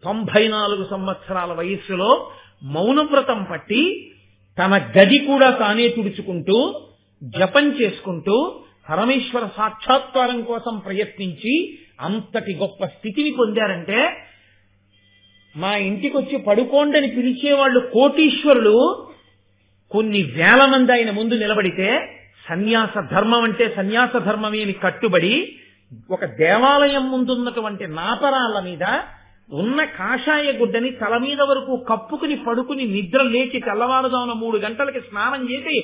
94 సంవత్సరాల వయస్సులో మౌనవ్రతం పట్టి తన గది కూడా తానే తుడుచుకుంటూ జపం చేసుకుంటూ పరమేశ్వర సాక్షాత్కారం కోసం ప్రయత్నించి అంతటి గొప్ప స్థితిని పొందారంటే, మా ఇంటికి వచ్చి పడుకోండని పిలిచేవాళ్ళు కోటీశ్వరులు కొన్ని వేల మంది ఆయన ముందు నిలబడితే సన్యాస ధర్మం అంటే సన్యాస ధర్మమేమి కట్టుబడి ఒక దేవాలయం ముందున్నటువంటి నాపరాల మీద ఉన్న కాషాయ గుడ్డని తల మీద వరకు కప్పుకుని పడుకుని నిద్ర లేచి తెల్లవారుదామున 3 గంటలకి స్నానం చేసి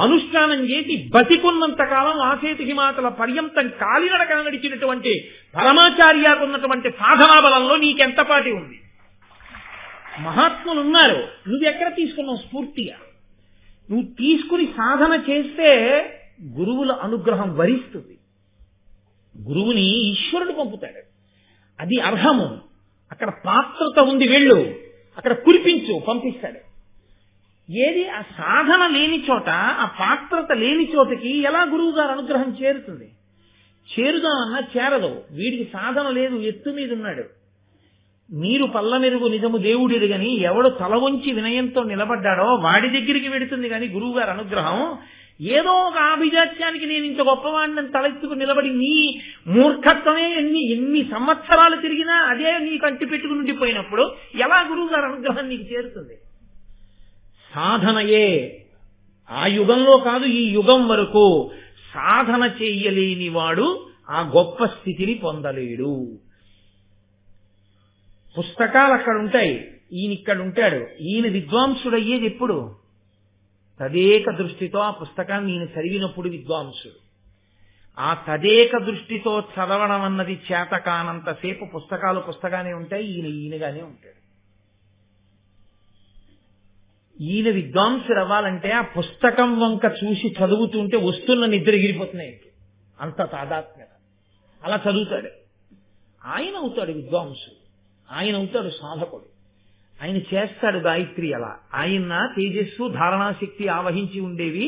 అనుష్ఠానం చేసి బతికున్నంత కాలం ఆసేతు హిమాచల పర్యంతం కాలినడక నడిచినటువంటి పరమాచార్యకున్నటువంటి సాధనా బలంలో నీకెంతపాటి ఉంది? మహాత్ములు ఉన్నారు, నువ్వెక్కడ తీసుకున్నావు స్ఫూర్తిగా? నువ్వు తీసుకుని సాధన చేస్తే గురువుల అనుగ్రహం వరిస్తుంది. గురువుని ఈశ్వరుడు పంపుతాడు, అది అర్హము. అక్కడ పాత్రత ఉంది, వెళ్ళు అక్కడ కురిపించు, పంపిస్తాడు. ఏది ఆ సాధన లేని చోట, ఆ పాత్రత లేని చోటకి ఎలా గురువు గారు అనుగ్రహం చేరుతుంది? చేరుదామన్నా చేరదు. వీడికి సాధన లేదు, ఎత్తు మీద ఉన్నాడు. నీరు పల్లమెరుగు నిజము దేవుడిడు గని ఎవడు తల వంచి వినయంతో నిలబడ్డాడో వాడి దగ్గరికి వెడుతుంది కానీ గురువు గారి అనుగ్రహం ఏదో ఒక ఆభిజాత్యానికి నేను ఇంత గొప్పవాడిని తలెత్తుకు నిలబడి నీ మూర్ఖత్వమే ఎన్ని సంవత్సరాలు తిరిగినా అదే నీకు అంటి పెట్టుకుని ఉండిపోయినప్పుడు ఎలా గురువు గారి అనుగ్రహం నీకు చేరుతుంది? సాధనయే ఆ యుగంలో కాదు, ఈ యుగం వరకు సాధన చెయ్యలేని వాడు ఆ గొప్ప స్థితిని పొందలేడు. పుస్తకాలు అక్కడ ఉంటాయి, ఈయన ఇక్కడ ఉంటాడు. ఈయన విద్వాంసుడు అయ్యేది ఎప్పుడు? తదేక దృష్టితో ఆ పుస్తకాన్ని ఈయన చదివినప్పుడు విద్వాంసుడు. ఆ తదేక దృష్టితో చదవడం అన్నది చేత కానంతసేపు పుస్తకాలు పుస్తకానే ఉంటాయి, ఈయనగానే ఉంటాడు. ఈయన విద్వాంసుడు అవ్వాలంటే ఆ పుస్తకం వంక చూసి చదువుతుంటే వస్తున్న నిద్ర ఎగిరిపోతున్నాయి, అంత తాదాత్మ్యత. అలా చదువుతాడు, ఆయన అవుతాడు విద్వాంసుడు, ఆయన అవుతాడు సాధకుడు. ఆయన చేస్తాడు గాయత్రి. అలా ఆయన తేజస్సు ధారణాశక్తి ఆవహించి ఉండేవి.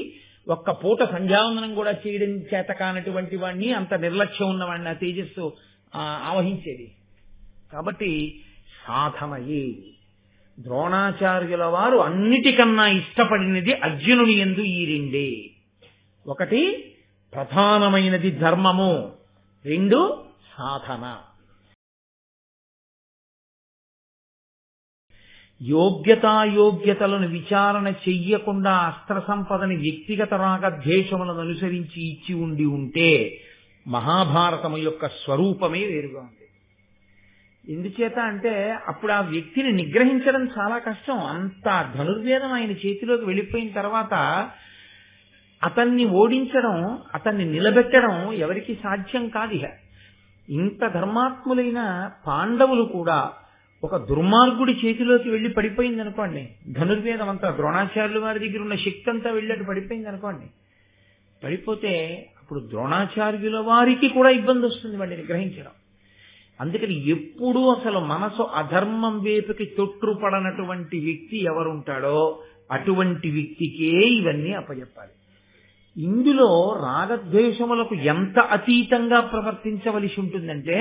ఒక్క పూట సంధ్యావందనం కూడా చేయడం చేత కానటువంటి వాడిని, అంత నిర్లక్ష్యం ఉన్నవాడిని ఆ తేజస్సు ఆవహించేది. కాబట్టి సాధనయే. ద్రోణాచార్యుల వారు అన్నిటికన్నా ఇష్టపడినది అర్జునుని యందు ఈ రెండే. ఒకటి ప్రధానమైనది ధర్మము, 2 సాధన. యోగ్యతాయోగ్యతలను విచారణ చెయ్యకుండా అస్త్ర సంపదని వ్యక్తిగత రాగద్వేషములను అనుసరించి ఇచ్చి ఉంటే మహాభారతము యొక్క స్వరూపమే వేరుగా ఉంది. ఎందుచేత అంటే అప్పుడు ఆ వ్యక్తిని నిగ్రహించడం చాలా కష్టం. అంత ధనుర్వేదం ఆయన చేతిలోకి వెళ్ళిపోయిన తర్వాత అతన్ని ఓడించడం, అతన్ని నిలబెట్టడం ఎవరికి సాధ్యం కాదు. ఇంత ధర్మాత్ములైన పాండవులు కూడా ఒక దుర్మార్గుడి చేతిలోకి వెళ్లి పడిపోయింది అనుకోండి, ధనుర్వేదం అంతా ద్రోణాచార్యుల వారి దగ్గర ఉన్న శక్తి అంతా వెళ్ళి పడిపోయింది అనుకోండి, పడిపోతే అప్పుడు ద్రోణాచార్యుల వారికి కూడా ఇబ్బంది వస్తుంది వాడిని నిగ్రహించడం. అందుకని ఎప్పుడూ అసలు మనసు అధర్మం వైపుకి తొట్టుపడనటువంటి వ్యక్తి ఎవరుంటాడో అటువంటి వ్యక్తికే ఇవన్నీ అప్పచెప్పాలి. ఇందులో రాగద్వేషములకు ఎంత అతీతంగా ప్రవర్తించవలసి ఉంటుందంటే,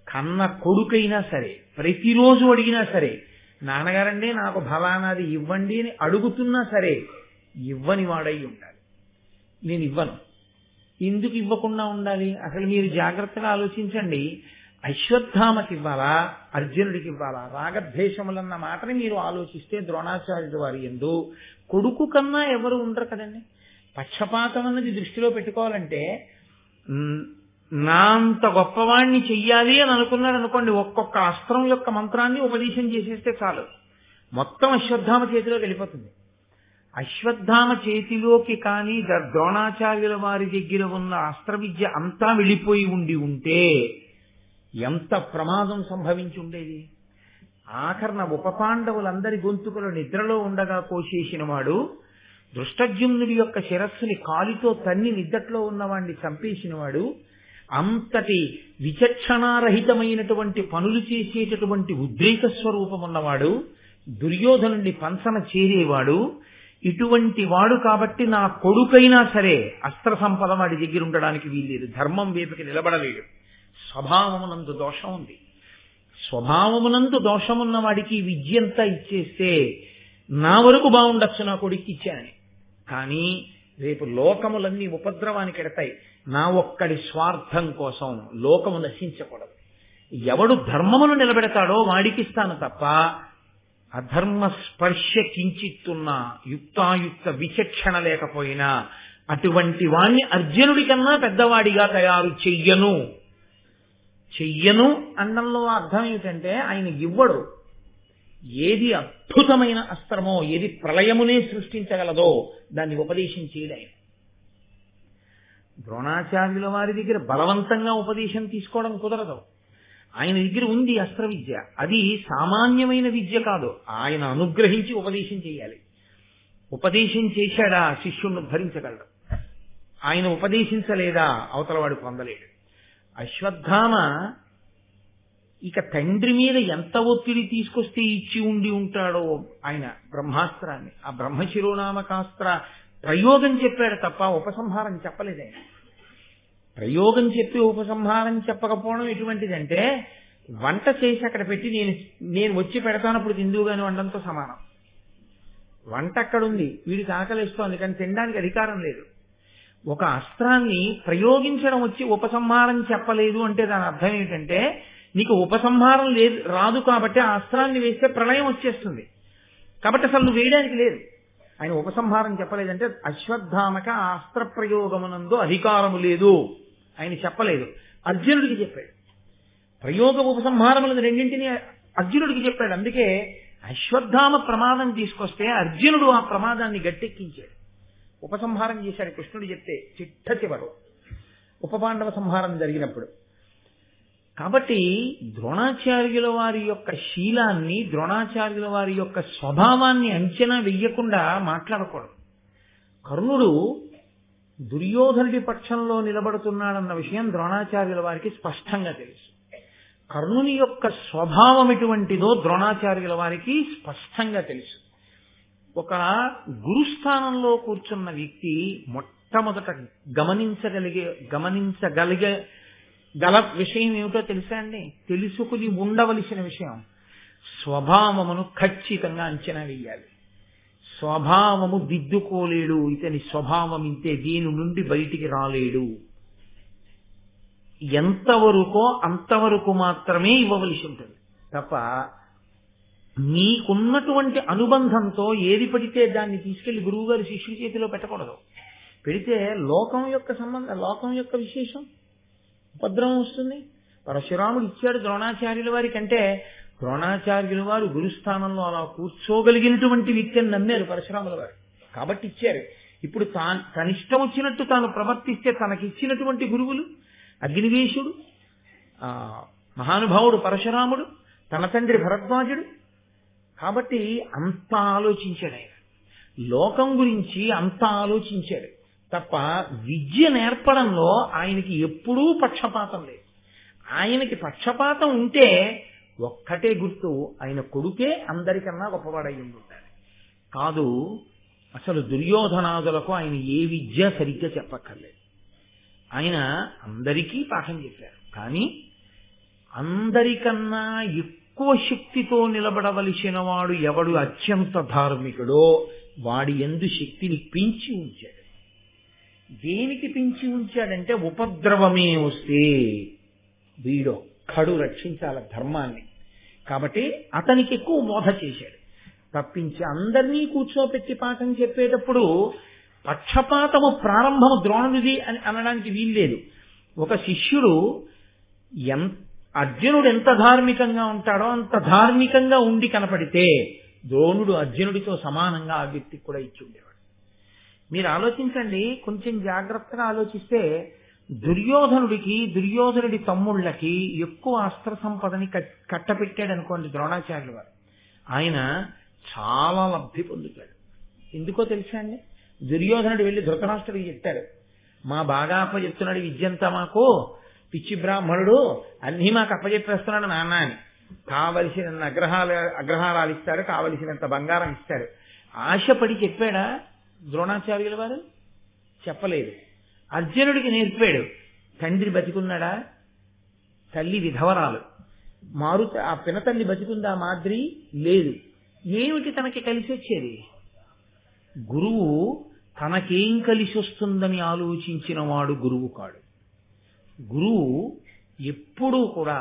కన్న కొడుకైనా సరే ప్రతిరోజు అడిగినా సరే, నాన్నగారండి నాకు ఫలానాది ఇవ్వండి అని అడుగుతున్నా సరే ఇవ్వని వాడై ఉండాలి. నేను ఇవ్వను. ఎందుకు ఇవ్వకుండా ఉండాలి? అసలు మీరు జాగ్రత్తగా ఆలోచించండి. అశ్వత్థామకి ఇవ్వాలా, అర్జునుడికి ఇవ్వాలా? రాగద్వేషములన్న మాటని మీరు ఆలోచిస్తే ద్రోణాచార్యుడు వారి యందు కొడుకు కన్నా ఎవరు ఉండరు కదండి. పక్షపాతం అన్నది దృష్టిలో పెట్టుకోవాలంటే, నా అంత గొప్పవాణ్ణి చెయ్యాలి అని అనుకున్నాడు అనుకోండి, ఒక్కొక్క అస్త్రం యొక్క మంత్రాన్ని ఉపదేశం చేసేస్తే చాలు, మొత్తం అశ్వత్థామ చేతిలోకి వెళ్ళిపోతుంది. అశ్వత్థామ చేతిలోకి కానీ ద్రోణాచార్యుల వారి దగ్గర ఉన్న అస్త్ర విద్య అంతా వెళ్ళిపోయి ఉంటే ఎంత ప్రమాదం సంభవించి ఉండేది. ఆఖరణ ఉపపాండవులందరి గొంతుకులు నిద్రలో ఉండగా కోసేసిన వాడు, దృష్టద్యుమ్నుడి యొక్క శిరస్సుని కాలితో తన్ని నిద్దట్లో ఉన్నవాడిని చంపేసిన వాడు, అంతటి విచక్షణారహితమైనటువంటి పనులు చేసేటటువంటి ఉద్రేక స్వరూపం ఉన్నవాడు, దుర్యోధనుడి పంచన చేరేవాడు, ఇటువంటి వాడు కాబట్టి నా కొడుకైనా సరే అస్త్ర సంపద వాడి దగ్గర ఉండడానికి వీల్లేదు, ధర్మం వైపుకి నిలబడలేడు. స్వభావమునందు దోషం ఉంది. స్వభావమునందు దోషమున్న వాడికి విద్యంతా ఇచ్చేస్తే నా వరకు బాగుండొచ్చు నా కొడుక్కి ఇచ్చానని. కానీ రేపు లోకములన్నీ ఉపద్రవానికి ఎడతాయి. నా ఒక్కడి స్వార్థం కోసం లోకము నశించకూడదు. ఎవడు ధర్మమును నిలబెడతాడో వాడికి ఇస్తాను తప్ప అధర్మ స్పర్శ కించిత్తున్న యుక్తాయుక్త విచక్షణ లేకపోయినా అటువంటి వాణ్ణి అర్జునుడి కన్నా పెద్దవాడిగా తయారు చెయ్యను అన్నంలో అర్థం ఏమిటంటే ఆయన ఇవ్వడు. ఏది అద్భుతమైన అస్త్రమో, ఏది ప్రళయమునే సృష్టించగలదో దాన్ని ఉపదేశం చేయడం. ద్రోణాచార్యుల వారి దగ్గర బలవంతంగా ఉపదేశం తీసుకోవడం కుదరదు. ఆయన దగ్గర ఉంది అస్త్ర విద్య. అది సామాన్యమైన విద్య కాదు. ఆయన అనుగ్రహించి ఉపదేశం చేయాలి. ఉపదేశం చేశాడా శిష్యుణ్ణి భరించగలడు. ఆయన ఉపదేశించలేదా అవతల వాడు పొందలేడు. అశ్వత్థామ ఇక తండ్రి మీద ఎంత ఒత్తిడి తీసుకొస్తే ఇచ్చి ఉండి ఉంటాడో ఆయన బ్రహ్మాస్త్రాన్ని. ఆ బ్రహ్మశిరోనామకాస్త్ర ప్రయోగం చెప్పాడు తప్ప ఉపసంహారం చెప్పలేదు. ఆయన ప్రయోగం చెప్పి ఉపసంహారం చెప్పకపోవడం ఎటువంటిదంటే వంట చేసి అక్కడ పెట్టి నేను వచ్చి పెడతానప్పుడు తిందువుగాని వండంతో సమానం. వంట అక్కడుంది, వీడికి ఆకలిస్తోంది, కానీ తినడానికి అధికారం లేదు. ఒక అస్త్రాన్ని ప్రయోగించడం వచ్చి ఉపసంహారం చెప్పలేదు అంటే దాని అర్థం ఏంటంటే నీకు ఉపసంహారం లేదు రాదు కాబట్టి ఆ అస్త్రాన్ని వేస్తే ప్రళయం వచ్చేస్తుంది కాబట్టి అసలు నువ్వు వేయడానికి లేదు. ఆయన ఉపసంహారం చెప్పలేదంటే అశ్వత్థామక ఆ అస్త్ర ప్రయోగమునందు అధికారము లేదు ఆయన చెప్పలేదు. అర్జునుడికి చెప్పాడు. ప్రయోగ ఉపసంహారములను రెండింటినీ అర్జునుడికి చెప్పాడు. అందుకే అశ్వత్థామ ప్రమాదం తీసుకొస్తే అర్జునుడు ఆ ప్రమాదాన్ని గట్టెక్కించాడు. ఉపసంహారం చేశాడు కృష్ణుడు చెప్తే చిట్ట చివరు ఉపపాండవ సంహారం జరిగినప్పుడు. కాబట్టి ద్రోణాచార్యుల వారి యొక్క శీలాన్ని, ద్రోణాచార్యుల వారి యొక్క స్వభావాన్ని అంచనా వెయ్యకుండా మాట్లాడకూడదు. కర్ణుడు దుర్యోధనుడి పక్షంలో నిలబడుతున్నాడన్న విషయం ద్రోణాచార్యుల వారికి స్పష్టంగా తెలుసు. కర్ణుని యొక్క స్వభావం ఎటువంటిదో ద్రోణాచార్యుల వారికి స్పష్టంగా తెలుసు. ఒక గురుస్థానంలో కూర్చున్న వ్యక్తి మొట్టమొదట గల విషయం ఏమిటో తెలుసా అండి? తెలుసుకుని ఉండవలసిన విషయం స్వభావమును ఖచ్చితంగా అంచనా వేయాలి. స్వభావము దిద్దుకోలేడు, ఇతని స్వభావం ఇంతే, దీని నుండి బయటికి రాలేడు. ఎంతవరకో అంతవరకు మాత్రమే ఇవ్వవలసి ఉంటుంది తప్ప నీకున్నటువంటి అనుబంధంతో ఏది పడితే దాన్ని తీసుకెళ్లి గురువుగారి శిష్యుడి చేతిలో పెట్టకూడదు. పెడితే లోకం యొక్క విశేషం ఉపద్రవం వస్తుంది. పరశురాముడు ఇచ్చాడు ద్రోణాచార్యుల వారి కంటే ద్రోణాచార్యుల వారు గురుస్థానంలో అలా కూర్చోగలిగినటువంటి వ్యక్తిని నమ్మారు పరశురాముల వారు కాబట్టి ఇచ్చారు. ఇప్పుడు తనిష్టం వచ్చినట్టు తాను ప్రవర్తిస్తే తనకిచ్చినటువంటి గురువులు అగ్నివేశుడు, మహానుభావుడు పరశురాముడు, తన తండ్రి భరద్వాజుడు. కాబట్టి అంత ఆలోచించాడు ఆయన. లోకం గురించి అంత ఆలోచించాడు తప్ప విద్య నేర్పడంలో ఆయనకి ఎప్పుడూ పక్షపాతం లేదు. ఆయనకి పక్షపాతం ఉంటే ఒక్కటే గుర్తు, ఆయన కొడుకే అందరికన్నా గొప్పవాడై ఉంటాడు. కాదు, అసలు దుర్యోధనాదులకు ఆయన ఏ విద్య సరిగ్గా చెప్పక్కర్లేదు. ఆయన అందరికీ పాఠం చెప్పారు. కానీ అందరికన్నా ఎక్కువ శక్తితో నిలబడవలసిన వాడు ఎవడు అత్యంత ధార్మికుడో వాడి యందు శక్తిని పెంచి ఉంచాడు. దేనికి పెంచి ఉంచాడంటే ఉపద్రవమే వస్తే వీడొక్కడు రక్షించాల ధర్మాన్ని. కాబట్టి అతనికి ఎక్కువ బోధ చేశాడు తప్పించి అందరినీ కూర్చోపెట్టి పాఠం చెప్పేటప్పుడు పక్షపాతము ప్రారంభము ద్రోణుడిది అని అనడానికి వీల్లేదు. ఒక శిష్యుడు అర్జునుడు ఎంత ధార్మికంగా ఉంటాడో అంత ధార్మికంగా ఉండి కనపడితే ద్రోణుడు అర్జునుడితో సమానంగా ఆ వ్యక్తికి కూడా ఇచ్చి ఉండేవాడు. మీరు ఆలోచించండి, కొంచెం జాగ్రత్తగా ఆలోచిస్తే దుర్యోధనుడి తమ్ముళ్ళకి ఎక్కువ అస్త్ర సంపదని కట్టపెట్టాడు అనుకోండి ద్రోణాచార్యుల వారు. ఆయన చాలా లబ్ధి పొందుతాడు. ఎందుకో తెలుసా అండి? దుర్యోధనుడు వెళ్ళి ధృతరాష్ట్రుడికి చెప్పాడు, మా బాగా అప్పచెప్తున్నాడు విద్యంతా, మాకు పిచ్చి బ్రాహ్మణుడు అన్నీ మాకు అప్పచెప్పేస్తున్నాడు నాన్న అని. కావలసిన అగ్రహారాలు ఇస్తాడు, కావలసినంత బంగారం ఇస్తాడు. ఆశపడి చెప్పాడా ద్రోణాచార్యుల వారు? చెప్పలేదు. అర్జునుడికి నేర్పాడు. తండ్రి బతికున్నాడా? తల్లి విధవరాలు. ఆ పినతల్లి బతికుందా మాద్రి? లేదు. ఏమిటి తనకి కలిసి వచ్చేది? గురువు తనకేం కలిసి వస్తుందని ఆలోచించిన వాడు గురువు కాడు. గురువు ఎప్పుడూ కూడా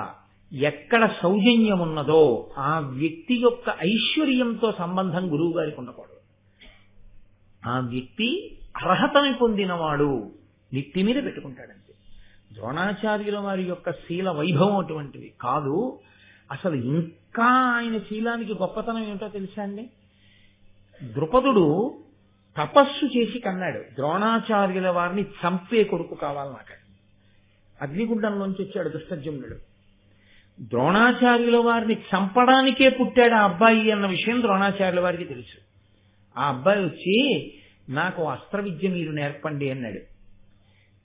ఎక్కడ సౌజన్యం ఉన్నదో ఆ వ్యక్తి యొక్క ఐశ్వర్యంతో సంబంధం గురువు గారికి ఉండకూడదు. ఆ వ్యక్తి అర్హతని పొందినవాడు నెత్తి మీద పెట్టుకుంటాడంతే. ద్రోణాచార్యుల వారి యొక్క శీల వైభవం అటువంటిది కాదు. అసలు ఇంకా ఆయన శీలానికి గొప్పతనం ఏమిటో తెలుసా అండి? ద్రుపదుడు తపస్సు చేసి కన్నాడు, ద్రోణాచార్యుల వారిని చంపే కొడుకు కావాలి నాకు. అగ్నిగుండంలోంచి వచ్చాడు దుష్టజుమ్నుడు. ద్రోణాచార్యుల వారిని చంపడానికే పుట్టాడు ఆ అబ్బాయి అన్న విషయం ద్రోణాచార్యుల వారికి తెలుసు. ఆ అబ్బాయి వచ్చి, నాకు అస్త్ర విద్య మీరు నేర్పండి అన్నాడు.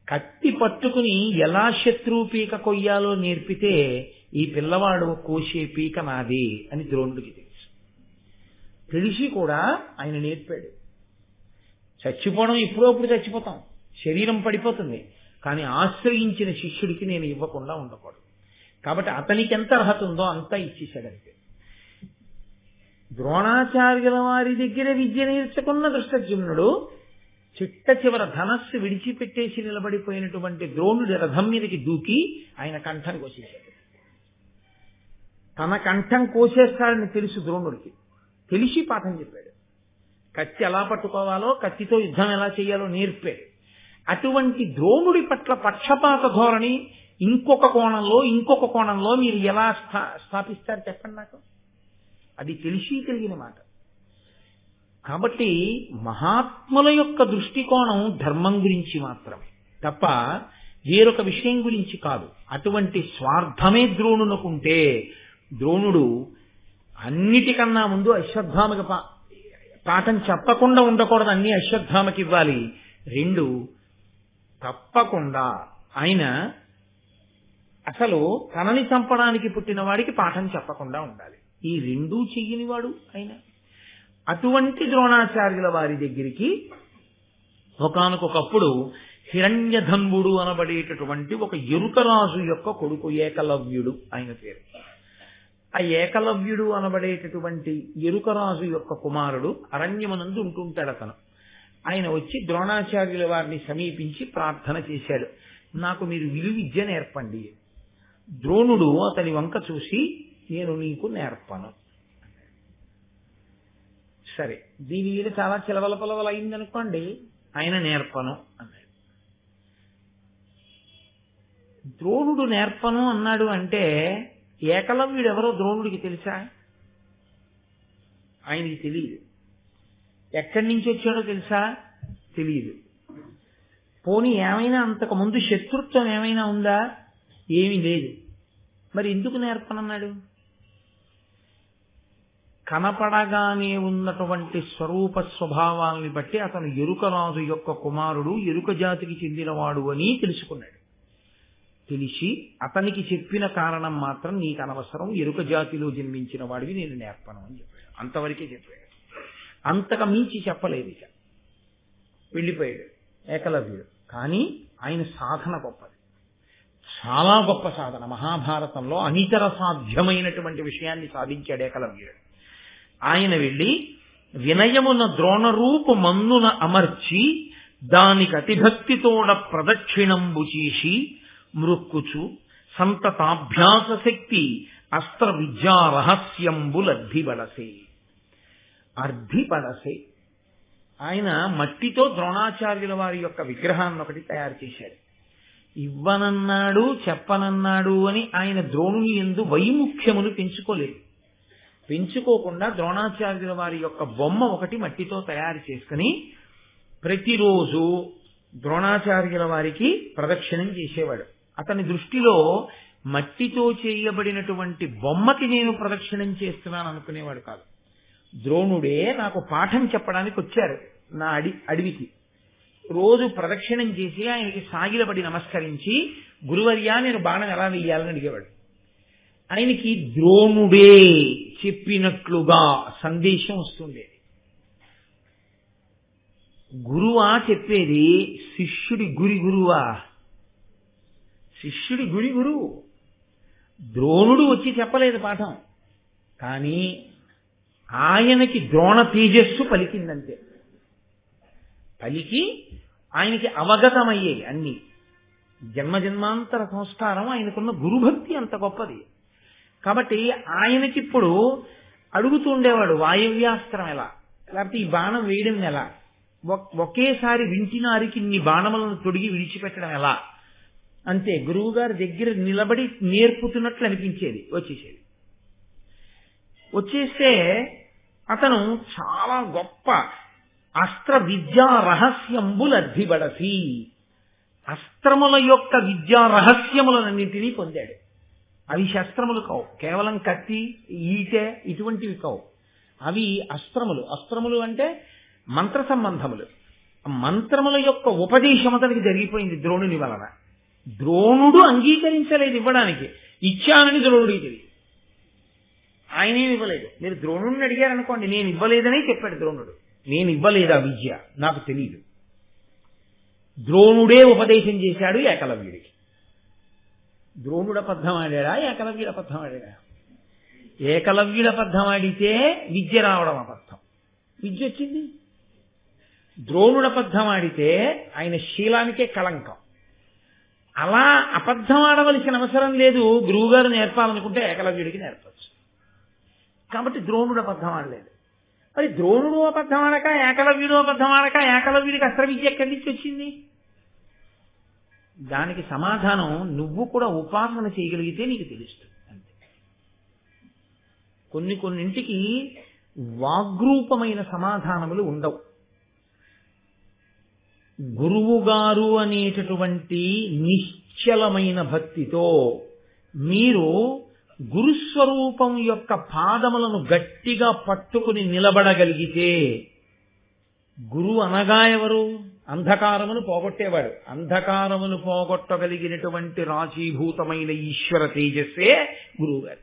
కత్తి పట్టుకుని ఎలా శత్రువు పీక కొయ్యాలో నేర్పితే ఈ పిల్లవాడు కోసే పీక నాది అని ద్రోణుడికి తెలుసు. తెలిసి కూడా ఆయన నేర్పాడు. చచ్చిపోవడం ఎప్పుడప్పుడు చచ్చిపోతాం, శరీరం పడిపోతుంది, కానీ ఆశ్రయించిన శిష్యుడికి నేను ఇవ్వకుండా ఉండకూడదు. కాబట్టి అతనికి ఎంత అర్హత ఉందో అంతా ఇచ్చేశాడంతే. ద్రోణాచార్యుల వారి దగ్గర విద్య నేర్చుకున్న దుష్టజుమ్నుడు చిట్ట చివర ధనస్సు విడిచిపెట్టేసి నిలబడిపోయినటువంటి ద్రోణుడి రథం మీదకి దూకి ఆయన కంఠం కోసేశాడు. తన కంఠం కోసేస్తాడని తెలుసు ద్రోణుడికి, తెలిసి పాఠం చెప్పాడు. కత్తి ఎలా పట్టుకోవాలో, కత్తితో యుద్ధం ఎలా చేయాలో నేర్పాడు. అటువంటి ద్రోణుడి పట్ల పక్షపాత ధోరణి ఇంకొక కోణంలో మీరు ఎలా స్థాపిస్తారు చెప్పండి నాకు? అది తెలిసి తెలియని మాట. కాబట్టి మహాత్ముల యొక్క దృష్టికోణం ధర్మం గురించి మాత్రమే తప్ప వేరొక విషయం గురించి కాదు. అటువంటి స్వార్థమే ద్రోణునకుంటే ద్రోణుడు అన్నిటికన్నా ముందు అశ్వత్థామకి పాఠం చెప్పకుండా ఉండకూడదు, అన్ని అశ్వత్థామకి ఇవ్వాలి. 2, తప్పకుండా ఆయన అసలు తనని చంపడానికి పుట్టిన వాడికి పాఠం చెప్పకుండా ఉండాలి. ఈ 2 చెయ్యని వాడు ఆయన. అటువంటి ద్రోణాచార్యుల వారి దగ్గరికి ఒకానొకప్పుడు హిరణ్యధన్వుడు అనబడేటటువంటి ఒక ఎరుకరాజు యొక్క కొడుకు ఏకలవ్యుడు ఆయన పేరు. ఆ ఏకలవ్యుడు అనబడేటటువంటి ఎరుకరాజు యొక్క కుమారుడు అరణ్యమునందు ఉంటుంటాడు అతను. ఆయన వచ్చి ద్రోణాచార్యుల వారిని సమీపించి ప్రార్థన చేశాడు, నాకు మీరు విలువిద్య నేర్పండి. ద్రోణుడు అతని వంక చూసి, నేను నీకు నేర్పను. సరే, దీని మీద చాలా చిలవల పొలవలు అయిందనుకోండి, ఆయన నేర్పను అన్నాడు. ద్రోణుడు నేర్పను అన్నాడు అంటే ఏకలవ్యుడు ఎవరో ద్రోణుడికి తెలుసా? ఆయనకి తెలియదు. ఎక్కడి నుంచి వచ్చాడో తెలుసా? తెలియదు. పోనీ ఏమైనా అంతకు ముందు శత్రుత్వం ఏమైనా ఉందా? ఏమీ లేదు. మరి ఎందుకు నేర్పనన్నాడు? కనపడగానే ఉన్నటువంటి స్వరూప స్వభావాల్ని బట్టి అతను ఎరుకరాజు యొక్క కుమారుడు, ఎరుక జాతికి చెందినవాడు అని తెలుసుకున్నాడు. తెలిసి అతనికి చెప్పిన కారణం మాత్రం, నీకు అనవసరం, ఎరుక జాతిలో జన్మించిన వాడివి నేను నేర్పను అని చెప్పాడు. అంతవరకే చెప్పాడు, అంతకు మించి చెప్పలేదు. ఇక వెళ్ళిపోయాడు ఏకలవ్యుడు. కానీ ఆయన సాధన గొప్పది, చాలా గొప్ప సాధన. మహాభారతంలో అనితర సాధ్యమైనటువంటి విషయాన్ని సాధించాడు ఏకలవ్యుడు. ఆయన వెళ్ళి వినయమున ద్రోణరూపు మన్నున అమర్చి దానికి అతిభక్తితోడ ప్రదక్షిణంబు చేసి మృక్కుచు సంతతాభ్యాస శక్తి అస్త్ర విద్యా రహస్యంబులర్ధిబడసే. అర్ధిబడసే. ఆయన మట్టితో ద్రోణాచార్యుల వారి యొక్క విగ్రహాన్ని ఒకటి తయారు చేశాడు. ఇవ్వనన్నాడు, చెప్పనన్నాడు అని ఆయన ద్రోణుని యందు వైముఖ్యమును పెంచుకోలేదు. పెంచుకోకుండా ద్రోణాచార్యుల వారి యొక్క బొమ్మ ఒకటి మట్టితో తయారు చేసుకుని ప్రతిరోజు ద్రోణాచార్యుల వారికి ప్రదక్షిణం చేసేవాడు. అతని దృష్టిలో మట్టితో చేయబడినటువంటి బొమ్మకి నేను ప్రదక్షిణం చేస్తున్నాను అనుకునేవాడు కాదు. ద్రోణుడే నాకు పాఠం చెప్పడానికి వచ్చారు నా అడవికి. రోజు ప్రదక్షిణం చేసి ఆయనకి సాగిలపడి నమస్కరించి, గురువర్యా నేను బాణం ఎలా వెయ్యాలని అడిగేవాడు. ఆయనకి ద్రోణుడే చెప్పినట్లుగా సందేశం వస్తుండేది. గురువా చెప్పేది, శిష్యుడి గురువా? శిష్యుడి గురువు. ద్రోణుడు వచ్చి చెప్పలేదు పాఠం, కానీ ఆయనకి ద్రోణ తేజస్సు పలికిందంతే. పలికి ఆయనకి అవగతమయ్యాయి అన్ని. జన్మజన్మాంతర సంస్కారం, ఆయనకున్న గురుభక్తి అంత గొప్పది. కాబట్టి ఆయనకిప్పుడు అడుగుతూ ఉండేవాడు, వాయవ్యాస్త్రం ఎలా, లేకపోతే ఈ బాణం వేయడం ఎలా, ఒకేసారి వింటినారికి ఇన్ని బాణములను తొడిగి విడిచిపెట్టడం ఎలా. అంతే, గురువు గారి దగ్గర నిలబడి నేర్పుతున్నట్లు అనిపించేది. వచ్చేస్తే అతను చాలా గొప్ప అస్త్ర విద్యా రహస్యంబులు అద్దిబడసి, అస్త్రముల యొక్క విద్యా రహస్యములన్నింటినీ పొందాడు. అవి శస్త్రములు కావు, కేవలం కత్తి ఈటె ఇటువంటివి కావు, అవి అస్త్రములు. అస్త్రములు అంటే మంత్ర సంబంధములు. మంత్రముల యొక్క ఉపదేశం అతనికి జరిగిపోయింది ద్రోణుని వలన. ద్రోణుడు అంగీకరించలేదు ఇవ్వడానికి, ఇచ్చానని ద్రోణుడికి తెలియదు. ఆయనేమి ఇవ్వలేదు. మీరు ద్రోణుడిని అడిగారనుకోండి, నేను ఇవ్వలేదని చెప్పాడు ద్రోణుడు. నేను ఇవ్వలేదు ఆ విద్య, నాకు తెలియదు. ద్రోణుడే ఉపదేశం చేశాడు ఏకలవ్యుడికి. ద్రోణుడు అబద్ధం ఆడాడా, ఏకలవ్యుడు అబద్ధం ఆడాడా? ఏకలవ్యుడు అబద్ధం ఆడితే విద్య రావడం అబద్ధం, విద్య వచ్చింది. ద్రోణుడు అబద్ధం ఆడితే ఆయన శీలానికే కళంకం. అలా అబద్ధం ఆడవలసిన అవసరం లేదు. గురువుగారు నేర్పాలనుకుంటే ఏకలవ్యుడికి నేర్పచ్చు. కాబట్టి ద్రోణుడు అబద్ధం ఆడలేదు. మరి ద్రోణుడు అబద్ధం ఆడక, ఏకలవ్యుడు అబద్ధం ఆడక, ఏకలవ్యుడికి అస్త్ర విద్య ఎక్కడి నుంచి వచ్చింది? దానికి సమాధానం నువ్వు కూడా ఉపాసన చేయగలిగితే నీకు తెలుస్తుంది అంతే. కొన్నింటికి వాగ్రూపమైన సమాధానములు ఉండవు. గురువుగారు అనేటటువంటి నిశ్చలమైన భక్తితో మీరు గురుస్వరూపం యొక్క పాదములను గట్టిగా పట్టుకుని నిలబడగలిగితే, గురువు అనగా ఎవరు? అంధకారమును పోగొట్టేవాడు. అంధకారమును పోగొట్టగలిగినటువంటి రాశీభూతమైన ఈశ్వర తేజస్సే గురువు గారు.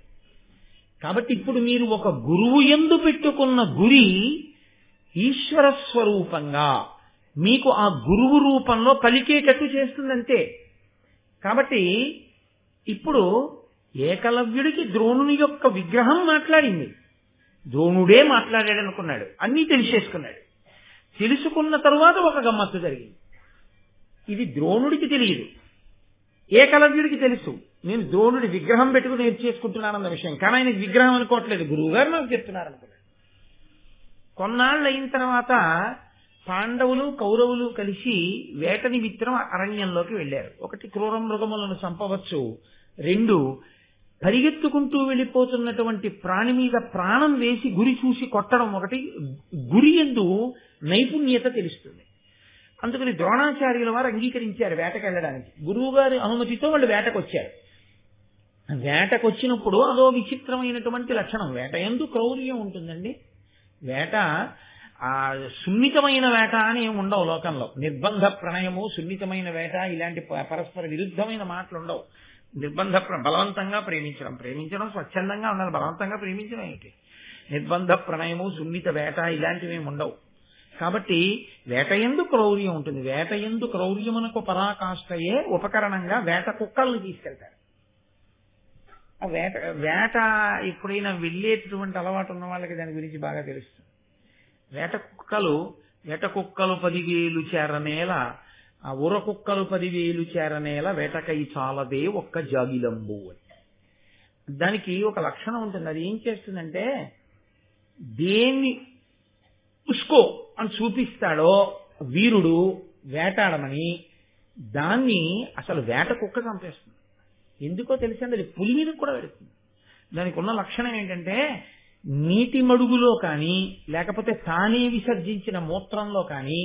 కాబట్టి ఇప్పుడు మీరు ఒక గురువు యందు పెట్టుకున్న గురి ఈశ్వర స్వరూపంగా మీకు ఆ గురువు రూపంలో పలికేటట్టు చేస్తుందంతే. కాబట్టి ఇప్పుడు ఏకలవ్యుడికి ద్రోణుని యొక్క విగ్రహం మాట్లాడింది. ద్రోణుడే మాట్లాడాడు అనుకున్నాడు, అన్నీ తెలిసేసుకున్నాడు. తెలుసుకున్న తరువాత ఒక గమ్మత్తు జరిగింది. ఇది ద్రోణుడికి తెలియదు, ఏకలవ్యుడికి తెలుసు. నేను ద్రోణుడి విగ్రహం పెట్టుకుని నేర్చేసుకుంటున్నానన్న విషయం, కానీ ఆయనకి విగ్రహం అనుకోవట్లేదు, గురువు గారు నాకు చెప్తున్నారు అనుకున్నాడు. కొన్నాళ్ళు అయిన తర్వాత పాండవులు కౌరవులు కలిసి వేట నిమిత్తం అరణ్యంలోకి వెళ్లారు. ఒకటి, క్రూర మృగములను చంపవచ్చు. 2, పరిగెత్తుకుంటూ వెళ్ళిపోతున్నటువంటి ప్రాణి మీద ప్రాణం వేసి గురి చూసి కొట్టడం. ఒకటి, గురి యందు నైపుణ్యత తెలుస్తుంది. అందుకని ద్రోణాచార్యుల వారు అంగీకరించారు వేటకెళ్ళడానికి. గురువు గారి అనుమతితో వాళ్ళు వేటకొచ్చారు. వేటకొచ్చినప్పుడు అదో విచిత్రమైనటువంటి లక్షణం. వేట యందు క్రౌర్యం ఉంటుందండి. వేట సున్నితమైన వేట అని ఏమి ఉండవు లోకంలో. నిర్బంధ ప్రణయము, సున్నితమైన వేట, ఇలాంటి పరస్పర విరుద్ధమైన మాటలు ఉండవు. బలవంతంగా ప్రేమించడం స్వచ్ఛందంగా ఉండాలి. బలవంతంగా ప్రేమించడం ఏంటి? నిర్బంధ ప్రణయము, సున్నిత వేట ఇలాంటివి ఏమి ఉండవు. కాబట్టి వేటయందు క్రౌర్యం ఉంటుంది. వేటయందు క్రౌర్యమునకు పరాకాష్ఠయే ఉపకరణంగా వేట కుక్కల్ని తీసుకెళ్తారు. ఆ వేట ఎప్పుడైనా వెళ్ళేటటువంటి అలవాటు ఉన్న వాళ్ళకి దాని గురించి బాగా తెలుస్తుంది. వేట కుక్కలు 10,000 చేరనేల, ఆ ఉర కుక్కలు 10,000 చేరనేల, వేటకై చాలదే ఒక్క జాగిలంబు అని. దానికి ఒక లక్షణం ఉంటుంది. అది ఏం చేస్తుందంటే, దేన్ని ఉస్కో అని చూపిస్తాడో వీరుడు వేటాడమని, దాన్ని అసలు వేట కుక్క చంపేస్తుంది. ఎందుకో తెలిసింది, అది పులి మీద కూడా పెడుతుంది. దానికి ఉన్న లక్షణం ఏంటంటే, నీటి మడుగులో కానీ లేకపోతే తానే విసర్జించిన మూత్రంలో కానీ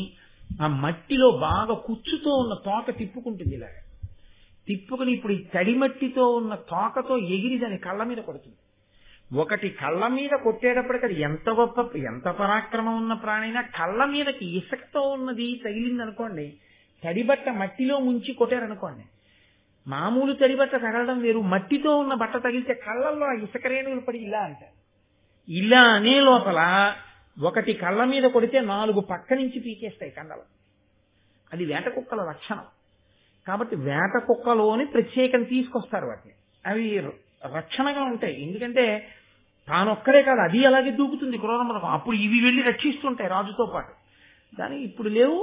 ఆ మట్టిలో బాగా కుచ్చుతో ఉన్న తోక తిప్పుకుంటుంది. ఇలాగ తిప్పుకుని ఇప్పుడు ఈ తడి మట్టితో ఉన్న తోకతో ఎగిరి దాని కళ్ళ మీద కొడుతుంది. ఒకటి కళ్ళ మీద కొట్టేటప్పటికి అది ఎంత పరాక్రమం ఉన్న ప్రాణైనా కళ్ళ మీదకి ఇసుకతో ఉన్నది తగిలిందనుకోండి, తడిబట్ట మట్టిలో ముంచి కొట్టారనుకోండి, మామూలు తడిబట్ట తగలడం వేరు, మట్టితో ఉన్న బట్ట తగిలితే కళ్ళల్లో ఆ ఇసుక రేణువులు పడి ఇలా అంటారు. ఇలా అనే లోపల ఒకటి కళ్ళ మీద కొడితే 4 పక్క నుంచి పీకేస్తాయి కండలు. అది వేట కుక్కల లక్షణం. కాబట్టి వేట కుక్కలోని ప్రత్యేకం తీసుకొస్తారు వాటిని. అవి రక్షణగా ఉంటాయి. ఎందుకంటే తానొక్కడే కాదు, అది అలాగే దూకుతుంది క్రూరమృగం. అప్పుడు ఇవి వెళ్ళి రక్షిస్తుంటాయి రాజుతో పాటు. దాని ఇప్పుడు లేవు,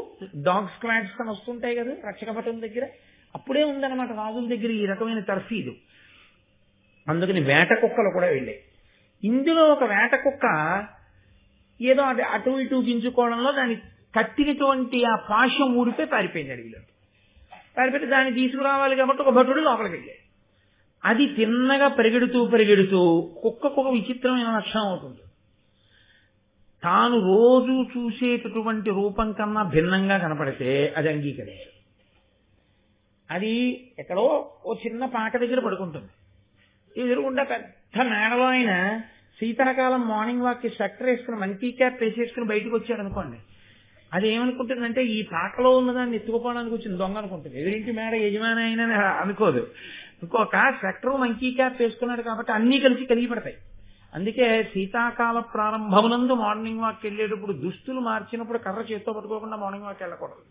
డాగ్ స్క్వాడ్స్ అని వస్తుంటాయి కదా రక్షకపటం దగ్గర. అప్పుడే ఉందన్నమాట రాజుల దగ్గర ఈ రకమైన తర్ఫీదు. అందుకని వేట కుక్కలు కూడా వెళ్ళాయి. ఇందులో ఒక వేట కుక్క ఏదో అటు ఇటు గింజుకోవడంలో దాని కత్తినటువంటి ఆ పాశం ఊడిపోయి పారిపోయింది అడవిలో. పారిపోతే దాన్ని తీసుకురావాలి కాబట్టి ఒక భటుడు లోపలికి వెళ్ళాడు. అది తిన్నగా పరిగెడుతూ కుక్కకు ఒక విచిత్రమైన లక్షణం అవుతుంది. తాను రోజు చూసేటటువంటి రూపం కన్నా భిన్నంగా కనపడితే అది అంగీకరించదు. అది ఎక్కడో ఓ చిన్న పాక దగ్గర పడుకుంటుంది. ఎదురుగుండా పెద్ద మేడలో ఆయన శీతాకాలం మార్నింగ్ వాక్కి స్వెక్టర్ వేసుకుని మంకీ క్యాప్ వేసేసుకుని బయటకు వచ్చాడు అనుకోండి, అది ఏమనుకుంటుందంటే ఈ పాకలో ఉన్నదాన్ని ఎత్తుకుపోవడానికి వచ్చింది దొంగ అనుకుంటుంది. ఎదురింటి మేడ యజమాని అయినా అనుకోదు. ఇంకొక స్వెక్టర్ మంకీ క్యాప్ వేసుకున్నాడు కాబట్టి అన్నీ కలిగి పడతాయి. అందుకే శీతాకాల ప్రారంభమునందు మార్నింగ్ వాక్ వెళ్ళేటప్పుడు దుస్తులు మార్చినప్పుడు కర్ర చేత్తో పట్టుకోకుండా మార్నింగ్ వాక్ వెళ్ళకూడదు.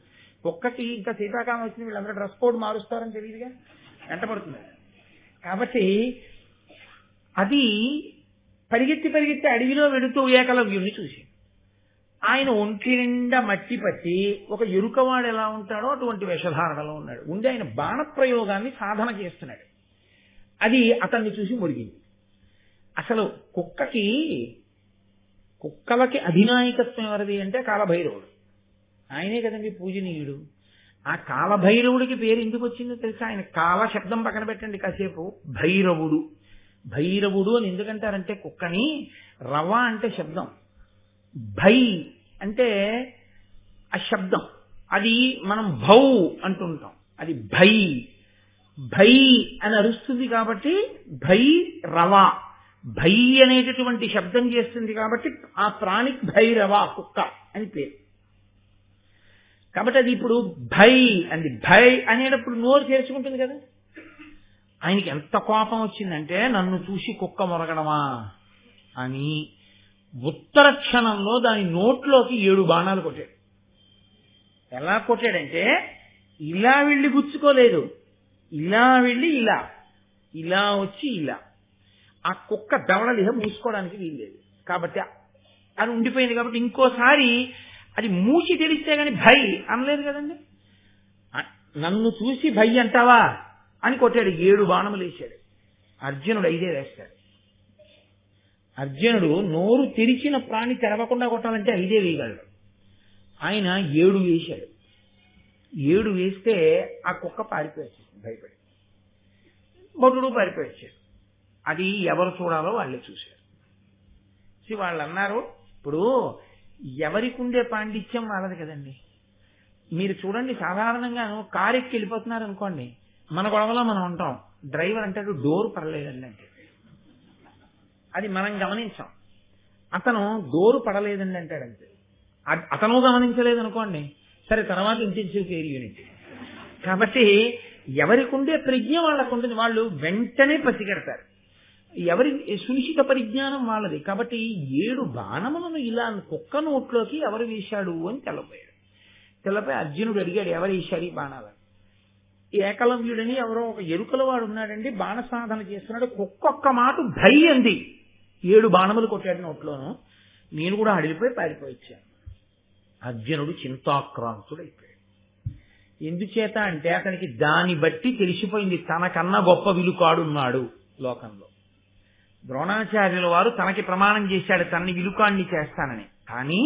ఒక్కటి ఇంకా శీతాకాలం వచ్చిన వీళ్ళందరూ డ్రెస్ కోడ్ మారుస్తారని తెలియదుగా, వెంటబడుతుంది. కాబట్టి అది పరిగెత్తి అడవిలో వెడుతూ ఏకలవ్యుణ్ణి చూసి ఆయన ఒంటి నిండా మట్టి పట్టి ఒక ఎరుకవాడు ఎలా ఉంటాడో అటువంటి వేషధారణలో ఉన్నాడు. ఉండి ఆయన బాణప్రయోగాన్ని సాధన చేస్తున్నాడు. అది అతన్ని చూసి మురిగింది. అసలు కుక్కలకి అధినాయకత్వం ఎవరిది అంటే కాలభైరవుడు. ఆయనే కదండి పూజనీయుడు. ఆ కాలభైరవుడికి పేరు ఎందుకు వచ్చిందో తెలుసా? ఆయన కాల శబ్దం పక్కన పెట్టండి కాసేపు. భైరవుడు అని ఎందుకంటారంటే కుక్కని రవ అంటే శబ్దం, భై అంటే ఆ శబ్దం, అది మనం భౌ అంటుంటాం, అది భై అని అరుస్తుంది కాబట్టి భై రవ, భై అనేటటువంటి శబ్దం చేస్తుంది కాబట్టి ఆ ప్రాణికి భైరవ కుక్క అని పేరు. కాబట్టి అది ఇప్పుడు భై అనేటప్పుడు నోరు చేర్చుకుంటుంది కదా. ఆయనకి ఎంత కోపం వచ్చిందంటే నన్ను చూసి కుక్క మొరగడమా అని ఉత్తర క్షణంలో దాని నోట్లోకి 7 బాణాలు కొట్టాడు. ఎలా కొట్టాడంటే ఇలా వెళ్ళి గుచ్చుకోలేదు, ఇలా వెళ్ళి ఇలా వచ్చి ఇలా. ఆ కుక్క దవడలిహ మూసుకోవడానికి వీల్లేదు కాబట్టి అది ఉండిపోయింది. కాబట్టి ఇంకోసారి అది మూసి తెలిస్తే గాని భై అనలేదు కదండి. నన్ను చూసి భై అంటావా అని కొట్టాడు. 7 బాణములు వేశాడు. అర్జునుడు 5 వేస్తాడు. అర్జునుడు నోరు తెరిచిన ప్రాణి తెరవకుండా కొట్టాలంటే 5 వేయగలడు. ఆయన 7 వేశాడు. 7 వేస్తే ఆ కుక్క పారిపోయాడు భయపడి. భటుడు పారిపోయాడు. అది ఎవరు చూడాలో వాళ్ళే చూశారు. వాళ్ళు అన్నారు, ఇప్పుడు ఎవరికి ఉండే పాండిత్యం వాళ్ళది కదండి. మీరు చూడండి, సాధారణంగాను కారు ఎక్కి వెళ్ళిపోతున్నారు అనుకోండి, మన గొడవలో మనం ఉంటాం. డ్రైవర్ అంటాడు డోర్ పడలేదండి అంటే, అది మనం గమనించాం. అతను డోరు పడలేదండి అంటాడంతే. అతను గమనించలేదు అనుకోండి, సరే తర్వాత ఇంటెన్సివ్ కేర్ యూనిట్. కాబట్టి ఎవరికి ఉండే ప్రజ్ఞ వాళ్ళకు ఉంటుంది. వాళ్ళు వెంటనే పసిగడతారు. ఎవరి సునిశ్చిత పరిజ్ఞానం వాళ్ళది. కాబట్టి 7 బాణములను ఇలా కుక్క నోట్లోకి ఎవరు వేశాడు అని తెల్లపోయాడు. తెల్లపోయి అర్జునుడు అడిగాడు, ఎవరు వేశాడు ఈ బాణాలని? ఏకలవ్యుడని ఎవరో ఒక ఎరుకల వాడు ఉన్నాడండి, బాణ సాధన చేస్తున్నాడు. కుక్కొక్క మాట భై అంది, 7 బాణములు కొట్టాడు నోట్లోను. నేను కూడా అడిగిపోయి పారిపోయిచ్చాను. అర్జునుడు చింతాక్రాంతుడైపోయాడు. ఎందుచేత అంటే అతనికి దాన్ని బట్టి తెలిసిపోయింది తనకన్నా గొప్ప విలుకాడున్నాడు లోకంలో. ద్రోణాచార్యుల వారు తనకి ప్రమాణం చేశాడు తనని విలుకాడిని చేస్తానని. కానీ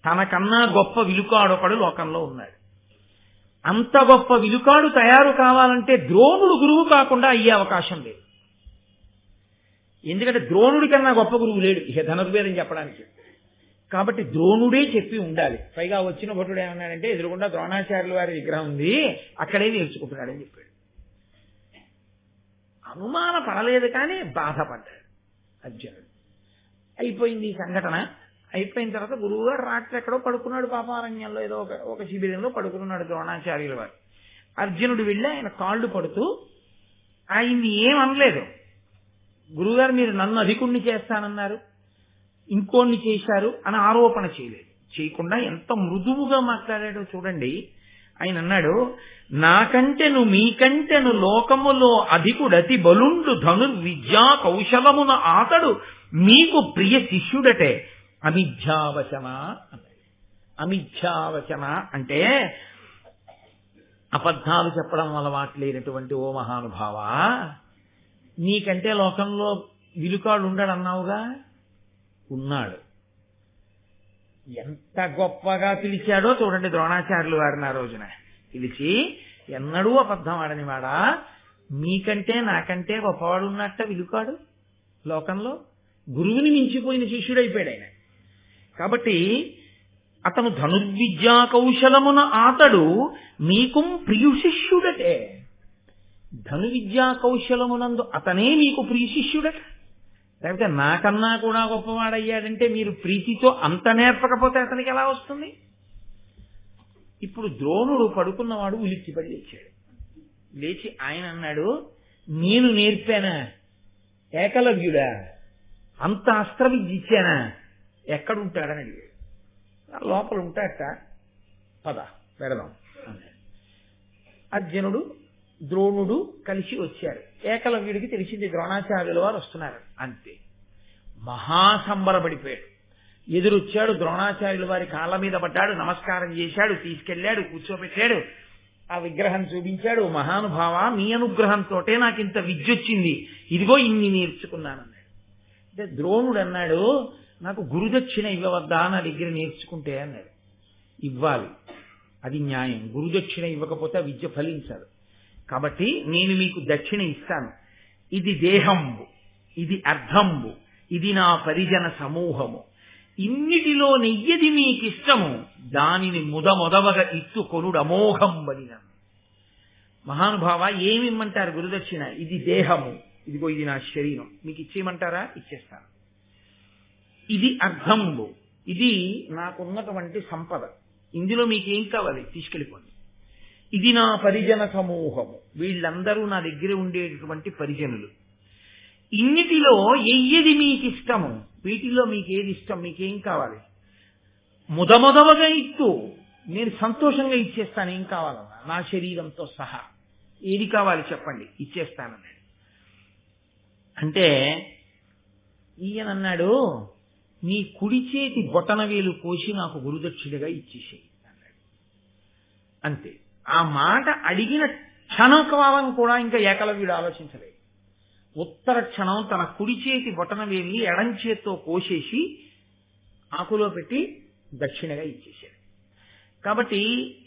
తనకన్నా గొప్ప విలుకాడొకడు లోకంలో ఉన్నాడు. అంత గొప్ప విలుకాడు తయారు కావాలంటే ద్రోణుడు గురువు కాకుండా అయ్యే అవకాశం లేదు. ఎందుకంటే ద్రోణుడి కన్నా గొప్ప గురువు లేడు ఇక ధనుర్వేదం చెప్పడానికి. కాబట్టి ద్రోణుడే చెప్పి ఉండాలి. పైగా వచ్చిన భటుడు ఏమన్నాడంటే, ఎదురుగుండా ద్రోణాచార్యుల వారి విగ్రహం ఉంది, అక్కడే నేర్చుకుంటున్నాడని చెప్పాడు. అనుమాన పడలేదు కానీ బాధపడ్డాడు అర్జునుడు. అయిపోయింది ఈ సంఘటన. అయిపోయిన తర్వాత గురువు గారు రాత్రి ఎక్కడో పడుకున్నాడు, పాపారణ్యంలో ఏదో ఒక శిబిరంలో పడుకున్నాడు ద్రోణాచార్యుల వారు. అర్జునుడు వెళ్ళి ఆయన కాళ్ళు పడుతూ ఆయన్ని ఏమనలేదు. గురువుగారు మీరు నన్ను అధికుణ్ణి చేస్తానన్నారు, ఇంకోన్ని చేశారు అని ఆరోపణ చేయలేదు. చేయకుండా ఎంత మృదువుగా మాట్లాడాడో చూడండి. ఆయన అన్నాడు, నాకంటెను మీకంటెను లోకములో అధికుడతి బలుండు ధనుర్విద్యా కౌశలమున ఆతడు మీకు ప్రియ శిష్యుడటే. అమిథ్యావచన అన్నాడు. అమిథ్యావచన అంటే అబద్ధాలు చెప్పడం అలవాటు లేనటువంటి ఓ మహానుభావ, నీకంటే లోకంలో విలుకాడు ఉండడు అన్నావుగా, ఉన్నాడు. ఎంత గొప్పగా పిలిచాడో చూడండి ద్రోణాచార్యులు వారిని ఆ రోజున పిలిచి, ఎన్నడూ అబద్ధం ఆడని వాడా, మీకంటే నాకంటే గొప్పవాడు ఉన్నట్ట విలుకాడు లోకంలో. గురువుని మించిపోయిన శిష్యుడైపోయాడు ఆయన. కాబట్టి అతను ధనుర్విద్యా కౌశలమున ఆతడు మీకు ప్రియ శిష్యుడటే. ధనుర్విద్యా కౌశలమునందు అతనే మీకు ప్రియ శిష్యుడట. లేకపోతే నాకన్నా కూడా గొప్పవాడయ్యాడంటే మీరు ప్రీతితో అంత నేర్పకపోతే అతనికి ఎలా వస్తుంది? ఇప్పుడు ద్రోణుడు పడుకున్నవాడు ఉలిక్కిపడి లేచాడు. లేచి ఆయన అన్నాడు, నేను నేర్పానా ఏకలవ్యుడా? అంత అస్త్ర విద్య ఇచ్చానా? ఎక్కడుంటాడని అడిగాడు. లోపల ఉంటాడట, పద పెడదాం అన్నాడు. అర్జునుడు ద్రోణుడు కలిసి వచ్చారు. ఏకలవ్యుడికి తెలిసింది ద్రోణాచార్యుల వారు వస్తున్నారు. అంతే, మహాసంబరపడిపోయాడు. ఎదురొచ్చాడు, ద్రోణాచార్యుల వారి కాళ్ళ మీద పడ్డాడు, నమస్కారం చేశాడు, తీసుకెళ్లాడు, కూర్చోబెట్టాడు, ఆ విగ్రహం చూపించాడు. మహానుభావ, మీ అనుగ్రహంతోటే నాకు ఇంత విద్య వచ్చింది, ఇదిగో ఇన్ని నేర్చుకున్నానన్నాడు. అంటే ద్రోణుడు అన్నాడు, నాకు గురుదక్షిణ ఇవ్వవద్దా నా దగ్గర నేర్చుకుంటే అన్నాడు. ఇవ్వాలి, అది న్యాయం. గురుదక్షిణ ఇవ్వకపోతే ఆ విద్య ఫలించదు. కాబట్టి నేను మీకు దక్షిణ ఇస్తాను. ఇది దేహంబు, ఇది అర్థంబు, ఇది నా పరిజన సమూహము. ఇన్నిటిలో నెయ్యది మీకిష్టము, దానిని మొదవగా ఇత్తు కొనుడు అమోఘం బలిన. మహానుభావ, ఏమిమ్మంటారు గురుదక్షిణ? ఇది దేహము, ఇదిగో ఇది నా శరీరం, మీకు ఇచ్చేయమంటారా? ఇచ్చేస్తాను. ఇది అర్థంబు, ఇది నాకున్నటువంటి సంపద, ఇందులో మీకేం కావాలి తీసుకెళ్ళిపోండి. ఇది నా పరిజన సమూహము, వీళ్ళందరూ నా దగ్గర ఉండేటటువంటి పరిజనులు. ఇన్నిటిలో ఎయ్యది మీకు ఇష్టము, వీటిల్లో మీకేది ఇష్టం, మీకేం కావాలి? మొదవగా ఇత్తు, నేను సంతోషంగా ఇచ్చేస్తాను. ఏం కావాలన్నా నా శరీరంతో సహా ఏది కావాలి చెప్పండి, ఇచ్చేస్తానన్నాడు. అంటే ఈయనన్నాడు, నీ కుడి చేతి బొటన వేలు కోసి నాకు గురుదక్షిణగా ఇచ్చేసేయి అన్నాడు. అంతే. ఆ మాట అడిగిన క్షణకాలం కూడా ఇంకా ఏకలవ్యుడు ఆలోచించలేదు. ఉత్తర క్షణం తన కుడి చేతి బొటన వేలిని ఎడం చేత్తో కోసేసి ఆకులో పెట్టి దక్షిణగా ఇచ్చేశాడు. కాబట్టి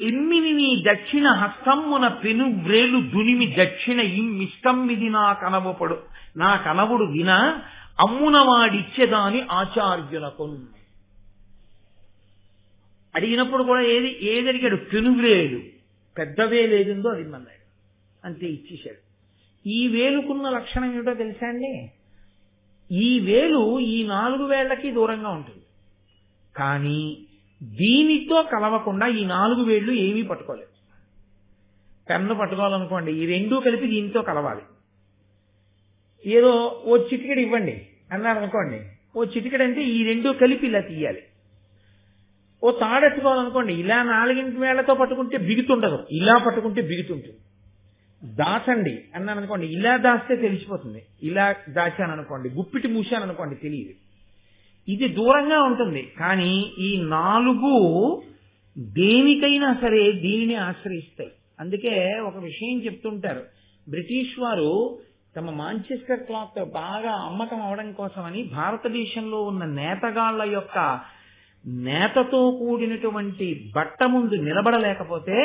ఎమ్మిని నీ దక్షిణ హస్తమ్మున పెను వ్రేలు దునిమి దక్షిణ ఇష్టమ్మిది నా కనవుడు విన అమ్మున వాడిచ్చేదాని ఆచార్యులకు. అడిగినప్పుడు కూడా ఏది అడిగాడు? పెనువ్రేలు, పెద్ద వేలు ఏదిందో అది అన్నాడు. అంతే, ఇచ్చేశాడు. ఈ వేలుకున్న లక్షణం ఏమిటో తెలుసా అండి? ఈ వేలు ఈ 4 వేళ్లకి దూరంగా ఉంటుంది, కానీ దీనితో కలవకుండా ఈ 4 వేళ్లు ఏమీ పట్టుకోలేదు. పెన్ను పట్టుకోవాలనుకోండి, ఈ రెండూ కలిపి దీంతో కలవాలి. ఏదో ఓ చిటికెడు ఇవ్వండి అన్నారు అనుకోండి, ఓ చిటికెడు అంటే ఈ రెండూ కలిపి ఇలా తీయాలి. ఓ తాడెట్టుకోవాలనుకోండి, ఇలా 4 వేళ్లతో పట్టుకుంటే బిగుతుండదు, ఇలా పట్టుకుంటే బిగుతుంటుంది. దాచండి అన్నాను అనుకోండి, ఇలా దాస్తే తెలిసిపోతుంది, ఇలా దాచాను అనుకోండి, గుప్పిటి మూసాను అనుకోండి తెలియదు. ఇది దూరంగా ఉంటుంది, కానీ ఈ 4 దేనికైనా సరే దీనిని ఆశ్రయిస్తాయి. అందుకే ఒక విషయం చెప్తుంటారు, బ్రిటిష్ వారు తమ మాంచెస్టర్ క్లాత్ బాగా అమ్మకం అవడం కోసమని భారతదేశంలో ఉన్న నేతగాళ్ల యొక్క నేతతో కూడినటువంటి బట్ట ముందు నిలబడలేకపోతే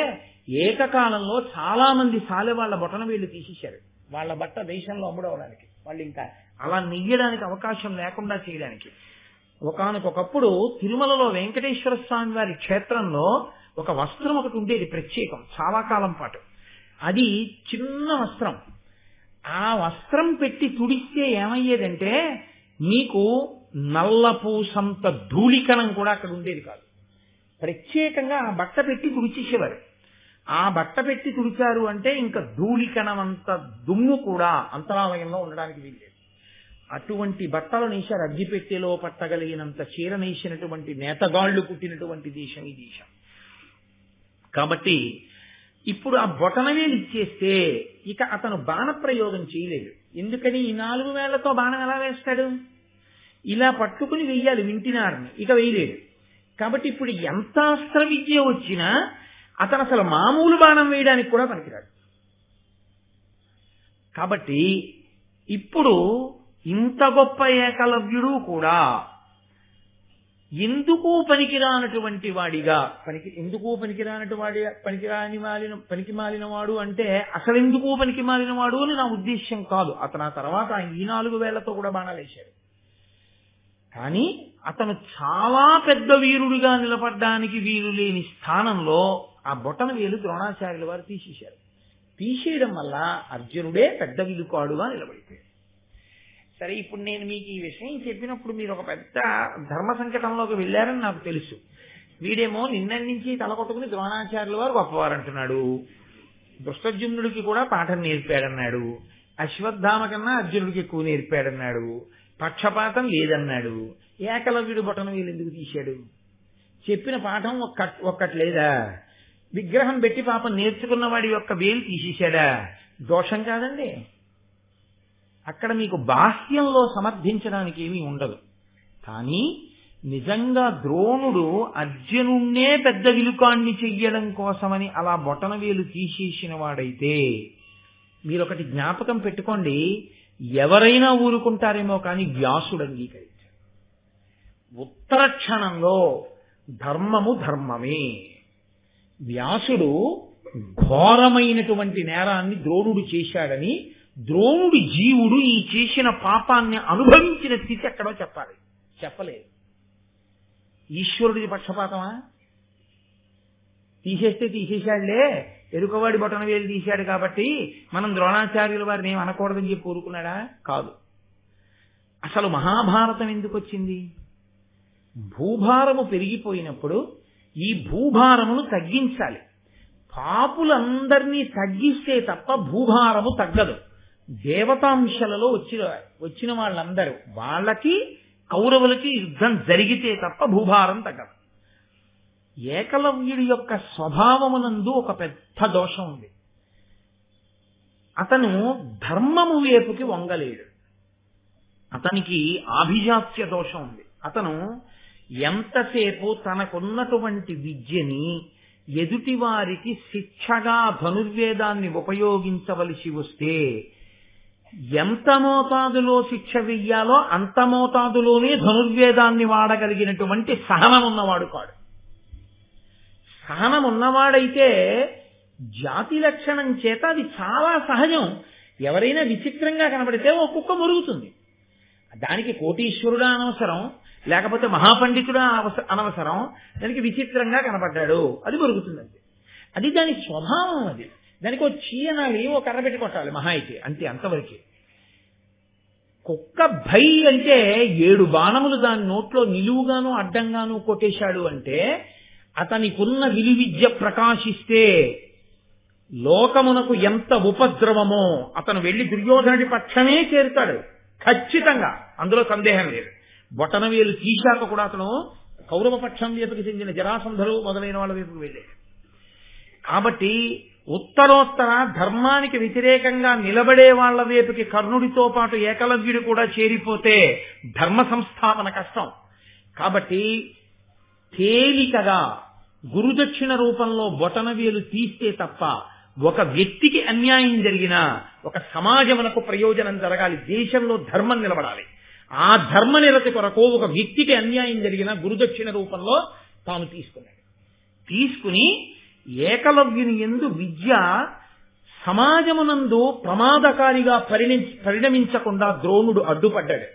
ఏకకాలంలో చాలా మంది సాలెవాళ్ల బొటన వేళ్లు తీసేశారు, వాళ్ళ బట్ట దేశంలో అమ్ముడవడానికి. వాళ్ళు ఇంకా అలా నెయ్యడానికి అవకాశం లేకుండా చేయడానికి. ఒకానొకప్పుడు తిరుమలలో వెంకటేశ్వర స్వామి వారి క్షేత్రంలో ఒక వస్త్రం ఒకటి ఉండేది ప్రత్యేకం, చాలా కాలం పాటు. అది చిన్న వస్త్రం. ఆ వస్త్రం పెట్టి తుడిస్తే ఏమయ్యేదంటే మీకు నల్లపూసంత ధూళికణం కూడా అక్కడ ఉండేది కాదు. ప్రత్యేకంగా ఆ బట్ట పెట్టి తుడిచేసేవారు. ఆ బట్ట పెట్టి తుడిచారు అంటే ఇంకా ధూళికణం అంత దుమ్ము కూడా అంతరాలయంలో ఉండడానికి వీల్లేదు. అటువంటి బట్టలు నేశారు. అగ్గిపెట్టెలో పట్టగలిగినంత చీర నేసినటువంటి నేతగాళ్లు పుట్టినటువంటి దేశం ఈ దేశం. కాబట్టి ఇప్పుడు ఆ బొటనవేలు ఇచ్చేస్తే ఇక అతను బాణప్రయోగం చేయలేడు. ఎందుకని? ఈ 4 వేళ్లతో బాణం ఎలా వేస్తాడు? ఇలా పట్టుకుని వెయ్యాలి వింటినారని, ఇక వేయలేడు. కాబట్టి ఇప్పుడు ఎంత అస్త్ర విద్య వచ్చినా అతను అసలు మామూలు బాణం వేయడానికి కూడా పనికిరాడు. కాబట్టి ఇప్పుడు ఇంత గొప్ప ఏకలవ్యుడు కూడా ఎందుకు పనికిరానటువంటి వాడిగా పనికి మాలినవాడు అంటే అసలు ఎందుకు పనికి మాలినవాడు అని నా ఉద్దేశ్యం కాదు. అతను ఆ తర్వాత ఈ 4 వేళ్లతో కూడా బాణాలు వేశాడు. కానీ అతను చాలా పెద్ద వీరుడిగా నిలబడ్డానికి వీలు లేని స్థానంలో ఆ బొటన వేలు ద్రోణాచార్యుల వారు తీసేశారు. తీసేయడం వల్ల అర్జునుడే పెద్ద విలుకాడుగా నిలబడిపోయాడు. సరే, ఇప్పుడు నేను మీకు ఈ విషయం చెప్పినప్పుడు మీరు ఒక పెద్ద ధర్మ సంకటంలోకి వెళ్ళారని నాకు తెలుసు. వీడేమో నిన్నటి నుంచి తలకొట్టుకుని ద్రోణాచార్యుల వారు గొప్పవారు అంటున్నాడు, దృష్టజుమ్నుడికి కూడా పాఠం నేర్పాడన్నాడు, అశ్వత్థామ కన్నా అర్జునుడికి ఎక్కువ నేర్పాడన్నాడు, పక్షపాతం లేదన్నాడు. ఏకలవ్యుడు బొటన వేలు ఎందుకు తీశాడు? చెప్పిన పాఠం ఒక్కటి లేదా? విగ్రహం పెట్టి పాపం నేర్చుకున్న వాడి యొక్క వేలు తీసేశాడా? దోషం కాదండి. అక్కడ మీకు బాహ్యంలో సమర్థించడానికి ఏమీ ఉండదు. కానీ నిజంగా ద్రోణుడు అర్జునుణ్ణే పెద్ద విలుకాన్ని చెయ్యడం కోసమని అలా బొటన వేలు తీసేసిన వాడైతే మీరొకటి జ్ఞాపకం పెట్టుకోండి, ఎవరైనా ఊరుకుంటారేమో కానీ వ్యాసుడు అంగీకరించారు. ఉత్తర క్షణంలో ధర్మము ధర్మమే. వ్యాసుడు ఘోరమైనటువంటి నేరాన్ని ద్రోణుడు చేశాడని, ద్రోణుడి జీవుడు ఈ చేసిన పాపాన్ని అనుభవించిన స్థితి ఎక్కడో చెప్పలేదు. ఈశ్వరుడిది పక్షపాతమా? తీసేస్తే తీసేశాడులే, ఎరుకవాడి బొటన వేలు తీశాడు కాబట్టి మనం ద్రోణాచార్యుల వారిని ఏం అనకూడదని చెప్పి ఊరుకున్నాడా? కాదు. అసలు మహాభారతం ఎందుకు వచ్చింది? భూభారము పెరిగిపోయినప్పుడు ఈ భూభారమును తగ్గించాలి. పాపులందరినీ తగ్గిస్తే తప్ప భూభారము తగ్గదు. దేవతాంశలలో వచ్చిన వాళ్ళందరూ, వాళ్ళకి కౌరవులకి యుద్ధం జరిగితే తప్ప భూభారం తగ్గదు. ఏకలవ్యుడి యొక్క స్వభావమునందు ఒక పెద్ద దోషం ఉంది. అతను ధర్మము వైపుకి వంగలేడు. అతనికి ఆభిజాత్య దోషం ఉంది. అతను ఎంతసేపు తనకున్నటువంటి విద్యని ఎదుటివారికి శిక్షగా ధనుర్వేదాన్ని ఉపయోగించవలసి వస్తే ఎంత మోతాదులో శిక్ష వెయ్యాలో అంత మోతాదులోనే ధనుర్వేదాన్ని వాడగలిగినటువంటి సహనం ఉన్నవాడు కాడు. సహనం ఉన్నవాడైతే జాతి లక్షణం చేత అది చాలా సహజం. ఎవరైనా విచిత్రంగా కనబడితే ఓ కుక్క మురుగుతుంది. దానికి కోటీశ్వరుడా అనవసరం, లేకపోతే మహాపండితుడా అనవసరం. దానికి విచిత్రంగా కనబడ్డాడు, అది మురుగుతుందండి. అది దాని స్వభావం. అది దానికి ఓ చీయనాలి, ఓ కర్ర పెట్టి కొట్టాలి మహా అయితే, అంతే, అంతవరకే. కుక్క భై అంటే 7 బాణములు దాని నోట్లో నిలువుగాను అడ్డంగాను కొట్టేశాడు అంటే అతనికున్న విలువిద్య ప్రకాశిస్తే లోకమునకు ఎంత ఉపద్రవమో అతను వెళ్లి దుర్యోధనుడి పక్షమే చేరుతాడు ఖచ్చితంగా, అందులో సందేహం లేదు. బొటనవేలు తీశాక కూడా అతను కౌరవ పక్షం వైపుకి చెందిన జరాసంధులు మొదలైన వాళ్ళ వైపుకు వెళ్ళాడు. కాబట్టి ఉత్తరోత్తర ధర్మానికి వ్యతిరేకంగా నిలబడే వాళ్ల వైపుకి కర్ణుడితో పాటు ఏకలవ్యుడు కూడా చేరిపోతే ధర్మ సంస్థాపన కష్టం. కాబట్టి తేలికగా గురుదక్షిణ రూపంలో బొటనవేలు తీస్తే తప్ప ఒక వ్యక్తికి అన్యాయం జరిగినా ఒక సమాజమునకు ప్రయోజనం జరగాలి, దేశంలో ధర్మం నిలబడాలి. ఆ ధర్మ నిరతి కొరకు ఒక వ్యక్తికి అన్యాయం జరిగిన గురుదక్షిణ రూపంలో తాను తీసుకుని ఏకలవ్యుని యందు విద్య సమాజమునందు ప్రమాదకారిగా పరిణమించకుండా ద్రోణుడు అడ్డుపడ్డాడు.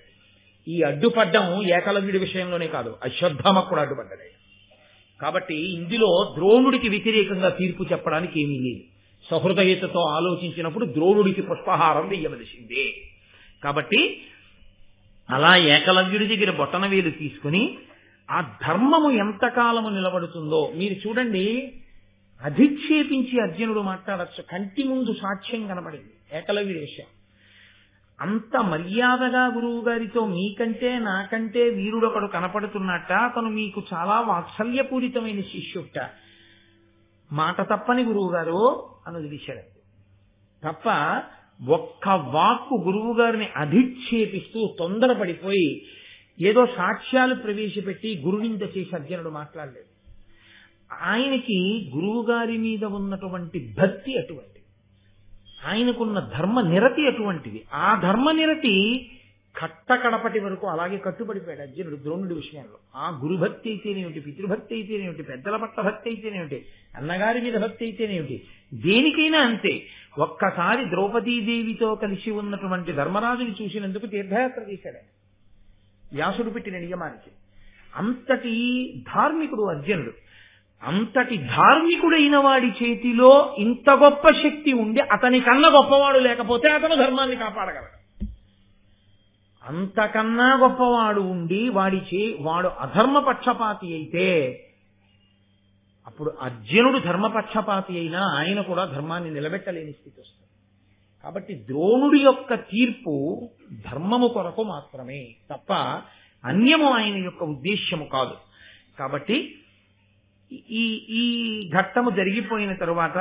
ఈ అడ్డుపడ్డం ఏకలవ్యుడి విషయంలోనే కాదు, అశ్వత్థామకు కూడా అడ్డుపడ్డాడు. కాబట్టి ఇందులో ద్రోణుడికి వ్యతిరేకంగా తీర్పు చెప్పడానికి ఏమీ లేదు. సహృదయతతో ఆలోచించినప్పుడు ద్రోణుడికి పుష్పహారం వేయవలసిందే. కాబట్టి అలా ఏకలవ్యుడి దగ్గర బొటనవేలు తీసుకుని ఆ ధర్మము ఎంతకాలము నిలబడుతుందో మీరు చూడండి. అధిక్షేపించి అర్జునుడు మాట్లాడచ్చు, కంటి ముందు సాక్ష్యం కనబడింది ఏకలవ్యుడి విషయం. అంత మర్యాదగా గురువు గారితో మీకంటే నాకంటే వీరుడొకడు కనపడుతున్నట్ట, అతను మీకు చాలా వాత్సల్యపూరితమైన శిష్యుట, మాట తప్పని గురువు గారు అని వదిలేశాడు. తప్ప ఒక్క వాక్కు గురువు గారిని అధిక్షేపిస్తూ తొందరపడిపోయి ఏదో సాక్ష్యాలు ప్రవేశపెట్టి గురునింద చేసి అర్జునుడు మాట్లాడలేదు. ఆయనకి గురువు గారి మీద ఉన్నటువంటి భక్తి అటువంటిది, ఆయనకున్న ధర్మ నిరతి అటువంటిది. ఆ ధర్మ నిరతి కట్టకడపటి వరకు అలాగే కట్టుబడిపోయాడు అర్జునుడు ద్రోణుడి విషయంలో. ఆ గురుభక్తి అయితేనేమిటి, పితృభక్తి అయితేనేమిటి, పెద్దల పట్ల భక్తి అయితేనేమిటి, అన్నగారి మీద భక్తి అయితేనేమిటి, దేనికైనా అంతే. ఒక్కసారి ద్రౌపదీదేవితో కలిసి ఉన్నటువంటి ధర్మరాజుని చూసినందుకు తీర్థయాత్ర చేశాడు ఆయన, వ్యాసుడు పెట్టిన నియమానికి. అంతటి ధార్మికుడు అర్జునుడు. అంతటి ధార్మికుడైన వాడి చేతిలో ఇంత గొప్ప శక్తి ఉండి అతని కన్నా గొప్పవాడు లేకపోతే అతను ధర్మాన్ని కాపాడగలడు. అంతకన్నా గొప్పవాడు ఉండి వాడు అధర్మ పక్షపాతి అయితే అప్పుడు అర్జునుడు ధర్మపక్షపాతి అయినా ఆయన కూడా ధర్మాన్ని నిలబెట్టలేని స్థితి వస్తుంది. కాబట్టి ద్రోణుడి యొక్క తీర్పు ధర్మము కొరకు మాత్రమే తప్ప అన్యము ఆయన యొక్క ఉద్దేశ్యము కాదు. కాబట్టి ఈ ఘట్టము జరిగిపోయిన తరువాత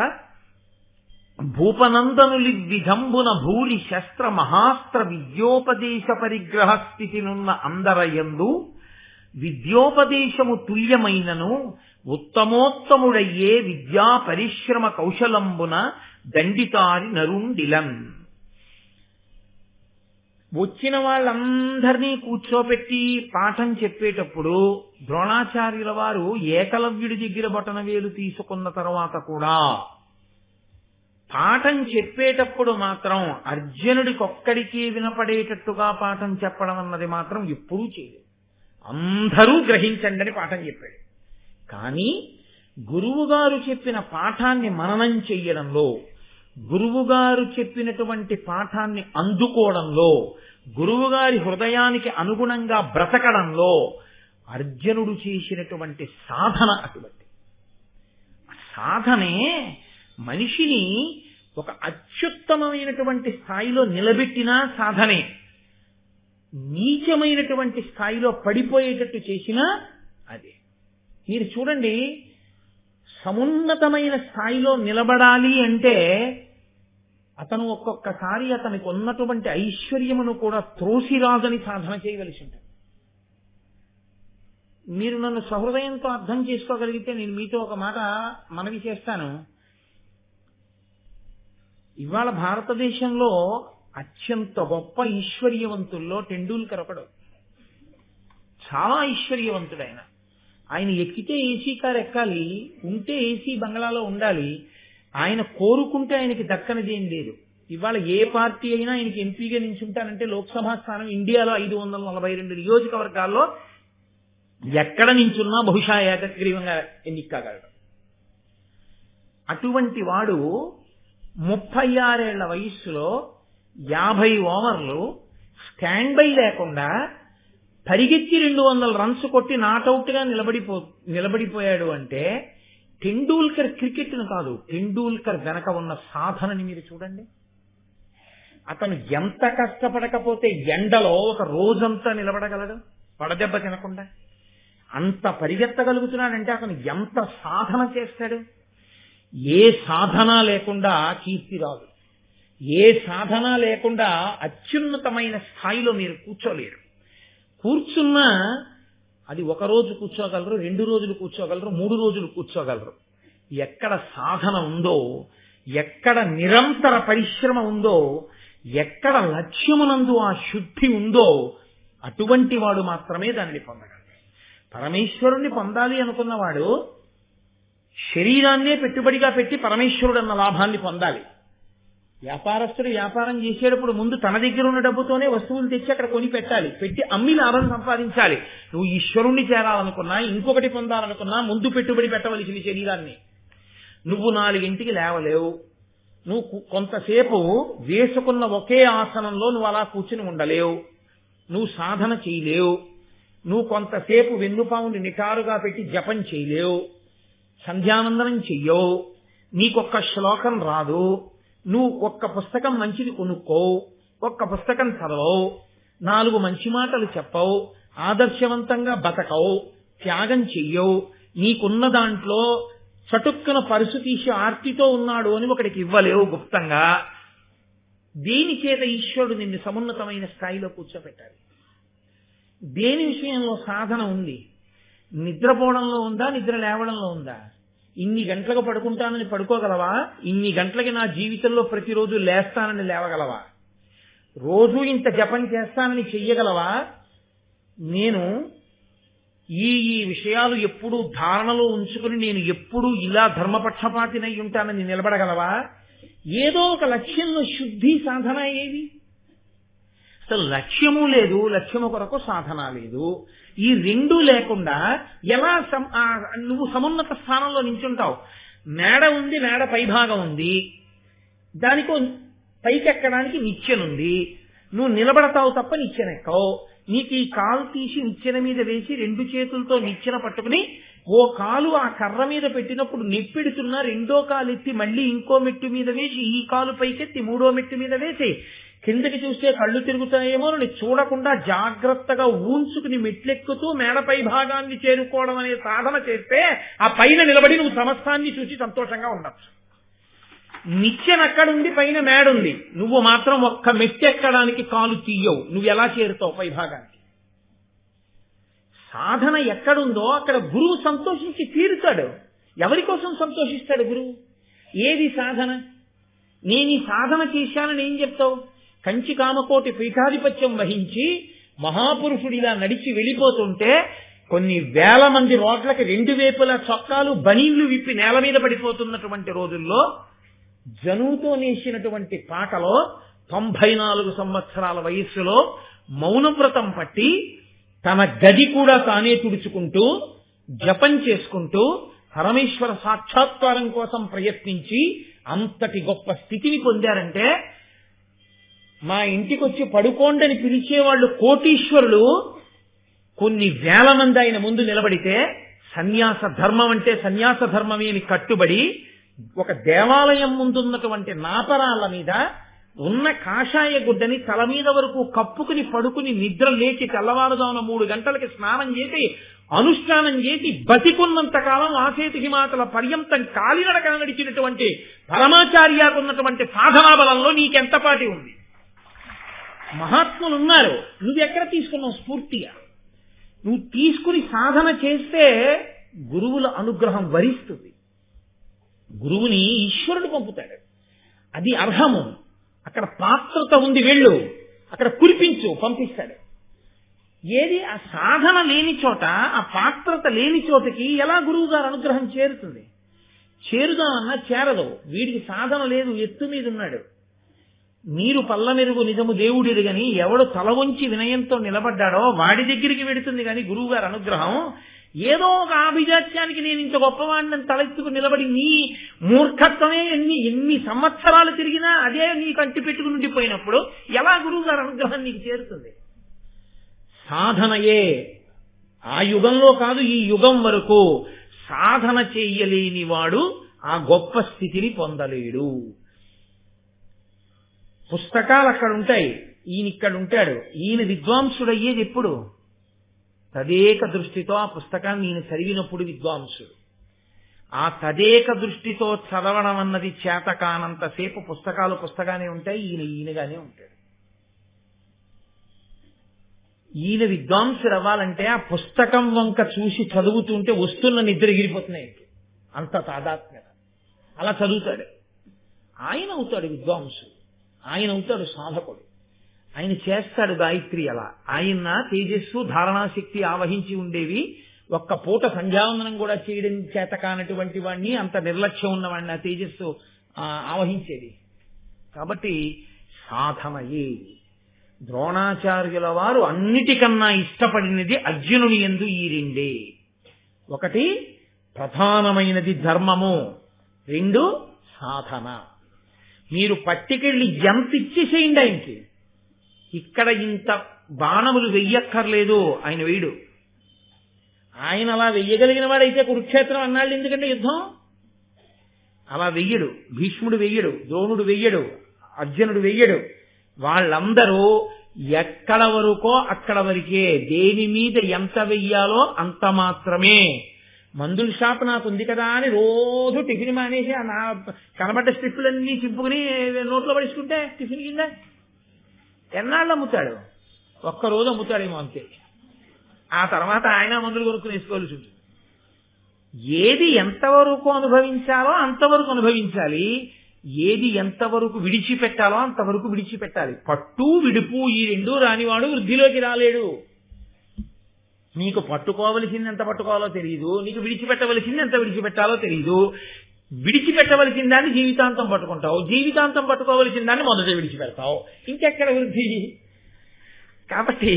భూపనందనులి విధంబున భూరి శస్త్ర మహాస్త్ర విద్యోపదేశ పరిగ్రహ స్థితినున్న అందరయందు విద్యోపదేశము తుల్యమైనను ఉత్తమోత్తముడయ్యే విద్యా పరిశ్రమ కౌశలంబున దండితారి నరుండిలన్. వచ్చిన వాళ్ళందరినీ కూర్చోపెట్టి పాఠం చెప్పేటప్పుడు ద్రోణాచార్యుల వారు ఏకలవ్యుడి దగ్గర బొటనవేలు తీసుకున్న తర్వాత కూడా పాఠం చెప్పేటప్పుడు మాత్రం అర్జునుడికొక్కడికి వినపడేటట్టుగా పాఠం చెప్పడం అన్నది మాత్రం ఎప్పుడూ చేయలేదు. అందరూ గ్రహించండి అని పాఠం చెప్పాడు. కానీ గురువుగారు చెప్పిన పాఠాన్ని మననం చెయ్యడంలో, గురువుగారు చెప్పినటువంటి పాఠాన్ని అందుకోవడంలో, గురువుగారి హృదయానికి అనుగుణంగా బ్రతకడంలో అర్జునుడు చేసినటువంటి సాధన అటువంటి సాధనే మనిషిని ఒక అత్యుత్తమమైనటువంటి స్థాయిలో నిలబెట్టినా సాధనే, నీచమైనటువంటి స్థాయిలో పడిపోయేటట్టు చేసినా అదే. మీరు చూడండి, సమున్నతమైన స్థాయిలో నిలబడాలి అంటే అతను ఒక్కొక్కసారి అతనికి ఉన్నటువంటి ఐశ్వర్యమును కూడా త్రోసిరాజని సాధన చేయవలసి ఉంటుంది. మీరు నన్ను సహృదయంతో అర్థం చేసుకోగలిగితే నేను మీతో ఒక మాట మనవి చేస్తాను. ఇవాళ భారతదేశంలో అత్యంత గొప్ప ఐశ్వర్యవంతుల్లో టెండూల్కర్ ఒకడు. చాలా ఐశ్వర్యవంతుడు ఆయన. ఆయన ఎక్కితే ఏసీ కారు ఎక్కాలి, ఉంటే ఏసీ బంగ్లాలో ఉండాలి. ఆయన కోరుకుంటే ఆయనకి దక్కనిది ఏం లేదు. ఇవాళ ఏ పార్టీ అయినా ఆయనకి ఎంపీగా నించుంటానంటే లోక్సభ స్థానం ఇండియాలో 542 నియోజకవర్గాల్లో ఎక్కడ నించున్నా బహుశా ఏకగ్రీవంగా ఎన్నిక కాగలడు. అటువంటి వాడు 36 ఏళ్ల వయస్సులో 50 ఓవర్లు స్టాండ్ బై లేకుండా పరిగెత్తి 200 రన్స్ కొట్టి నాట్అవుట్ గా నిలబడిపోయాడు అంటే టెండూల్కర్ క్రికెట్ను కాదు, టెండూల్కర్ వెనక ఉన్న సాధనని మీరు చూడండి. అతను ఎంత కష్టపడకపోతే ఎండలో ఒక రోజంతా నిలబడగలడు పడదెబ్బ తినకుండా. అంత పరిగెత్తగలుగుతున్నాడంటే అతను ఎంత సాధన చేస్తాడు. ఏ సాధన లేకుండా కీర్తి రాదు, ఏ సాధన లేకుండా అత్యున్నతమైన స్థాయిలో మీరు కూర్చోలేరు. కూర్చున్నా అది 1 రోజు కూర్చోగలరు, 2 రోజులు కూర్చోగలరు, 3 రోజులు కూర్చోగలరు. ఎక్కడ సాధన ఉందో, ఎక్కడ నిరంతర పరిశ్రమ ఉందో, ఎక్కడ లక్ష్యమునందు ఆ శుద్ధి ఉందో అటువంటి వాడు మాత్రమే దానిని పొందగలడు. పరమేశ్వరుణ్ణి పొందాలి అనుకున్నవాడు శరీరాన్నే పెట్టుబడిగా పెట్టి పరమేశ్వరుడు అన్న లాభాన్ని పొందాలి. వ్యాపారస్తుడు వ్యాపారం చేసేటప్పుడు ముందు తన దగ్గర ఉన్న డబ్బుతోనే వస్తువులు తెచ్చి అక్కడ కొని పెట్టాలి, పెట్టి అమ్మి లాభం సంపాదించాలి. నువ్వు ఈశ్వరుణ్ణి చేరాలనుకున్నా, ఇంకొకటి పొందాలనుకున్నా ముందు పెట్టుబడి పెట్టవలసింది శరీరాన్ని. నువ్వు 4 లేవలేవు, నువ్వు కొంతసేపు వేసుకున్న ఒకే ఆసనంలో నువ్వు అలా కూర్చుని ఉండలేవు, నువ్వు సాధన చేయలేవు, నువ్వు కొంతసేపు వెన్నుపాముని నిటారుగా పెట్టి జపం చేయలేవు, సంధ్యావందనం చెయ్యవు, నీకొక్క శ్లోకం రాదు, నువ్వు ఒక్క పుస్తకం మంచిది కొనుక్కోవు, ఒక్క పుస్తకం చదవవు, 4 మంచి మాటలు చెప్పవు, ఆదర్శవంతంగా బతకవు, త్యాగం చెయ్యవు, నీకున్న దాంట్లో చటుక్కున పరుసు తీసి ఆర్తితో ఉన్నాడు అని ఒకడికి ఇవ్వలేవు గుప్తంగా. దేని చేత ఈశ్వరుడు నిన్ను సమున్నతమైన స్థాయిలో కూర్చోబెట్టాలి? దేని విషయంలో సాధన ఉంది? నిద్రపోవడంలో ఉందా, నిద్ర లేవడంలో ఉందా? ఇన్ని గంటలకు పడుకుంటానని పడుకోగలవా? ఇన్ని గంటలకి నా జీవితంలో ప్రతిరోజు లేస్తానని లేవగలవా? రోజు ఇంత జపం చేస్తానని చెయ్యగలవా? నేను ఈ విషయాలు ఎప్పుడు ధారణలో ఉంచుకుని నేను ఎప్పుడు ఇలా ధర్మపక్షపాతినై ఉంటానని నిలబడగలవా? ఏదో ఒక లక్ష్యంలో శుద్ధి సాధన ఏది? అసలు లక్ష్యము లేదు, లక్ష్యము కొరకు సాధన లేదు. ఈ రెండూ లేకుండా ఎలా నువ్వు సమున్నత స్థానంలో నించుంటావు? మేడ ఉంది, మేడ పైభాగం ఉంది, దానికో పైకెక్కడానికి నిచ్చెనుంది. నువ్వు నిలబడతావు తప్ప నిచ్చెనెక్కవు. నీకు ఈ కాలు తీసి నిచ్చెన మీద వేసి రెండు చేతులతో నిచ్చెన పట్టుకుని ఓ కాలు ఆ కర్ర మీద పెట్టినప్పుడు నెప్పెడుతున్నా రెండో కాలు ఎత్తి మళ్ళీ ఇంకో మెట్టు మీద వేసి ఈ కాలు పైకెత్తి మూడో మెట్టు మీద వేసి కిందకి చూస్తే కళ్ళు తిరుగుతాయేమో అని చూడకుండా జాగ్రత్తగా ఊంచుకుని మెట్లెక్కుతూ మేడపై భాగాన్ని చేరుకోవడం అనే సాధన చేస్తే ఆ పైన నిలబడి నువ్వు సమస్తాన్ని చూసి సంతోషంగా ఉండొచ్చు. నిచ్చెన అక్కడుంది, పైన మేడుంది, నువ్వు మాత్రం ఒక్క మెట్టెక్కడానికి కాలు తీయవు. నువ్వు ఎలా చేరుతావు పై భాగానికి? సాధన ఎక్కడుందో అక్కడ గురువు సంతోషించి తీరుతాడు. ఎవరి కోసం సంతోషిస్తాడు గురువు? ఏది సాధన? నేను ఈ సాధన చేశానని ఏం చెప్తావు? కంచి కామకోటి పీఠాధిపత్యం వహించి మహాపురుషుడిలా నడిచి వెళ్ళిపోతుంటే కొన్ని వేల మంది రోడ్లకి రెండు వైపులా చొక్కాలు బనీళ్లు విప్పి నేల మీద పడిపోతున్నటువంటి రోజుల్లో జనువుతో నేసినటువంటి పాటలో 94 సంవత్సరాల వయస్సులో మౌనవ్రతం పట్టి తన గది కూడా తానే తుడుచుకుంటూ జపం చేసుకుంటూ పరమేశ్వర సాక్షాత్కారం కోసం ప్రయత్నించి అంతటి గొప్ప స్థితిని పొందారంటే, మా ఇంటికొచ్చి పడుకోండని పిలిచేవాళ్ళు కోటీశ్వరులు కొన్ని వేల మంది ఆయన ముందు నిలబడితే సన్యాస ధర్మం అంటే సన్యాస ధర్మమే అని కట్టుబడి ఒక దేవాలయం ముందున్నటువంటి నాపరాల మీద ఉన్న కాషాయ గుడ్డని తల మీద వరకు కప్పుకుని పడుకుని నిద్ర లేచి తెల్లవారుజామున 3 గంటలకి స్నానం చేసి అనుష్ఠానం చేసి బతికున్నంత కాలం ఆసేతు హిమాచల పర్యంతం కాలినడక నడిచినటువంటి పరమాచార్యకు ఉన్నటువంటి సాధనా బలంలో నీకెంతపాటి ఉంది? మహాత్ములు ఉన్నారు, నువ్వెక్కడ తీసుకున్నావు స్ఫూర్తిగా? నువ్వు తీసుకుని సాధన చేస్తే గురువుల అనుగ్రహం వరిస్తుంది. గురువుని ఈశ్వరుడు పంపుతాడు, అది అర్హము. అక్కడ పాత్రత ఉంది, వెళ్ళు అక్కడ కురిపించు, పంపిస్తాడు. ఏది ఆ సాధన లేని చోట, ఆ పాత్రత లేని చోటకి ఎలా గురువు గారు అనుగ్రహం చేరుతుంది? చేరుదామన్నా చేరదు. వీడికి సాధన లేదు, ఎత్తు మీద ఉన్నాడు. నీరు పల్లమెరుగు నిజము దేవుడిరుగని ఎవడు తల వంచి వినయంతో నిలబడ్డాడో వాడి దగ్గరికి వెడుతుంది. కానీ గురువు గారి అనుగ్రహం ఏదో ఒక ఆభిజాత్యానికి నేను ఇంత గొప్పవాడిని తలెత్తుకు నిలబడి నీ మూర్ఖత్వమే ఎన్ని సంవత్సరాలు తిరిగినా అదే నీకు అంటి పెట్టుకుని ఉండిపోయినప్పుడు ఎలా గురువు గారి అనుగ్రహం నీకు చేరుతుంది? సాధనయే. ఆ యుగంలో కాదు, ఈ యుగం వరకు సాధన చెయ్యలేని వాడు ఆ గొప్ప స్థితిని పొందలేడు. పుస్తకాలు అక్కడ ఉంటాయి, ఈయన ఇక్కడ ఉంటాడు. ఈయన విద్వాంసుడయ్యేది ఎప్పుడు? తదేక దృష్టితో ఆ పుస్తకాన్ని ఈయన చదివినప్పుడు విద్వాంసుడు. ఆ తదేక దృష్టితో చదవడం అన్నది చేత కానంతసేపు పుస్తకాలు పుస్తకానే ఉంటాయి, ఈయనగానే ఉంటాడు. ఈయన విద్వాంసుడు అవ్వాలంటే ఆ పుస్తకం వంక చూసి చదువుతుంటే వస్తున్న నిద్ర ఎగిరిపోతున్నాయి, అంత తాదాత్మ్యత. అలా చదువుతాడు, ఆయన అవుతాడు విద్వాంసుడు, ఆయన అవుతాడు సాధకుడు. ఆయన చేస్తాడు గాయత్రి. అలా ఆయన తేజస్సు ధారణాశక్తి ఆవహించి ఉండేవి. ఒక్క పూట సంధ్యావందనం కూడా చేయడం చేత కానటువంటి వాడిని, అంత నిర్లక్ష్యం ఉన్నవాడిని ఆ తేజస్సు ఆవహించేది. కాబట్టి సాధనయే. ద్రోణాచార్యుల వారు అన్నిటికన్నా ఇష్టపడినది అర్జునుని యందు ఈ రెండే. ఒకటి ప్రధానమైనది ధర్మము, 2 సాధన. మీరు పట్టికెళ్ళి ఎంత ఇచ్చేసేయండి ఆయనకి. ఇక్కడ ఇంత బాణములు వెయ్యక్కర్లేదు, ఆయన వేయడు. ఆయన అలా వెయ్యగలిగిన వాడైతే కురుక్షేత్రం అన్నాళ్ళు ఎందుకంటే యుద్ధం అలా వెయ్యడు. భీష్ముడు వెయ్యడు, ద్రోణుడు వెయ్యడు, అర్జునుడు వెయ్యడు. వాళ్ళందరూ ఎక్కడ వరకో అక్కడ వరకే, దేని మీద ఎంత వెయ్యాలో అంత మాత్రమే. మందుల షాప్ నాకు ఉంది కదా అని రోజు టిఫిన్ మానేసి నా కనబడ్డ స్ట్రిప్పులన్నీ చింపుకుని నోట్లో పడుచుకుంటే టిఫిన్ కింద ఎన్నాళ్ళు అమ్ముతాడు? ఒక్కరోజు అమ్ముతాడేమో అంతే. ఆ తర్వాత ఆయన మందులు కొనుక్కుని వేసుకోవాల్సి ఉంటుంది. ఏది ఎంతవరకు అనుభవించాలో అంతవరకు అనుభవించాలి, ఏది ఎంతవరకు విడిచిపెట్టాలో అంతవరకు విడిచిపెట్టాలి. పట్టు విడుపు ఈ రెండూ రానివాడు వృద్ధిలోకి రాలేడు. నీకు పట్టుకోవలసింది ఎంత పట్టుకోవాలో తెలియదు, నీకు విడిచిపెట్టవలసింది ఎంత విడిచిపెట్టాలో తెలియదు. విడిచిపెట్టవలసిన దాన్ని జీవితాంతం పట్టుకుంటావు, జీవితాంతం పట్టుకోవలసిన దాన్ని మొదట విడిచిపెడతావు, ఇంకెక్కడ వృద్ధి? కాబట్టి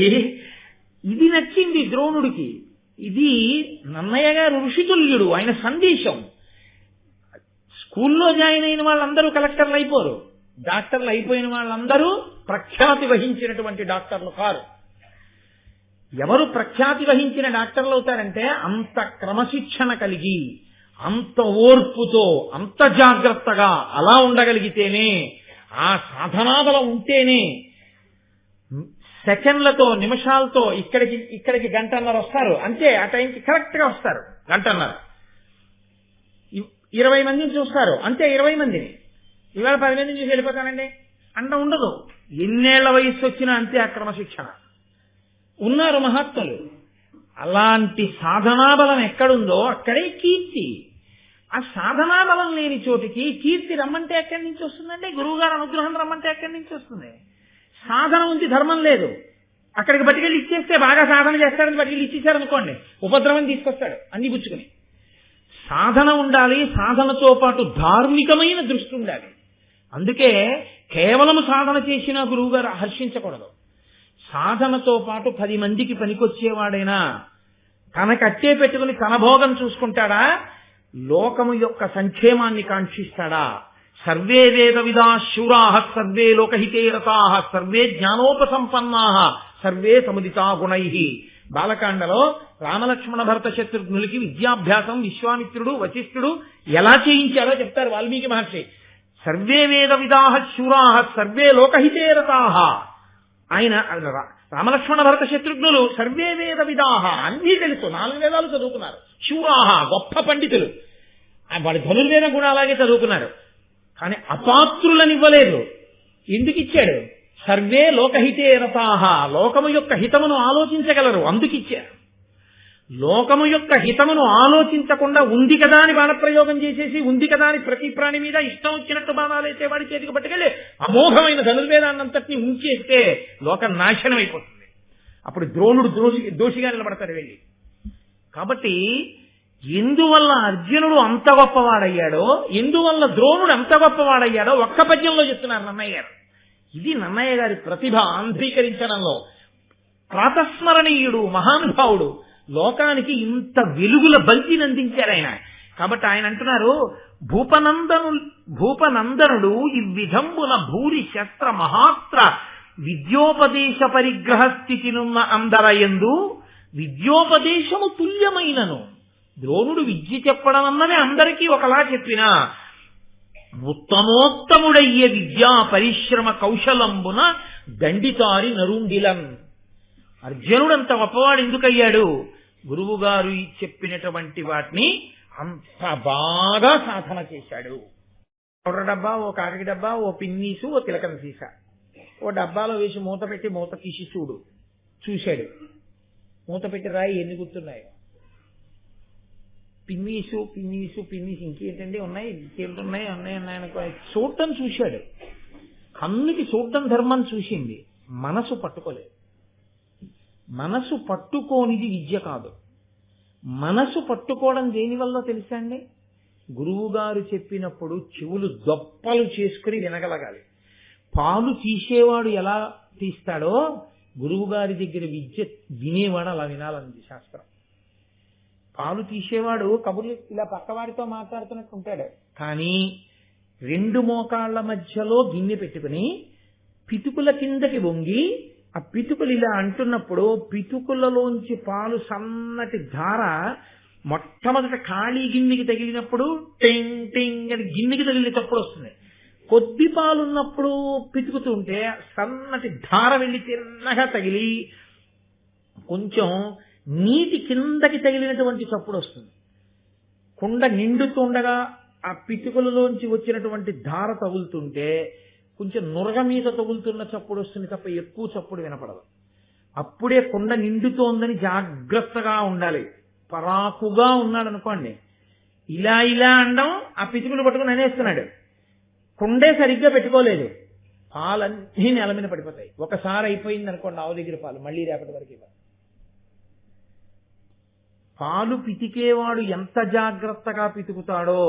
ఇది నచ్చింది ద్రోణుడికి. ఇది నన్నయ్య గారు ఋషితుల్యుడు, ఆయన సందేశం. స్కూల్లో జాయిన్ అయిన వాళ్ళందరూ కలెక్టర్లు అయిపోరు, డాక్టర్లు అయిపోయిన వాళ్ళందరూ ప్రఖ్యాతి వహించినటువంటి డాక్టర్లు కారు. ఎవరు ప్రఖ్యాతి వహించిన డాక్టర్లు అవుతారంటే అంత క్రమశిక్షణ కలిగి, అంత ఓర్పుతో, అంత జాగ్రత్తగా అలా ఉండగలిగితేనే, ఆ సాధనాబలం ఉంటేనే. సెకండ్లతో నిమిషాలతో ఇక్కడికి గంటన్నర వస్తారు అంతే, ఆ టైంకి కరెక్ట్ గా వస్తారు. గంటన్నర 20 మందిని చూస్తారు అంతే, 20 మందిని. ఇవాళ 10 మందిని చూసి వెళ్ళిపోతానండి అంట ఉండదు. ఎన్నేళ్ల వయస్సు వచ్చినా అంతే ఆ క్రమశిక్షణ. ఉన్నారు మహాత్ములు. అలాంటి సాధనాబలం ఎక్కడుందో అక్కడే కీర్తి. ఆ సాధనాబలం లేని చోటికి కీర్తి రమ్మంటే ఎక్కడి నుంచి వస్తుందండి? గురువుగారు అనుగ్రహం రమ్మంటే ఎక్కడి నుంచి వస్తుంది? సాధన ఉంది, ధర్మం లేదు. అక్కడికి పట్టుకెళ్ళి ఇచ్చేస్తే బాగా సాధన చేస్తాడని పట్టుకెళ్ళి ఇచ్చేసారనుకోండి, ఉపద్రవం తీసుకొస్తాడు అన్ని పుచ్చుకుని. సాధన ఉండాలి, సాధనతో పాటు ధార్మికమైన దృష్టి ఉండాలి. అందుకే కేవలం సాధన చేసిన గురువుగారు హర్షించకూడదు. సాధనతో పాటు 10 మందికి పనికొచ్చేవాడైనా తనకట్టే పెట్టుకుని తన భోగం చూసుకుంటాడా, లోకము యొక్క సంక్షేమాన్ని కాంక్షిస్తాడా? సర్వే వేద విదా శూరాః సర్వే లోకహితే రతాః సర్వే జ్ఞానోపసంపన్నాః సర్వే సముదితా గుణైః. బాలకాండలో రామలక్ష్మణ భరత శత్రుఘ్నులకి విద్యాభ్యాసం విశ్వామిత్రుడు వశిష్ఠుడు ఎలా చేయించారో చెప్తారు వాల్మీకి మహర్షి. సర్వే వేద విదాః శూరాః సర్వే లోకహితే రతాః. ఆయన రామలక్ష్మణ భరత శత్రుఘ్నులు సర్వే వేద విదాః, అన్నీ తెలుసు, 4 వేదాలు చదువుకున్నారు. శూరాః, గొప్ప పండితులు, వాడి ధనుర్వేదం కూడా అలాగే చదువుకున్నారు. కానీ అపాత్రులనివ్వలేదు. ఎందుకు ఇచ్చాడు? సర్వే లోకహితే రతాః, లోకము యొక్క హితమును ఆలోచించగలరు, అందుకిచ్చారు. లోకము యొక్క హితమును ఆలోచించకుండా ఉంది కదా అని బాణప్రయోగం చేసేసి, ఉంది కదా అని ప్రతి ప్రాణి మీద ఇష్టం వచ్చినట్టు బాణాలేసే వాడి చేతికి పట్టుకెళ్ళి అమోఘమైన ధనుర్వేదాన్నంతటినీ ఉంచేస్తే లోకం నాశనం అయిపోతుంది. అప్పుడు ద్రోణుడు దోషిగా నిలబడతాడు వెళ్ళి. కాబట్టి ఎందువల్ల అర్జునుడు అంత గొప్పవాడయ్యాడో, ఎందువల్ల ద్రోణుడు అంత గొప్పవాడయ్యాడో ఒక్క పద్యంలో చెప్తున్నారు నన్నయ్య గారు. ఇది నన్నయ్య గారి ప్రతిభ ఆంధ్రీకరించడంలో. ప్రాతస్మరణీయుడు, మహానుభావుడు, లోకానికి ఇంత వెలుగుల బంతిని అందించారు ఆయన. కాబట్టి ఆయన అంటున్నారు, భూపనందనుడు ఈ విధంబున భూరి శస్త్ర మహాస్త్ర విద్యోపదేశ పరిగ్రహ స్థితినున్న అందరయందు విద్యోపదేశము తుల్యమైనను. ద్రోణుడు విద్య చెప్పడం అన్నది అందరికీ ఒకలా చెప్పినా, ఉత్తమోత్తముడయ్యే విద్యా పరిశ్రమ కౌశలంబున దండితారి నరుండిలన్. అర్జునుడంత గొప్పవాడు ఎందుకయ్యాడు? గురువుగారు చెప్పినటువంటి వాటిని అంత బాగా సాధన చేశాడు. పౌడర్ డబ్బా, ఓ కాకి డబ్బా, ఓ పిన్నీసు, ఓ తిలకన సీసా ఓ డబ్బాలో వేసి మూత పెట్టి మూత తీసి చూశాడు. మూత పెట్టి రాయి ఎన్ని గుర్తున్నాయో. పిన్నీసు ఇంకేంటండి ఉన్నాయి, ఇంకేంటున్నాయి, ఉన్నాయనుకో. చూడటం చూశాడు. కన్నుకి చూడటం ధర్మం చూసింది, మనసు పట్టుకోలేదు. మనసు పట్టుకోనిది విద్య కాదు. మనసు పట్టుకోవడం దేనివల్ల తెలుసా అండి? గురువుగారు చెప్పినప్పుడు చెవులు దొప్పలు చేసుకుని వినగలగాలి. పాలు తీసేవాడు ఎలా తీస్తాడో గురువుగారి దగ్గర విద్య వినేవాడు అలా వినాలన్నది శాస్త్రం. పాలు తీసేవాడు కబుర్లు ఇలా పక్కవాడితో మాట్లాడుతున్నట్టు ఉంటాడు. కానీ 2 మోకాళ్ల మధ్యలో గిన్నె పెట్టుకుని పితుకుల కిందకి వంగి ఆ పితుకులు ఇలా అంటున్నప్పుడు పితుకులలోంచి పాలు సన్నటి ధార మొట్టమొదట ఖాళీ గిన్నెకి తగిలినప్పుడు టింగ్ టింగ్ అని గిన్నెకి తగిలినప్పుడు వస్తుంది. కొద్ది పాలున్నప్పుడు పితుకుతూ ఉంటే సన్నటి ధార వెళ్ళి తిన్నగా తగిలి కొంచెం నీటి కిందకి తగిలినటువంటి చప్పుడు వస్తుంది. కుండ నిండుతుండగా ఆ పితుకులలోంచి వచ్చినటువంటి ధార తగులుతుంటే కొంచెం నురగ మీద తగులుతున్న చప్పుడు వస్తుంది తప్ప ఎక్కువ చప్పుడు వినపడదు. అప్పుడే కుండ నిండుతోందని జాగ్రత్తగా ఉండాలి. పరాకుగా ఉన్నాడు అనుకోండి, ఇలా ఇలా అండం, ఆ పితుకులు పట్టుకుని అనేస్తున్నాడు, కుండే సరిగ్గా పెట్టుకోలేదు, పాలన్నీ నేల మీద పడిపోతాయి. ఒకసారి అయిపోయింది అనుకోండి ఆవు దగ్గర పాలు, మళ్ళీ రేపటి వరకు ఇవ్వాలి. పాలు పితికేవాడు ఎంత జాగ్రత్తగా పితుకుతాడో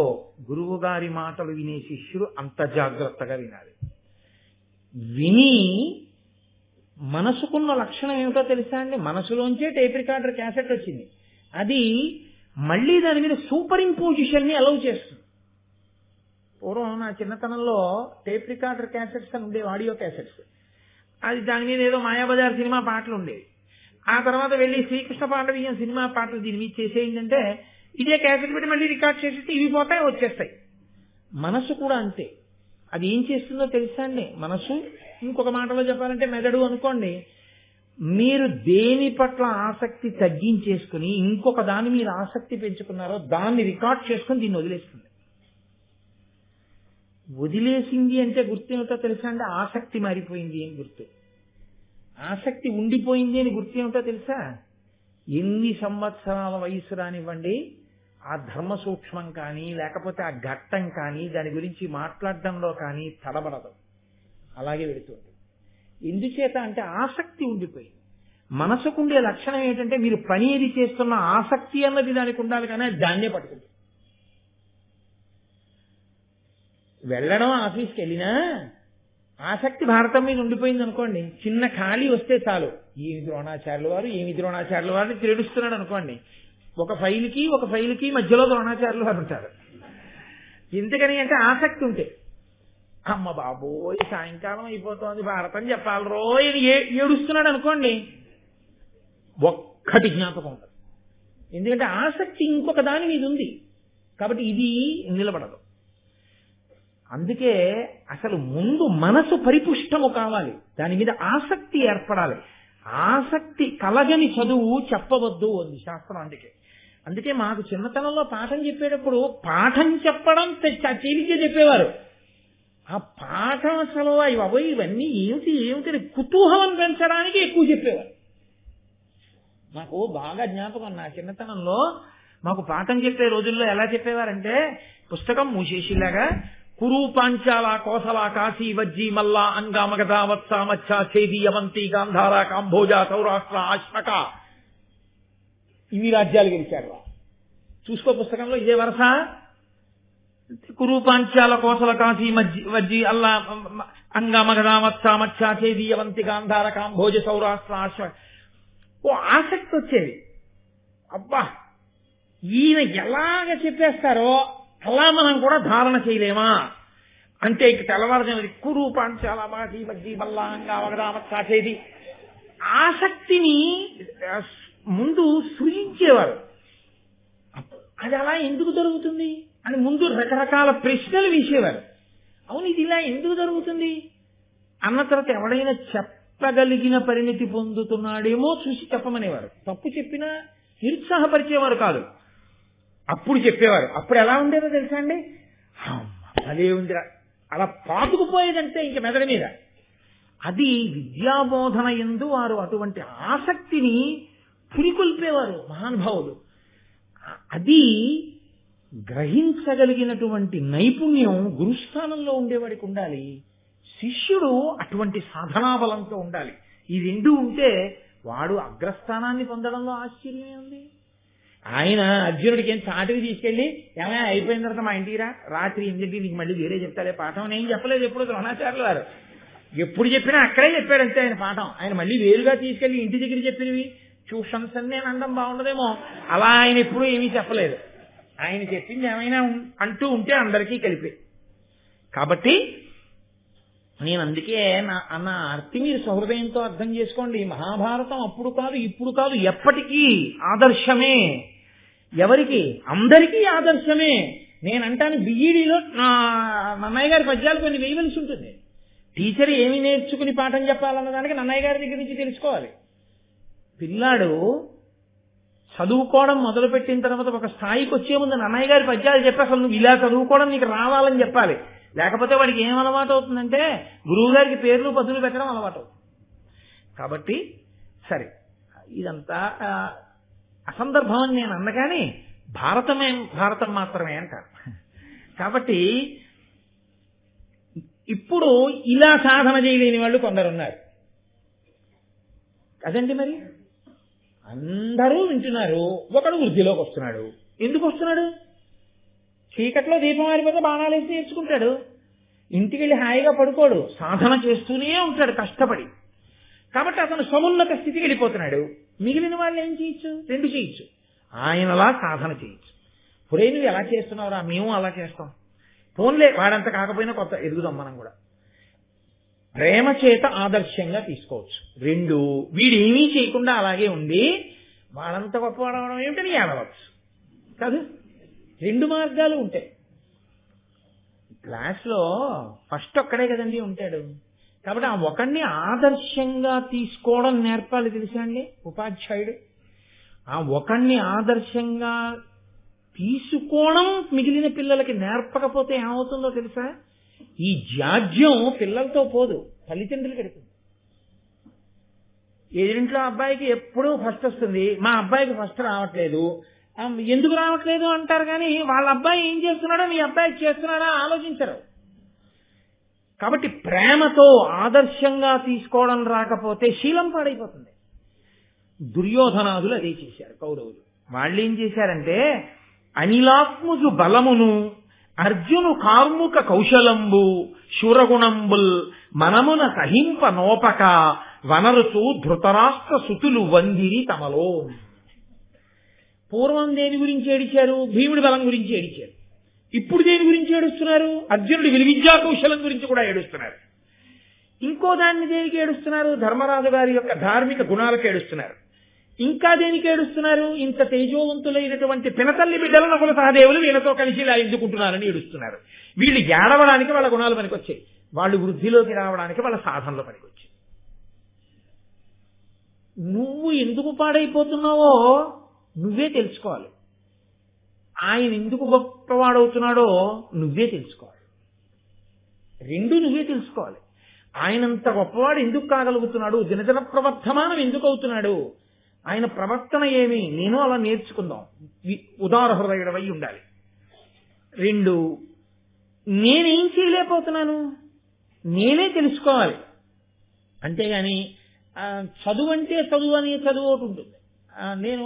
గురువు గారి మాటలు వినే శిష్యుడు అంత జాగ్రత్తగా వినాలి. విని మనసుకున్న లక్షణం ఏమిటో తెలుసా అండి? మనసులోంచే టేప్ రికార్డర్ క్యాసెట్ వచ్చింది, అది మళ్ళీ దాని మీద సూపర్ ఇంపోజిషన్ ని అలౌ చేస్తుంది. పూర్వం నా చిన్నతనంలో టేప్ రికార్డర్ క్యాసెట్స్ అని ఉండేవి, ఆడియో క్యాసెట్స్. అది దాని మీద ఏదో మాయాబజార్ సినిమా పాటలు ఉండేవి. ఆ తర్వాత వెళ్ళి శ్రీకృష్ణ పాండవీయం సినిమా పాటలు దీని మీద చేసేయంటే ఇదే క్యాసెట్ పెట్టి మళ్ళీ రికార్డ్ చేసేస్తే ఇవి పోతాయి, వచ్చేస్తాయి. మనసు కూడా అంతే. అది ఏం చేస్తుందో తెలుసా అండి? మనసు, ఇంకొక మాటలో చెప్పాలంటే మెదడు అనుకోండి, మీరు దేని పట్ల ఆసక్తి తగ్గించేసుకుని ఇంకొక దాని మీద ఆసక్తి పెంచుకున్నారో దాన్ని రికార్డ్ చేసుకుని దీన్ని వదిలేస్తుంది. వదిలేసింది అంటే గుర్తు ఏమిటో తెలుసా అండి? ఆసక్తి మారిపోయింది అని గుర్తు. ఆసక్తి ఉండిపోయింది అని గుర్తు ఏమిటో తెలుసా? ఎన్ని సంవత్సరాల వయసు రానివ్వండి, ఆ ధర్మ సూక్ష్మం కానీ లేకపోతే ఆ ఘట్టం కానీ దాని గురించి మాట్లాడడంలో కానీ తడబడదు, అలాగే వెళుతుంది. ఎందుచేత అంటే ఆసక్తి ఉండిపోయింది. మనసుకుండే లక్షణం ఏంటంటే మీరు పని ఏది చేస్తున్న ఆసక్తి అన్నది దానికి ఉండాలి, కానీ దాన్నే పట్టుకుంటుంది. వెళ్ళడం ఆఫీస్కి వెళ్ళినా ఆసక్తి భారతం మీద ఉండిపోయింది అనుకోండి, చిన్న ఖాళీ వస్తే చాలు, ఏమి ద్రోణాచార్యుల వారు ఏమి ద్రోణాచార్యుల వారిని క్రీడిస్తున్నాడు అనుకోండి, ఒక ఫైల్కి మధ్యలో ద్రోణాచార్యుల వారు ఉంటారు. ఎందుకని అంటే ఆసక్తి ఉంటే, అమ్మ బాబోయ్ సాయంకాలం అయిపోతుంది భారతం చెప్పాలి రోజు ఏడుస్తున్నాడు అనుకోండి, ఒక్కటి జ్ఞాపకం ఉంటుంది. ఎందుకంటే ఆసక్తి ఇంకొక దాని మీద ఉంది కాబట్టి ఇది నిలబడదు. అందుకే అసలు ముందు మనసు పరిపుష్టము కావాలి, దాని మీద ఆసక్తి ఏర్పడాలి. ఆసక్తి కలగని చదువు చెప్పవద్దు అంది శాస్త్రం. అందుకే మాకు చిన్నతనంలో పాఠం చెప్పేటప్పుడు పాఠం చెప్పడం తేలిగ్గా చెప్పేవారు. ఆ పాఠం అసలు ఇవన్నీ ఏమిటి కుతూహలం పెంచడానికి ఎక్కువ చెప్పేవారు. నాకు బాగా జ్ఞాపకం, నా చిన్నతనంలో మాకు పాఠం చెప్పే రోజుల్లో ఎలా చెప్పేవారంటే, పుస్తకం మూసేసిలాగా కురు పాంచాల కోసల కాశీ వజ్జీ మల్లా అంగా మగధ వత్స మచ్చ చేది అవంతి గాంధార కాంభోజ సౌరాష్ట్ర అశ్మక, ఇన్ని రాజ్యాలు గెలిచారు. చూసుకో పుస్తకంలో ఇదే వరస, కురు పాంచాల కోసల కాశీ వజ్జీ అల్లా అంగా మగధ వత్స మచ్చ చేది అవంతి గాంధార కాంభోజ సౌరాష్ట్ర అశ్మక. ఓ ఆసక్తి వచ్చేది. అబ్బా ఈయన ఎలాగ చెప్పేస్తారో అలా మనం కూడా ధారణ చేయలేమా అంటే, ఇక తెల్లవారుజామున కురు పాంచాల మాటి మజ్జి మల్లాంగా వగదామచ్చాచేది ఆసక్తిని ముందు సృజించేవారు. అది అలా ఎందుకు జరుగుతుంది అని ముందు రకరకాల ప్రశ్నలు వేసేవారు. అవును ఇది ఇలా ఎందుకు జరుగుతుంది అన్న తర్వాత ఎవడైనా చెప్పగలిగిన పరిణితి పొందుతున్నాడేమో చూసి చెప్పమనేవారు. తప్పు చెప్పినా నిరుత్సాహపరిచేవారు కాదు, అప్పుడు చెప్పేవారు. అప్పుడు ఎలా ఉండేదో తెలుసా అండి? అదే ఉందిరా, అలా పాతుకుపోయేదంటే ఇంక మెదడు మీద. అది విద్యాబోధన యందు వారు అటువంటి ఆసక్తిని పురికొల్పేవారు మహానుభావులు. అది గ్రహించగలిగినటువంటి నైపుణ్యం గురుస్థానంలో ఉండేవాడికి ఉండాలి, శిష్యుడు అటువంటి సాధనాబలంతో ఉండాలి. ఈ రెండు ఉంటే వాడు అగ్రస్థానాన్ని పొందడంలో ఆశ్చర్యమే ఉంది. ఆయన అర్జునుడికి ఏం చాటికి తీసుకెళ్లి ఏమైనా అయిపోయిన తర్వాత మా ఇంటికి రాత్రి 8 నీకు మళ్ళీ వేరే చెప్తాలే పాఠం, నేను చెప్పలేదు ఎప్పుడు ద్రోణాచార్యుల వారు. ఎప్పుడు చెప్పినా అక్కడే చెప్పాడంతే ఆయన పాఠం. ఆయన మళ్ళీ వేరుగా తీసుకెళ్లి ఇంటి దగ్గర చెప్పినవి ట్యూషన్స్ అని నేను అనడం బాగుండదేమో, అలా ఆయన ఎప్పుడూ ఏమీ చెప్పలేదు. ఆయన చెప్పింది ఏమైనా అంటూ ఉంటే అందరికీ కలిపే. కాబట్టి నేను అందుకే నా అర్థి మీరు సహృదయంతో అర్థం చేసుకోండి. మహాభారతం అప్పుడు కాదు ఇప్పుడు కాదు, ఎప్పటికీ ఆదర్శమే. ఎవరికి? అందరికీ ఆదర్శమే. నేనంటాను బిఈడిలో నన్నయ్య గారి పద్యాలు కొన్ని వేయవలసి ఉంటుంది. టీచర్ ఏమి నేర్చుకుని పాఠం చెప్పాలన్న దానికి నన్నయ్య గారి దగ్గర నుంచి తెలుసుకోవాలి. పిల్లాడు చదువుకోవడం మొదలుపెట్టిన తర్వాత ఒక స్థాయికి వచ్చే ముందు అన్నయ్య గారి పద్యాలు చెప్పి అసలు నువ్వు ఇలా చదువుకోవడం నీకు రావాలని చెప్పాలి. లేకపోతే వాడికి ఏం అలవాటు అవుతుందంటే గురువు గారికి పేర్లు పదులు పెట్టడం అలవాటు అవుతుంది. కాబట్టి సరే, ఇదంతా అసందర్భం అని నేను అన్నగాని భారతం మాత్రమే అంటారు. కాబట్టి ఇప్పుడు ఇలా సాధన చేయలేని వాళ్ళు కొందరున్నారు కదండి. మరి అందరూ వింటున్నారు, ఒకడు వృద్ధిలోకి వస్తున్నాడు. ఎందుకు వస్తున్నాడు? చీకట్లో దీపం ఆరిపోతే బాణాలు వేసి నేర్చుకుంటాడు. ఇంటికి వెళ్ళి హాయిగా పడుకోడు, సాధన చేస్తూనే ఉంటాడు కష్టపడి. కాబట్టి అతను సమున్నత స్థితికి వెళ్ళిపోతున్నాడు. మిగిలిన వాళ్ళు ఏం చేయొచ్చు? రెండు చేయొచ్చు. ఆయనలా సాధన చేయొచ్చు. పురే నువ్వు ఎలా చేస్తున్నావురా, మేము అలా చేస్తాం, ఫోన్లే వాడంత కాకపోయినా కొత్త ఎదుగుదాం మనం కూడా. ప్రేమ చేత ఆదర్శంగా తీసుకోవచ్చు. రెండు, వీడు ఏమీ చేయకుండా అలాగే ఉండి వాళ్ళంత గొప్పవాడవడం ఏమిటని ఏడవచ్చు కాదు. రెండు మార్గాలు ఉంటాయి. క్లాస్లో ఫస్ట్ ఒక్కడే కదండి ఉంటాడు. కాబట్టి ఆ ఒకడిని ఆదర్శంగా తీసుకోవడం నేర్పాలి తెలుసా అండి ఉపాధ్యాయుడు. ఆ ఒకడిని ఆదర్శంగా తీసుకోవడం మిగిలిన పిల్లలకి నేర్పకపోతే ఏమవుతుందో తెలుసా? ఈ జాడ్యం పిల్లలతో పోదు, తల్లిదండ్రులకి ఎడుతుంది. ఎదురింట్లో అబ్బాయికి ఎప్పుడూ ఫస్ట్ వస్తుంది, మా అబ్బాయికి ఫస్ట్ రావట్లేదు, ఎందుకు రావట్లేదు అంటారు. కానీ వాళ్ళ అబ్బాయి ఏం చేస్తున్నాడో మీ అబ్బాయి చేస్తున్నాడో ఆలోచించరు. కాబట్టి ప్రేమతో ఆదర్శంగా తీసుకోవడం రాకపోతే శీలం పాడైపోతుంది. దుర్యోధనాదులు అదే చేశారు. కౌరవులు వాళ్ళు ఏం చేశారంటే, అనిలాత్ముజు బలమును అర్జును కార్ముక కౌశలంబు శూరగుణంబుల్ మనమున సహింప నోపక వనరుచు ధృతరాష్ట్ర సుతులు వందిరి తమలో. పూర్వం దేని గురించి ఏడిచారు? భీముడి బలం గురించి ఏడిచారు. ఇప్పుడు దేని గురించి ఏడుస్తున్నారు? అర్జునుడి విలువిద్యా కౌశలం గురించి కూడా ఏడుస్తున్నారు. ఇంకో దాన్ని దేనికి ఏడుస్తున్నారు? ధర్మరాజు గారి యొక్క ధార్మిక గుణాలకు ఏడుస్తున్నారు. ఇంకా దేనికి ఏడుస్తున్నారు? ఇంత తేజోవంతులైనటువంటి పినతల్లి బిడ్డలు నకుల సహదేవులు వీళ్ళతో కలిసి ఇలా ఎందుకుంటున్నారని ఏడుస్తున్నారు. వీళ్ళు ఏడవడానికి వాళ్ళ గుణాలు పనికొచ్చాయి, వాళ్ళు వృద్ధిలోకి రావడానికి వాళ్ళ సాధనలో పనికొచ్చాయి. నువ్వు ఎందుకు పాడైపోతున్నావో నువ్వే తెలుసుకోవాలి. ఆయన ఎందుకు గొప్పవాడవుతున్నాడో నువ్వే తెలుసుకోవాలి. రెండు నువ్వే తెలుసుకోవాలి. ఆయనంత గొప్పవాడు ఎందుకు కాగలుగుతున్నాడు, దినదిన ప్రవర్ధమానం ఎందుకు అవుతున్నాడు, ఆయన ప్రవర్తన ఏమి, నేను అలా నేర్చుకుందాం. ఉదార హృదయుడవై ఉండాలి. రెండు, నేనేం చేయలేకపోతున్నాను నేనే తెలుసుకోవాలి. అంతేగాని చదువు అంటే చదువు అని చదువు ఒకటి ఉంటుంది. నేను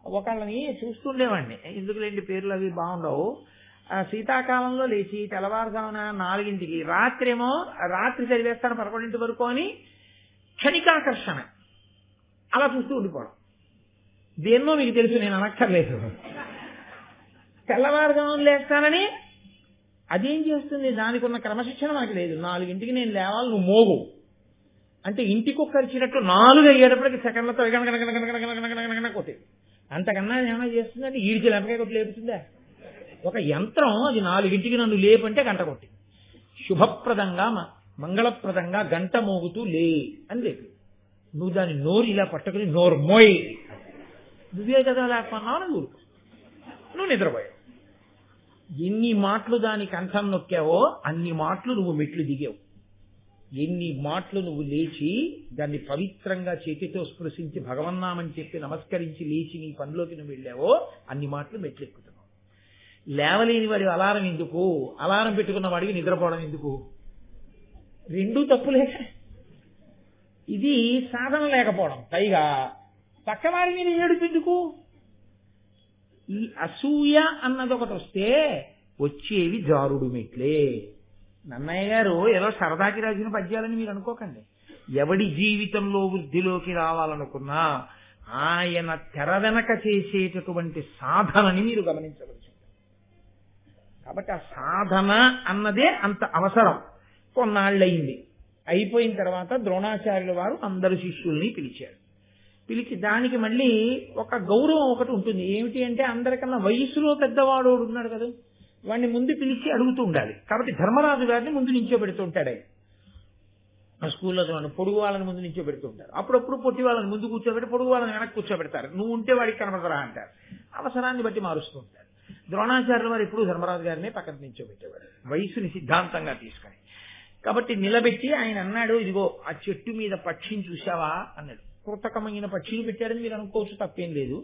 ఒకళ్ళని చూస్తుండేవాడిని, ఎందుకులేండి పేర్లు అవి బాగుండవు. శీతాకాలంలో లేచి తెల్లవారుజామున 4ంటికి, రాత్రి చదివేస్తాను 11 వరకు అని క్షణికాకర్షణ అలా చూస్తూ ఉండిపోవడం. దేన్నో మీకు తెలుసు, నేను అనక్కర్లేదు. తెల్లవారుజామున లేస్తానని అదేం చేస్తుంది? దానికి ఉన్న క్రమశిక్షణ మనకి లేదు. 4ంటికి నేను లేవాలి, నువ్వు మోగు అంటే ఇంటికి ఒక్కరిచినట్టు 4 అయ్యేటప్పటికి సెకండ్లతో కొట్టే. అంతకన్నా ఏమైనా చేస్తుందంటే ఈడికి లెంపకాయ కొట్టి లేపుతుందా? ఒక యంత్రం అది 4ంటికి నన్ను లేపంటే గంట కొట్టి శుభప్రదంగా మంగళప్రదంగా గంట మోగుతూ లే అని లేపి, నువ్వు దాని నోరు ఇలా పట్టుకుని నోరు మోయి, నువ్వే కదా లేకపోన్నావు నువ్వు నిద్రపోయావు. ఎన్ని మాటలు దాని కంఠం నొక్కావో అన్ని మాటలు నువ్వు మెట్లు దిగావు. ఎన్ని మాటలు నువ్వు లేచి దాన్ని పవిత్రంగా చేతితో స్పృశించి భగవన్నామని చెప్పి నమస్కరించి లేచి నీ పనిలోకి నువ్వు వెళ్ళావో అన్ని మాటలు మెట్లు ఎక్కుతున్నావు. లేవలేని వాడి అలారం ఎందుకు? అలారం పెట్టుకున్న వాడికి నిద్రపోవడం ఎందుకు? రెండూ తప్పులే. ఇది సాధన లేకపోవడం. పైగా పక్కవారి మీద ఏడుపెందుకు? ఈ అసూయ అన్నది ఒకటి వస్తే వచ్చేవి జారుడు మెట్లే. నన్నయ్య గారు ఏదో సరదాకి రాసిన పద్యాలని మీరు అనుకోకండి. ఎవడి జీవితంలో వృద్ధిలోకి రావాలనుకున్నా ఆయన తెర వెనక చేసేటటువంటి సాధనని మీరు గమనించవచ్చు. కాబట్టి ఆ సాధన అన్నదే అంత అవసరం. కొన్నాళ్ళయింది, అయిపోయిన తర్వాత ద్రోణాచార్యుల వారు అందరు శిష్యుల్ని పిలిచారు. పిలిచి దానికి మళ్ళీ ఒక గౌరవం ఒకటి ఉంటుంది. ఏమిటి అంటే, అందరికన్నా వయసులో పెద్దవాడు ఉన్నాడు కదా, వాడిని ముందు పిలిచి అడుగుతూ ఉండాలి. కాబట్టి ధర్మరాజు గారిని ముందు నించోబెడుతూ ఉంటాడు. ఆయన స్కూల్లో పొడుగు వాళ్ళని ముందు నుంచో పెడుతుంటారు. అప్పుడప్పుడు పొట్టి వాళ్ళని ముందు కూర్చోబెట్టి పొడుగు వాళ్ళని వెనక్కి కూర్చోబెడతారు. నువ్వు ఉంటే వాడికి కనబడరా అంటారు. అవసరాన్ని బట్టి మారుస్తూ ఉంటారు. ద్రోణాచార్యుల వారు ఎప్పుడు ధర్మరాజు గారినే పక్కన నించోబెట్టేవాడు, వయసుని సిద్ధాంతంగా తీసుకుని. కాబట్టి నిలబెట్టి ఆయన అన్నాడు, ఇదిగో ఆ చెట్టు మీద పక్షిని చూసావా అన్నాడు. కృతకమైన పక్షిని పెట్టాడని మీరు అనుకోవచ్చు, తప్పేం లేదు.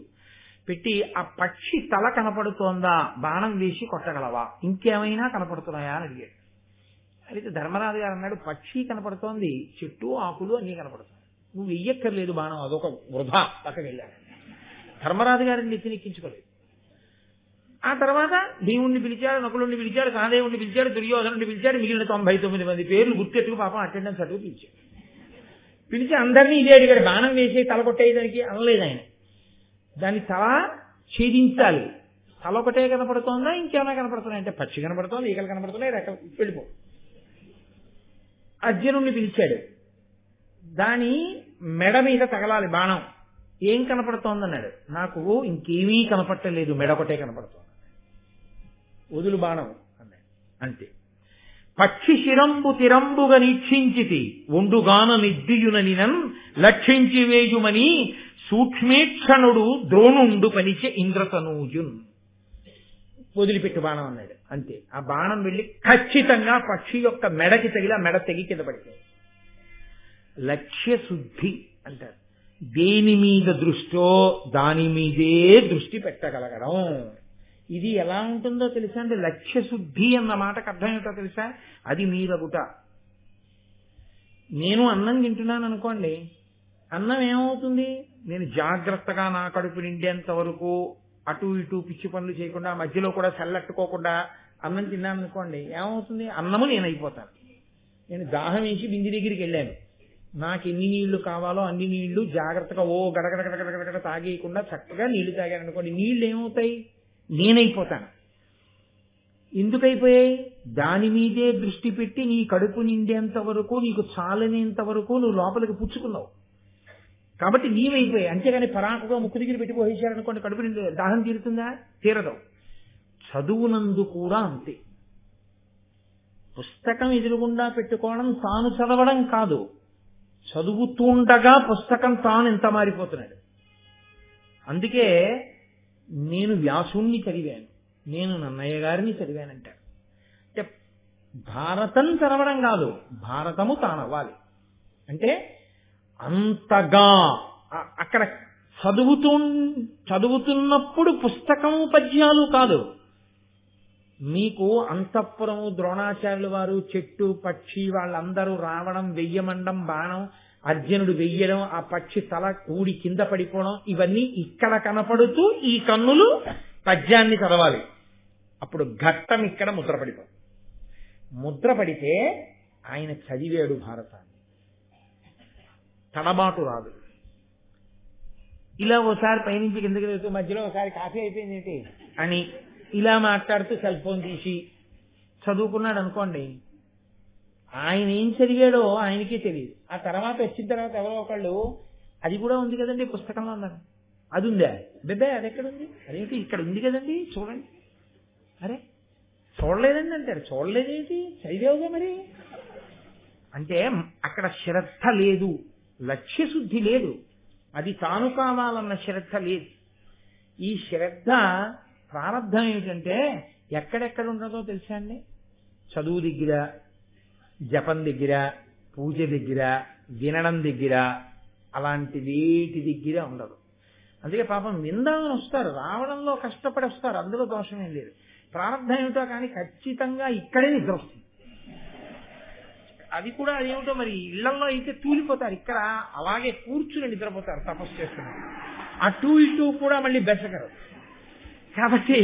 పెట్టి ఆ పక్షి తల కనపడుతోందా, బాణం వేసి కొట్టగలవా, ఇంకేమైనా కనపడుతున్నాయా అని అడిగాడు. అయితే ధర్మరాజు గారు అన్నాడు, పక్షి కనపడుతోంది, చెట్టు ఆకులు అన్నీ కనపడుతున్నాయి, నువ్వు వెయ్యక్కర్లేదు బాణం, అదొక వృధా. పక్కకి వెళ్ళాడు. ధర్మరాజు గారిని నెత్తినెక్కించుకోలేదు. ఆ తర్వాత భీముడిని పిలిచాడు, నకులుడిని పిలిచాడు, సహదేవుడిని పిలిచాడు, దుర్యోధనుడిని పిలిచాడు, మిగిలిన 99 మంది పేర్లు గుర్తెట్టుకు పాపం అటెండెన్స్ అటుకు పిలిచాడు. పిలిచి అందరినీ ఇదే అడిగాడు, బాణం వేసి తల కొట్టేయడానికి అనలేదు ఆయన. దాన్ని తల ఛేదించాలి. తల ఒకటే కనపడుతోందా, ఇంకేమైనా కనపడుతున్నాయి అంటే పక్షి కనపడుతోంది, ఈకలు కనపడుతున్నాయి, రెక్కలు, వెళ్ళిపో. అర్జునుడిని పిలిచాడు, దాని మెడ మీద తగలాలి బాణం, ఏం కనపడుతోందన్నాడు. నాకు ఇంకేమీ కనపట్టలేదు, మెడ ఒకటే కనపడుతోంది, వదులు బాణం అన్నాడు. అంతే. పక్షి శిరంబు తిరంబుగా నిక్షించితి ఒండుగాన నిద్యుననినన్ లక్షించి వేయుమని సూక్ష్మేక్షణుడు ద్రోణుండు పనిచే ఇంద్రతనూజున్. వదిలిపెట్టు బాణం అన్నాడు. అంతే. ఆ బాణం వెళ్ళి ఖచ్చితంగా పక్షి యొక్క మెడకి తగిలి ఆ మెడ తెగి కింద పడిపోయింది. లక్ష్య శుద్ధి అంటారు. దేని మీద దృష్టో దాని మీదే దృష్టి పెట్టగలగడం. ఇది ఎలా ఉంటుందో తెలుసా అంటే, లక్ష్య శుద్ధి అన్న మాటకు అర్థం ఏంటో తెలుసా, అది మీరగుట. నేను అన్నం తింటున్నాను అనుకోండి, అన్నం ఏమవుతుంది, నేను జాగ్రత్తగా నా కడుపు నిండేంత వరకు అటు ఇటు పిచ్చి పనులు చేయకుండా, మధ్యలో కూడా చల్లట్టుకోకుండా అన్నం తిన్నాను అనుకోండి, ఏమవుతుంది, అన్నము నేనైపోతాను. నేను దాహం వేసి బింది దగ్గరికి వెళ్ళాను, నాకు ఎన్ని నీళ్లు కావాలో అన్ని నీళ్లు జాగ్రత్తగా ఓ గడగడ తాగేయకుండా చక్కగా నీళ్లు తాగాను అనుకోండి, నీళ్లు ఏమవుతాయి, నేనైపోతాను. ఎందుకైపోయాయి, దాని మీదే దృష్టి పెట్టి నీ కడుపు నిండేంత వరకు, నీకు చాలనేంత వరకు నువ్వు లోపలికి పుచ్చుకున్నావు కాబట్టి నీవైపోయాయి. అంతేగాని పరాకుగా ముక్కు దగ్గర పెట్టి పోసేశారనుకోండి, కడుపు నిండి దాహం తీరుతుందా, తీరదు. చదువునందు కూడా అంతే. పుస్తకం ఎదురుగుండా పెట్టుకోవడం తాను చదవడం కాదు, చదువుతుండగా పుస్తకం తాను ఎంత మారిపోతున్నాడు. అందుకే నేను వ్యాసుణ్ణి చదివాను, నేను నన్నయ్య గారిని చదివానంటాడు. అంటే భారతం చదవడం కాదు, భారతము తానవ్వాలి. అంటే అంతగా అక్కడ చదువుతున్నప్పుడు పుస్తకము పద్యాలు కాదు, మీకు అంతఃపురము, ద్రోణాచార్యుల వారు, చెట్టు పక్షి వాళ్ళందరూ రావడం, వెయ్యమండం బాణం, అర్జునుడు వెయ్యడం, ఆ పక్షి తల ఊడి కింద పడిపోవడం, ఇవన్నీ ఇక్కడ కనపడుతూ ఈ కన్నులు పద్యాన్ని చదవాలి. అప్పుడు ఘట్టం ఇక్కడ ముద్రపడిపోతుంది. ముద్రపడితే ఆయన చదివాడు భారతాన్ని, తడబాటు రాదు. ఇలా ఓసారి పైనుంచి కిందకి వెళ్తూ మధ్యలో ఒకసారి కాఫీ అయిపోయింది ఏంటి అని ఇలా మాట్లాడుతూ సెల్ ఫోన్ తీసి చదువుకున్నాడు అనుకోండి, ఆయన ఏం చదివాడో ఆయనకే తెలియదు. ఆ తర్వాత వచ్చిన తర్వాత ఎవరో ఒకళ్ళు అది కూడా ఉంది కదండి పుస్తకంలో అన్నారు, అది ఉందా బెబ్బే, అది ఎక్కడుంది, అదేంటి ఇక్కడ ఉంది కదండి చూడండి, అరే చూడలేదండి అంటారు. చూడలేదేంటి, చదివావుగా మరి. అంటే అక్కడ శ్రద్ధ లేదు, లక్ష్యశుద్ధి లేదు, అది తాను కావాలన్న శ్రద్ధ లేదు. ఈ శ్రద్ధ ప్రారంధం ఏమిటంటే ఎక్కడెక్కడ ఉండదో తెలుసా అండి, చదువు దగ్గర, జపం దగ్గర, పూజ దగ్గర, వినడం దగ్గర, అలాంటి వేటి దగ్గర ఉండదు. అందుకే పాపం విందామని వస్తారు, రావడంలో కష్టపడి వస్తారు, అందులో దోషమేం లేదు. ప్రారంధం ఏమిటో కానీ ఖచ్చితంగా ఇక్కడే నిద్ర వస్తుంది. అది కూడా అదేమిటో మరి, ఇళ్లలో అయితే తూలిపోతారు, ఇక్కడ అలాగే కూర్చుని నిద్రపోతారు తపస్సు చేస్తున్నారు. అటు ఇటు కూడా మళ్ళీ బెసగరు. కాబట్టి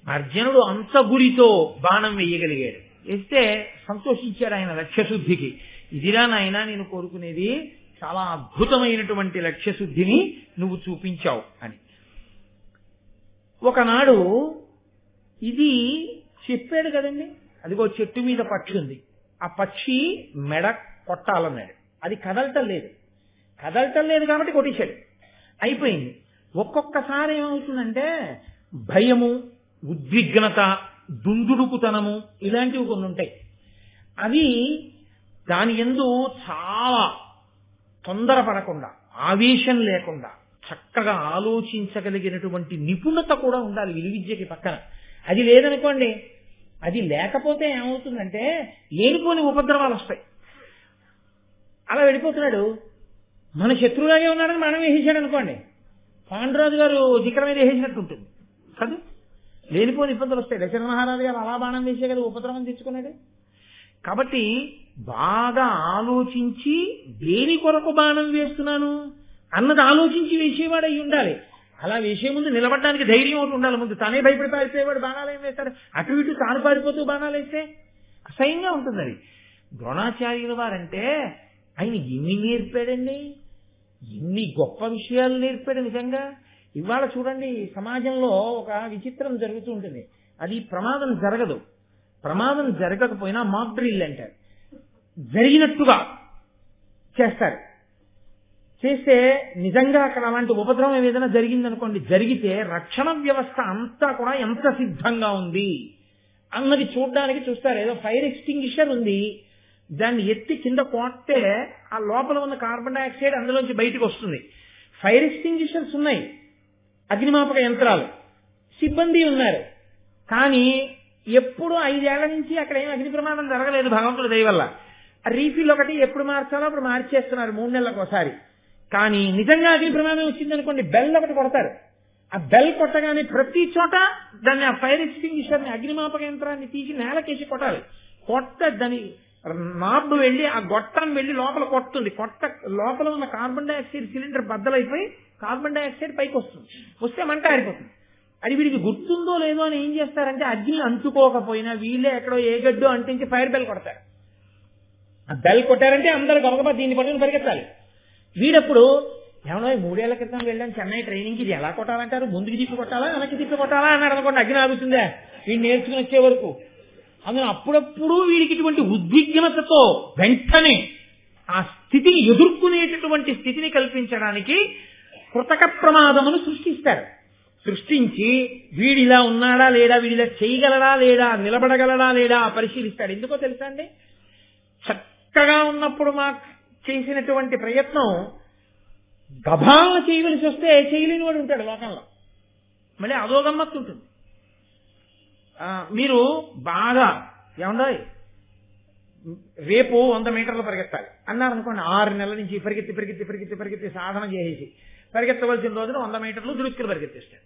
అర్జునుడు అంత గురితో బాణం వేయగలిగాడు. వేస్తే సంతోషించాడు ఆయన లక్ష్యశుద్ధికి. ఇదిరా నాయన నేను కోరుకునేది, చాలా అద్భుతమైనటువంటి లక్ష్యశుద్ధిని నువ్వు చూపించావు అని. ఒకనాడు ఇది చెప్పాడు కదండి, అదిగో చెట్టు మీద పక్షి ఉంది, ఆ పక్షి మెడ కొట్టాలన్నాడు. అది కదలటం లేదు కాబట్టి కొట్టేశాడు, అయిపోయింది. ఒక్కొక్కసారి ఏమవుతుందంటే భయము, ఉద్విగ్నత, దుందుడుకుతనము ఇలాంటివి కొన్ని ఉంటాయి. అవి దాని యందు చాలా తొందరపడకుండా, ఆవేశం లేకుండా చక్కగా ఆలోచించగలిగినటువంటి నిపుణత కూడా ఉండాలి విలువిద్యకి పక్కన. అది లేదనుకోండి, అది లేకపోతే ఏమవుతుందంటే లేనిపోని ఉపద్రవాలు వస్తాయి. అలా వెళ్ళిపోతున్నాడు, మన శత్రువులాగే ఉన్నాడని మనం వేసేసాడు అనుకోండి, పాండురాజు గారు జిక్కర మీద వేసేసినట్టు ఉంటుంది కదా. లేనిపోని ఇబ్బందులు వస్తాయి. దశరథ మహారాజు గారు అలా బాణం వేసే కదా ఉపద్రవం తెచ్చుకున్నాడు. కాబట్టి బాగా ఆలోచించి దేని కొరకు బాణం వేస్తున్నాను అన్నది ఆలోచించి వేసేవాడు అయి ఉండాలి. అలా వేసే ముందు నిలబడడానికి ధైర్యం ఒకటి ఉండాలి. ముందు తానే భయపడి పారిపోయేవాడు బాణాలు ఏం వేస్తాడు, అటు ఇటు తాను పారిపోతూ బాణాలు వేస్తే అసహ్యంగా ఉంటుంది. అది ద్రోణాచార్యుల వారంటే ఆయన ఎన్ని నేర్పాడండి, ఎన్ని గొప్ప విషయాలు నేర్పాడు నిజంగా. ఇవాళ చూడండి, సమాజంలో ఒక విచిత్రం జరుగుతూ ఉంటుంది. అది ప్రమాదం జరగదు, ప్రమాదం జరగకపోయినా మాక్ డ్రిల్ అంటారు, జరిగినట్టుగా చేస్తారు. చేస్తే నిజంగా అక్కడ అలాంటి ఉపద్రవం ఏదైనా జరిగిందనుకోండి, జరిగితే రక్షణ వ్యవస్థ అంతా కూడా ఎంత సిద్ధంగా ఉంది అన్నది చూడడానికి చూస్తారు. ఏదో ఫైర్ ఎక్స్టింగ్విషర్ ఉంది, దాన్ని ఎత్తి కింద కొట్టే ఆ లోపల ఉన్న కార్బన్ డైఆక్సైడ్ అందులోంచి బయటకు వస్తుంది. ఫైర్ ఎక్స్టింగ్విషర్స్ ఉన్నాయి, అగ్నిమాపక యంత్రాలు, సిబ్బంది ఉన్నారు. కానీ ఎప్పుడు 5 ఏళ్ల నుంచి అక్కడ ఏం అగ్ని ప్రమాదం జరగలేదు భగవంతుడి దయ వల్ల. రీఫిల్ ఒకటి ఎప్పుడు మార్చాలో అప్పుడు మార్చేస్తున్నారు 3 నెలలకు ఒకసారి. కానీ నిజంగా అగ్ని ప్రమాదం వచ్చిందనుకోండి, బెల్ ఒకటి కొడతారు. ఆ బెల్ కొట్టగానే ప్రతి చోట దాన్ని, ఆ ఫైర్ ఎక్స్టింగ్విషర్ని, అగ్నిమాపక యంత్రాన్ని తీసి నేలకేసి కొట్టాలి. దాని నాబ్ వెళ్ళి ఆ గొట్టం వెళ్ళి లోపల కొడుతుంది. లోపల ఉన్న కార్బన్ డైఆక్సైడ్ సిలిండర్ బద్దలైపోయి కార్బన్ డైఆక్సైడ్ పైకి వస్తుంది. వస్తే మంట ఆరిపోతుంది. అది వీడికి గుర్తుందో లేదో అని ఏం చేస్తారంటే, అగ్ని అంటుకోకపోయినా వీళ్ళే ఎక్కడో ఏ గడ్డో అంటించి ఫైర్ బెల్ కొడతారు. ఆ బెల్ కొట్టారంటే అందరు గబగబా దీన్ని పట్టుకుని పరిగెత్తాలి. వీడప్పుడు ఏమన్నా 3 ఏళ్ల క్రితం వెళ్ళాం చెన్నై ట్రైనింగ్కి, ఇది ఎలా కొట్టాలంటారు, ముందుకు తిప్పి కొట్టాలా వెనక్కి తిప్పి కొట్టాలా అన్నాడు అనుకోండి, అగ్ని ఆగుతుందా వీడు నేర్చుకుని వచ్చే వరకు. అందులో అప్పుడప్పుడు వీడికి ఇటువంటి ఉద్విగ్నతతో వెంటనే ఆ స్థితిని ఎదుర్కొనేటటువంటి స్థితిని కల్పించడానికి కృతక ప్రమాదమును సృష్టిస్తారు. సృష్టించి వీడిలా ఉన్నాడా లేడా, వీడిలా చేయగలడా లేడా, నిలబడగలడా లేడా పరిశీలిస్తాడు. ఎందుకో తెలుసా అండి, చక్కగా ఉన్నప్పుడు మాకు చేసినటువంటి ప్రయత్నం గభాలను చేయవలసి వస్తే చేయలేని వాడు ఉంటాడు లోకంలో. మళ్ళీ అదో గమ్మత్తు ఉంటుంది. మీరు బాగా ఏమండో రేపు 100 మీటర్లు పరిగెత్తాలి అన్నారనుకోండి, 6 నెలల నుంచి పరిగెత్తి పరిగెత్తి పరిగెత్తి పరిగెత్తి సాధన చేసేసి పరిగెత్తవలసిన రోజున 100 మీటర్లు దురుక్కులు పరిగెత్తిస్తాడు.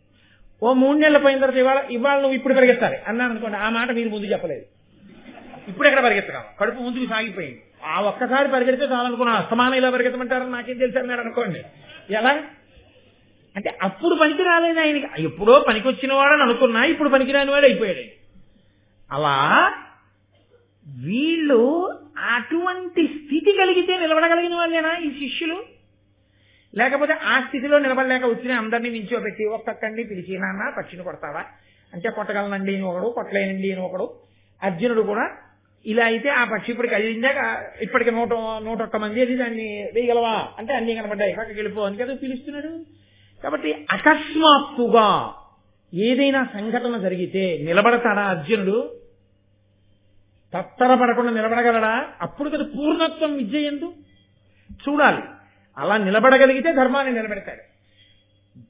ఓ 3 నెలల పోయిన తర్వాత ఇవాళ నువ్వు ఇప్పుడు పరిగెత్తాలి అన్నారనుకోండి, ఆ మాట మీరు ముందు చెప్పలేదు, ఇప్పుడు ఎక్కడ పరిగెత్తడం, కడుపు ముందుకు సాగిపోయింది. ఆ ఒక్కసారి పరిగెడితే చాలనుకున్నా, అస్తమానం ఇలా పరిగెత్తమంటారని నాకేం తెలుసు అన్నాడు అనుకోండి. ఎలా అంటే అప్పుడు పనికి రాలేదు ఆయనకి, ఎప్పుడో పనికి వచ్చిన వాడని అనుకున్నా, ఇప్పుడు పనికిరాని వాడు అయిపోయాడు. అలా వీళ్ళు అటువంటి స్థితి కలిగితే నిలబడగలిగిన వాళ్ళేనా ఈ శిష్యులు? లేకపోతే ఆ స్థితిలో నిలబడలేక వచ్చిన అందరినీ నించోబెట్టి ఒక్కొక్కడిని పిలిచి, నాన్న పక్షిని కొడతావా అంటే కొట్టగలనండి అని ఒకడు, కొట్టలేనండి అని ఒకడు. అర్జునుడు కూడా ఇలా అయితే ఆ పక్షి ఇప్పటికి అదిందాక ఇప్పటికి 101 మంది అది దాన్ని వేయగలవా అంటే అన్ని కనబడ్డాయి, పక్కకి వెళ్ళిపో అని కదా పిలుస్తున్నాడు. కాబట్టి అకస్మాత్తుగా ఏదైనా సంఘటన జరిగితే నిలబడతాడా అర్జునుడు? తత్తరపడకుండా నిలబడగలడా? అప్పుడు కదా పూర్ణత్వం విద్య ఎందు చూడాలి. అలా నిలబడగలిగితే ధర్మాన్ని నిలబెడతాడు.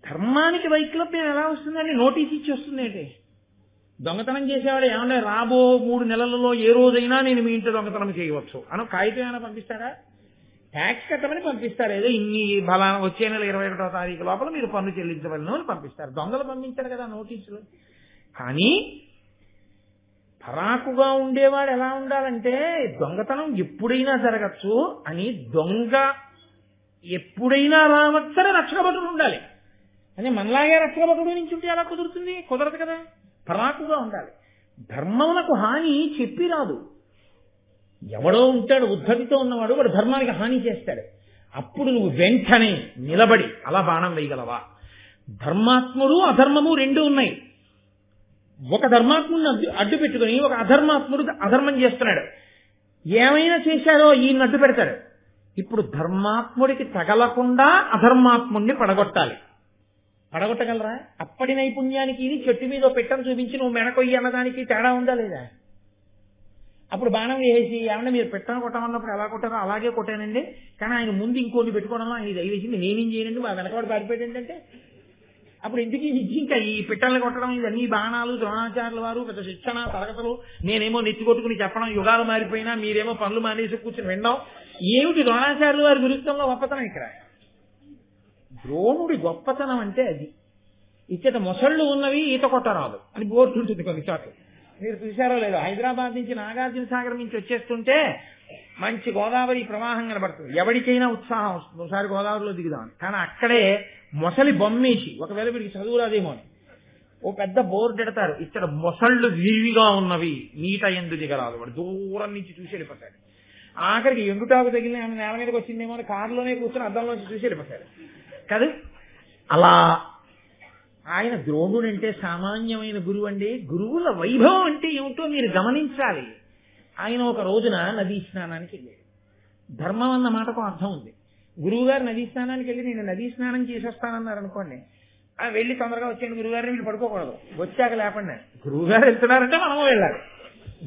ధర్మానికి వైక్లభ్యం ఎలా వస్తుందండి? నోటీస్ ఇచ్చి వస్తుంది ఏంటి? దొంగతనం చేసేవాడు ఏమన్నా రాబో 3 నెలలలో ఏ రోజైనా నేను మీ ఇంట్లో దొంగతనం చేయవచ్చు అని కాగితం ఏమైనా పంపిస్తారా? ట్యాక్స్ కట్టమని పంపిస్తారు. ఏదో ఇన్ని బలాన వచ్చే నెల 21వ తారీఖు లోపల మీరు పన్ను చెల్లించవలను అని పంపిస్తారు. దొంగలు పంపించారు కదా నోటీసులు. కానీ పరాకుగా ఉండేవాడు ఎలా ఉండాలంటే, దొంగతనం ఎప్పుడైనా జరగచ్చు అని, దొంగ ఎప్పుడైనా రావచ్చని రక్షకభటుడు ఉండాలి. అని మనలాగే రక్షకభటుడు నుంచి ఉంటే ఎలా కుదురుతుంది? కుదరదు కదా. పరాకుగా ఉండాలి. ధర్మమునకు హాని చెప్పి రాదు. ఎవడో ఉంటాడు ఉద్ధతితో ఉన్నవాడు, వాడు ధర్మానికి హాని చేస్తాడు. అప్పుడు నువ్వు వెంటనే నిలబడి అలా బాణం వేయగలవా? ధర్మాత్ముడు అధర్మము 2 ఉన్నాయి. ఒక ధర్మాత్ముడిని అడ్డు పెట్టుకుని ఒక అధర్మాత్ముడు అధర్మం చేస్తున్నాడు. ఏమైనా చేశారో ఈయన అడ్డు పెడతాడు. ఇప్పుడు ధర్మాత్ముడికి తగలకుండా అధర్మాత్ముడిని పడగొట్టాలి. పడగొట్టగలరా? అప్పటి నైపుణ్యానికి ఇది చెట్టు మీద పెట్టని చూపించి నువ్వు మెనకొయ్యి అన్నదానికి తేడా ఉందా లేదా? అప్పుడు బాణం వేసి ఏమన్నా మీరు పెట్టను కొట్టమన్నప్పుడు ఎలా కొట్టారో అలాగే కొట్టానండి, కానీ ఆయన ముందు ఇంకోటి పెట్టుకోవడంలో ఆయన దయవేసింది నేనేం చేయనండి, మా వెనకవాడు పారిపోయాడు ఏంటంటే అప్పుడు ఎందుకు ఇంకా ఈ పిట్టల్ని కొట్టడం ఇవన్నీ బాణాలు ద్రోణాచార్యుల వారు పెద్ద శిక్షణ తరగతులు నేనేమో నెత్తి కొట్టుకుని చెప్పడం యుగాలు మారిపోయినా మీరేమో పనులు మానేసి కూర్చుని వినడం ఏమిటి ద్రోణాచార్యుల వారి విరుద్ధంలో గొప్పతనం ఇక్కడ. ద్రోణుడి గొప్పతనం అంటే అది. ఇచ్చట మొసళ్ళు ఉన్నవి ఈత కొట్టరాదు అని బోర్డు ఉంటుంది కొన్ని చోట్ల, మీరు చూశారో లేదో. హైదరాబాద్ నుంచి నాగార్జున సాగర్ నుంచి వచ్చేస్తుంటే మంచి గోదావరి ప్రవాహం కనబడుతుంది, ఎవరికైనా ఉత్సాహం వస్తుంది ఒకసారి గోదావరిలో దిగుదామని. కానీ అక్కడే మొసలి బొమ్మేసి, ఒకవేళ వీడికి చదువు రాదేమో అని ఓ పెద్ద బోర్డు ఎడతారు, ఇక్కడ మొసళ్ళు విరివిగా ఉన్నవి నీట ఎందు దిగరాదు. వాడు దూరం నుంచి చూసి వెళ్ళిపోతాడు. ఆఖరికి ఎండుటాకు తగిలిన ఆమె నేల మీదకి వచ్చిందేమో అని కారులోనే కూర్చొని అద్దంలోంచి చూసి వెళ్ళిపోతాడు కదా. అలా ఆయన ద్రోణుడు అంటే సామాన్యమైన గురువు అండి. గురువుల వైభవం అంటే ఏమిటో మీరు గమనించాలి. ఆయన ఒక రోజున నదీ స్నానానికి వెళ్ళాడు. ధర్మం అన్న మాటకు అర్థం ఉంది. గురువు గారు నదీ స్నానానికి వెళ్ళి నేను నదీ స్నానం చేసేస్తానన్నారు అనుకోండి, వెళ్ళి తొందరగా వచ్చేయండి గురువుగారిని వీళ్ళు పడుకోకూడదు, వచ్చాక లేకుండా. గురువు గారు వెళ్తున్నారంటే మనము వెళ్ళాలి.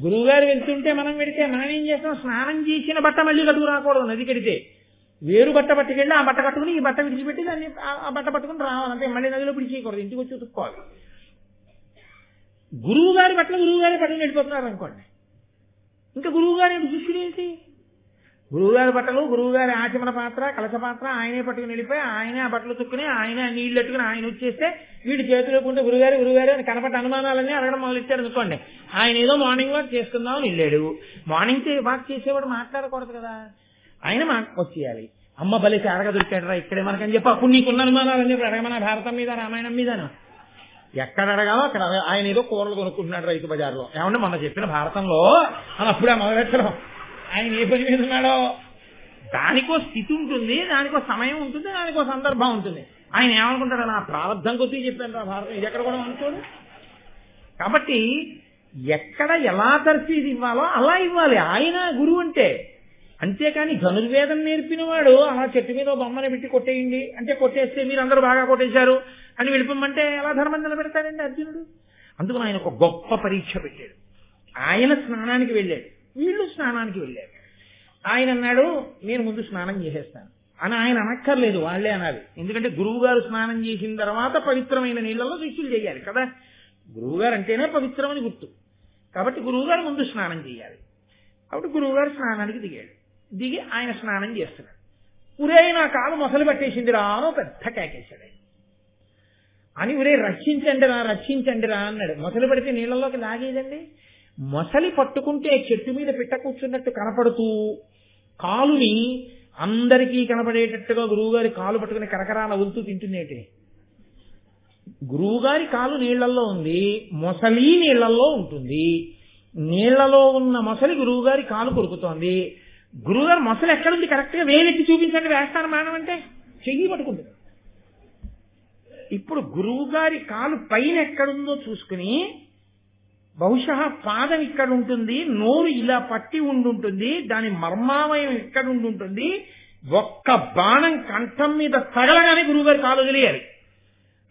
గురువు గారు వెళ్తుంటే మనం వెడితే మనం ఏం చేస్తాం, స్నానం చేసిన బట్ట మళ్ళీ కట్టుకు రాకూడదు. నది కడితే వేరు బట్ట పట్టుకెళ్ళి ఆ బట్ట కట్టుకుని ఈ బట్ట విడిచిపెట్టి దాన్ని ఆ బట్ట పట్టుకుని రావాలంటే మళ్ళీ నదిలో పిడిచేయకూడదు, ఇంటికి వచ్చి ఉతుక్కోవాలి. గురువు గారి బట్టలు గురువు గారి పట్టుకుని వెళ్ళిపోతున్నారు అనుకోండి, ఇంకా గురువు గారి శిష్యుడు ఏంటి? గురువు గారి బట్టలు, గురువు గారి ఆచమన పాత్ర, కలస పాత్ర ఆయనే పట్టుకుని వెళ్ళిపోయి ఆయనే ఆ బట్టలు తుక్కుని ఆయనే నీళ్లు ఎట్టుకుని ఆయన వచ్చేస్తే వీడి చేతిలో ఉంటే గురుగారు గురుగారు అని కనపడ్డ అనుమానాలన్నీ అడగడం మొదలెట్టాడు అనుకోండి. ఆయన ఏదో మార్నింగ్ వాక్ చేసుకుందామని వెళ్ళాడు. మార్నింగ్ వాక్ చేసేవాడు మాట్లాడకూడదు కదా, ఆయన వచ్చేయాలి. అమ్మ బలిసి అడగ దొరికాడరా ఇక్కడే మనకని చెప్పి అప్పుడు నీకున్న అనుమానాలని అడగమన్నా భారతం మీద రామాయణం మీదను ఎక్కడ అడగాలో అక్కడ. ఆయన ఏదో కూరలు కొనుక్కుంటున్నాడు రైతు బజార్లో, ఏమంటే మొన్న చెప్పిన భారతంలో అని అప్పుడే మొదలెట్టడం. ఆయన ఏ పని మీద ఉన్నాడో దానికో స్థితి ఉంటుంది, దానికో సమయం ఉంటుంది, దానికో సందర్భం ఉంటుంది. ఆయన ఏమనుకుంటాడు, నా ప్రారంభం కొద్దీ చెప్పాను రా భారతం, ఇది ఎక్కడ కూడా అనుకోడు. కాబట్టి ఎక్కడ ఎలా తర్ఫీదు ఇవ్వాలో అలా ఇవ్వాలి ఆయన గురువు అంటే. అంతేకాని ధనుర్వేదం నేర్పిన వాడు అలా చెట్టు మీద బొమ్మని పెట్టి కొట్టేయండి అంటే కొట్టేస్తే మీరు అందరూ బాగా కొట్టేశారు అని వెళ్ళిపోమంటే ఎలా ధర్మం నిలబెడతాడండి అర్జునుడు. అందుకు ఆయన ఒక గొప్ప పరీక్ష పెట్టాడు. ఆయన స్నానానికి వెళ్ళాడు, వీళ్ళు స్నానానికి వెళ్ళారు. ఆయన అన్నాడు నేను ముందు స్నానం చేసేస్తాను అని. ఆయన అనక్కర్లేదు, వాళ్లే అనాలి. ఎందుకంటే గురువు గారు స్నానం చేసిన తర్వాత పవిత్రమైన నీళ్లలో శిష్యులు చేయాలి కదా. గురువు గారు అంటేనే పవిత్రమని గుర్తు, కాబట్టి గురువు గారు ముందు స్నానం చేయాలి. కాబట్టి గురువు గారు స్నానానికి దిగి ఆయన స్నానం చేస్తున్నాడు. ఉరే నా కాలు మొసలు పట్టేసింది రా అని పెద్ద కేకేశాడు. అని ఉరే రక్షించండి రా అన్నాడు. మొసలు పడితే నీళ్లలోకి లాగేదండి. మొసలి పట్టుకుంటే చెట్టు మీద పిట్ట కూర్చున్నట్టు కనపడుతూ కాలుని అందరికీ కనపడేటట్టుగా గురువుగారి కాలు పట్టుకుని కరకరా నవ్వులుతూ తింటున్నేటి. గురువుగారి కాలు నీళ్లలో ఉంది, మొసలి నీళ్లలో ఉంటుంది. నీళ్లలో ఉన్న మొసలి గురువుగారి కాలు కొరుకుతోంది. గురువుగారు మొసలి ఎక్కడుంది కరెక్ట్ గా వేలెత్తి చూపించండి వేస్తాను మానం అంటే చెయ్యి పట్టుకుంటుంది. ఇప్పుడు గురువు గారి కాలు పైన ఎక్కడుందో చూసుకుని బహుశా పాదం ఇక్కడ ఉంటుంది, నోరు ఇలా పట్టి ఉండుంటుంది, దాని మర్మావయం ఇక్కడ ఉండుంటుంది. ఒక్క బాణం కంఠం మీద తగలగానే గురువుగారి కాలు తెలియాలి.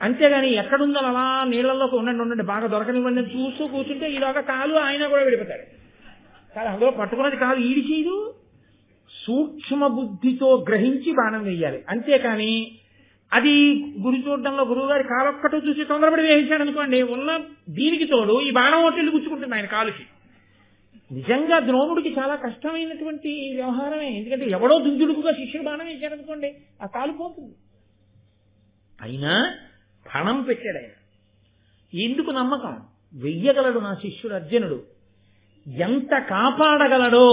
అంతేగాని ఎక్కడుందో అలా నీళ్లలోకి ఉండండి బాగా దొరకనివ్వండి చూస్తూ కూర్చుంటే ఇలాగ కాలు ఆయన కూడా విడిపోతాడు. కానీ అందులో పట్టుకున్నది కాలు ఈడి చేయదు. సూక్ష్మ బుద్ధితో గ్రహించి బాణం వేయాలి. అంతేకాని అది గురి చూడడంలో గురువుగారి కాలొక్కటో చూసి తొందరపడి వేయించాడు అనుకోండి, ఉన్న దీనికి తోడు ఈ బాణం ఒట్టిల్లు గుచ్చుకుంటుంది ఆయన కాలుకి. నిజంగా ద్రోణుడికి చాలా కష్టమైనటువంటి వ్యవహారమే. ఎందుకంటే ఎవడో దుందుడుకుగా శిష్యుడు బాణం వేశాడనుకోండి ఆ కాలు పోతుంది. అయినా పణం పెట్టాడు ఆయన. ఎందుకు నమ్మకం? వెయ్యగలడు నా శిష్యుడు అర్జునుడు. ఎంత కాపాడగలడో,